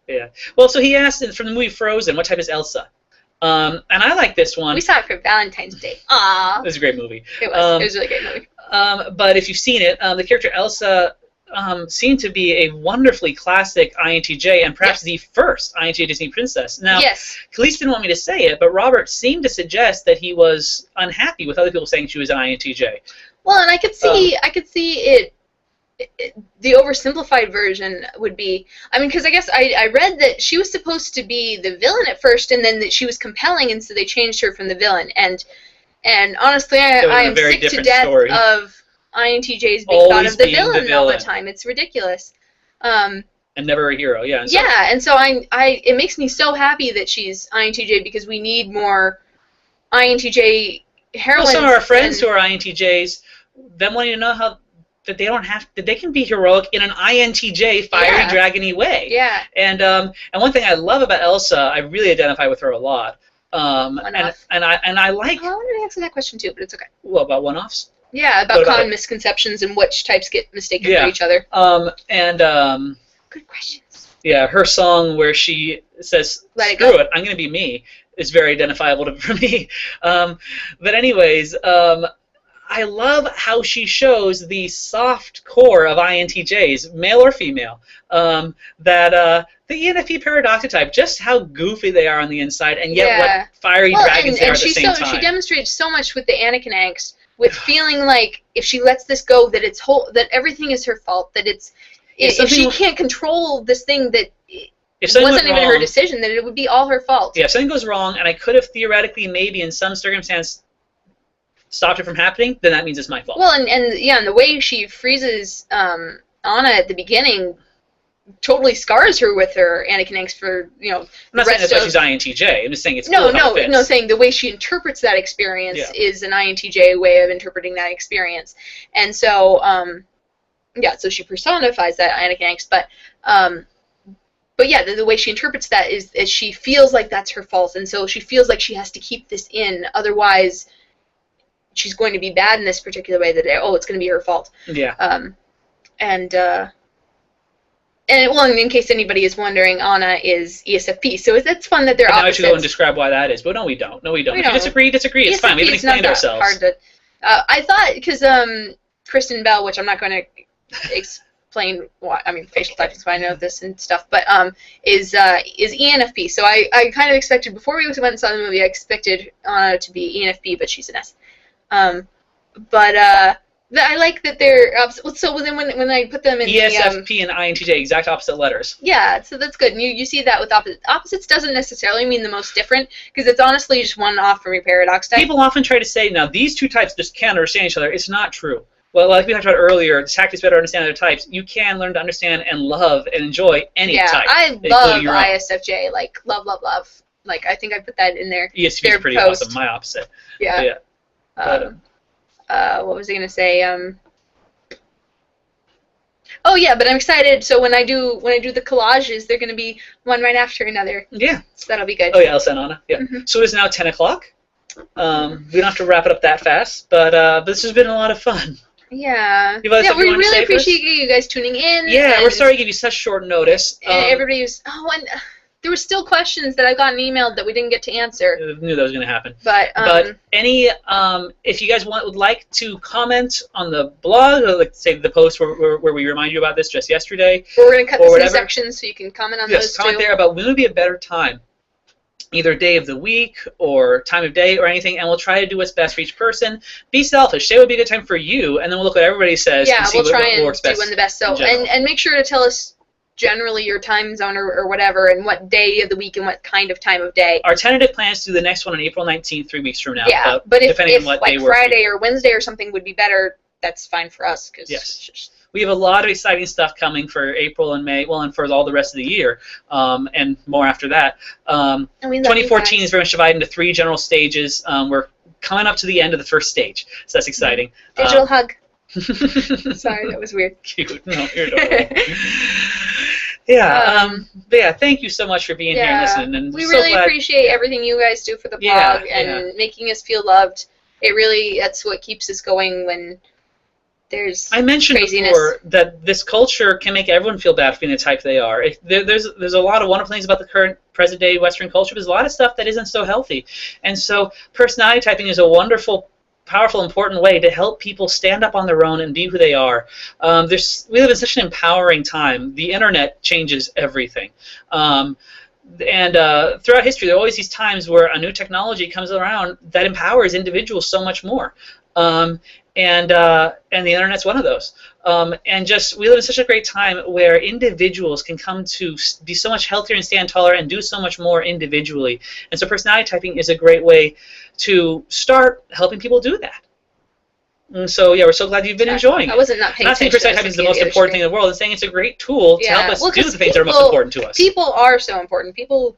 that. Yeah. Well, so he asked from the movie Frozen, what type is Elsa? And I like this one. We saw it for Valentine's Day. Aww. It was a great movie. It was. It was a really great movie. But if you've seen it, the character Elsa seemed to be a wonderfully classic INTJ and perhaps the first INTJ Disney princess. Now, Kaylee didn't want me to say it, but Robert seemed to suggest that he was unhappy with other people saying she was an INTJ. Well, and I could see it. The oversimplified version would be, because I guess I read that she was supposed to be the villain at first, and then that she was compelling, and so they changed her from the villain. And honestly, I am sick to death of INTJs being thought of the villain all the time. It's ridiculous. And never a hero, yeah. And so it makes me so happy that she's INTJ because we need more INTJ heroines. Well, some of our friends who are INTJs, them wanting to know how that they don't have that they can be heroic in an INTJ fiery dragony way. Yeah. And one thing I love about Elsa, I really identify with her a lot. And I like. I wanted to answer that question too, but it's okay. What about one-offs? Yeah, about common misconceptions and which types get mistaken for each other. Good questions. Yeah, her song where she says, "Screw it, I'm going to be me," is very identifiable for me. But anyways. I love how she shows the soft core of INTJs, male or female, that the ENFP paradoxotype, just how goofy they are on the inside, and yet what fiery dragons they are at the same time. She demonstrates so much with the Anakin Angst, with feeling like if she lets this go, that that everything is her fault, that if she can't control this thing that wasn't even her decision, that it would be all her fault. Yeah, if something goes wrong, and I could have theoretically maybe in some circumstance stopped it from happening, then that means it's my fault. Well, and the way she freezes Anna at the beginning, totally scars her with her Anakin Angst for, you know, I'm not saying that's why she's INTJ. I'm just saying it's cool how it fits. No, saying the way she interprets that experience is an INTJ way of interpreting that experience. And so, so she personifies that Anakin Angst, but yeah, the way she interprets that is she feels like that's her fault, and so she feels like she has to keep this in, otherwise she's going to be bad in this particular way, that, it's going to be her fault. Yeah. And in case anybody is wondering, Anna is ESFP, so it's fun that they're opposites. Now I should go and describe why that is, but no, we don't. If you disagree, it's fine. We haven't explained ourselves. Hard to, I thought, because Kristen Bell, which I'm not going to explain why, I mean, facial typing is fine, I know this and stuff, but is ENFP, so I kind of expected, before we went and saw the movie, I expected Anna to be ENFP, but she's an S. I like that they're so then when I put them in ESFP and INTJ, exact opposite letters. Yeah, so that's good. And you see that with opposites doesn't necessarily mean the most different, because it's honestly just one off from your paradox type. People often try to say, now these two types just can't understand each other. It's not true. Well, like we talked about earlier, tactics better understand other types. You can learn to understand and love and enjoy any type. I love ISFJ, like love. Like, I think I put that in there. ESFP is pretty awesome. My opposite. Yeah. What was I gonna say? Oh yeah, but I'm excited. So when I do the collages, they're gonna be one right after another. Yeah. So that'll be good. Oh yeah, Elsa and Anna. Yeah. Mm-hmm. So it's now 10 o'clock. We don't have to wrap it up that fast, but this has been a lot of fun. Yeah. We really appreciate you guys tuning in. Yeah, we're sorry to give you such short notice. And everybody was there were still questions that I've gotten emailed that we didn't get to answer. I knew that was going to happen. But if you guys would like to comment on the blog, or like say the post where we remind you about this just yesterday, we're going to cut this into sections so you can comment on those too. Comment there about when would be a better time, either day of the week or time of day or anything, and we'll try to do what's best for each person. Be selfish. Say what would be a good time for you, and then we'll look what everybody says and see what works best. Yeah, we'll try and do when the best. So and make sure to tell us generally your time zone or whatever, and what day of the week and what kind of time of day. Our tentative plans to do the next one on April 19th, 3 weeks from now. Yeah, but if what like Friday or Wednesday or something would be better, that's fine for us. Yes. We have a lot of exciting stuff coming for April and May, and for all the rest of the year, and more after that. 2014 is very much divided into 3 general stages. We're coming up to the end of the first stage, so that's exciting. Digital hug. Sorry, that was weird. Cute. No, you're adorable. Yeah, but yeah, thank you so much for being here and listening. And we really appreciate everything you guys do for the blog and making us feel loved. That's what keeps us going when there's I mentioned craziness. Before that this culture can make everyone feel bad for being the type they are. There's a lot of wonderful things about the current present-day Western culture. There's a lot of stuff that isn't so healthy. And so personality typing is a wonderful, powerful, important way to help people stand up on their own and be who they are. We live in such an empowering time. The internet changes everything. And throughout history, there are always these times where a new technology comes around that empowers individuals so much more. And the internet's one of those. And we live in such a great time where individuals can come to be so much healthier and stand taller and do so much more individually. And so personality typing is a great way to start helping people do that. And so, yeah, we're so glad you've been enjoying it. I wasn't not paying attention. Not saying personality typing is the most important thing in the world. I'm saying it's a great tool to help us do the things that are most important to us. People are so important. People.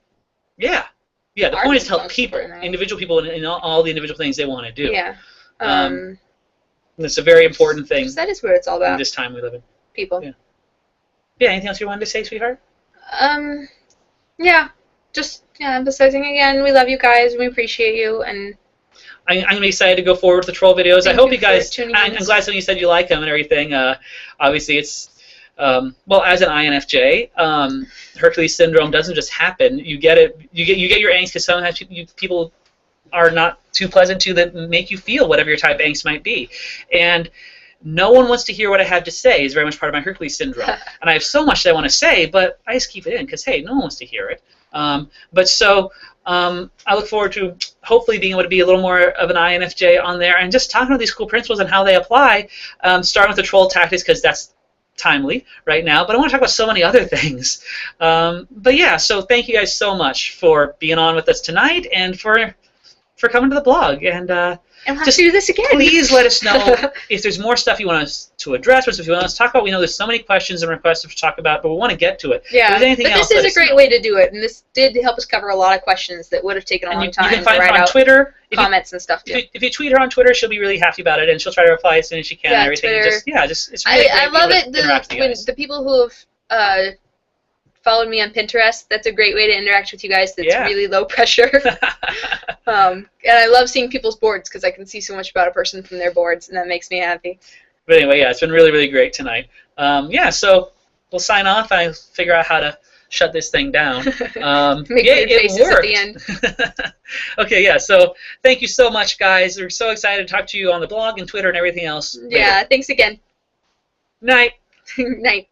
Yeah. Yeah, the point is to help people, individual people, in all the individual things they want to do. Yeah. It's a very important thing. That is what it's all about. In this time we live in. People. Yeah. Yeah, anything else you wanted to say, sweetheart? Yeah. Just emphasizing again, we love you guys, we appreciate you, and I'm excited to go forward with the troll videos. I hope you guys, I'm glad some of you said you like them and everything. Obviously it's, well, as an INFJ, Hercules syndrome doesn't just happen. You get it, you get your angst because sometimes people are not too pleasant to that make you feel whatever your type angst might be. And no one wants to hear what I have to say is very much part of my Hercules syndrome. And I have so much that I want to say, but I just keep it in because, hey, no one wants to hear it. I look forward to hopefully being able to be a little more of an INFJ on there and just talking about these cool principles and how they apply, starting with the troll tactics because that's timely right now, but I want to talk about so many other things. But yeah, so thank you guys so much for being on with us tonight and for coming to the blog. And And we'll have to do this again. Please let us know if there's more stuff you want us to address, or if you want us to talk about. We know there's so many questions and requests to talk about, but we want to get to it. Yeah, but this is a great way to do it, and this did help us cover a lot of questions that would have taken a long time. You can find her on Twitter. Comments and stuff too. If you tweet her on Twitter, she'll be really happy about it, and she'll try to reply as soon as she can. Yeah, and everything. Twitter. It's really great. I love it. The people who have followed me on Pinterest, that's a great way to interact with you guys. That's really low pressure. And I love seeing people's boards because I can see so much about a person from their boards, and that makes me happy. But anyway, yeah, it's been really, really great tonight. So we'll sign off. I figure out how to shut this thing down. Make weird faces at the end. Okay, yeah, so thank you so much, guys. We're so excited to talk to you on the blog and Twitter and everything else. Yeah, thanks again. Night. Night.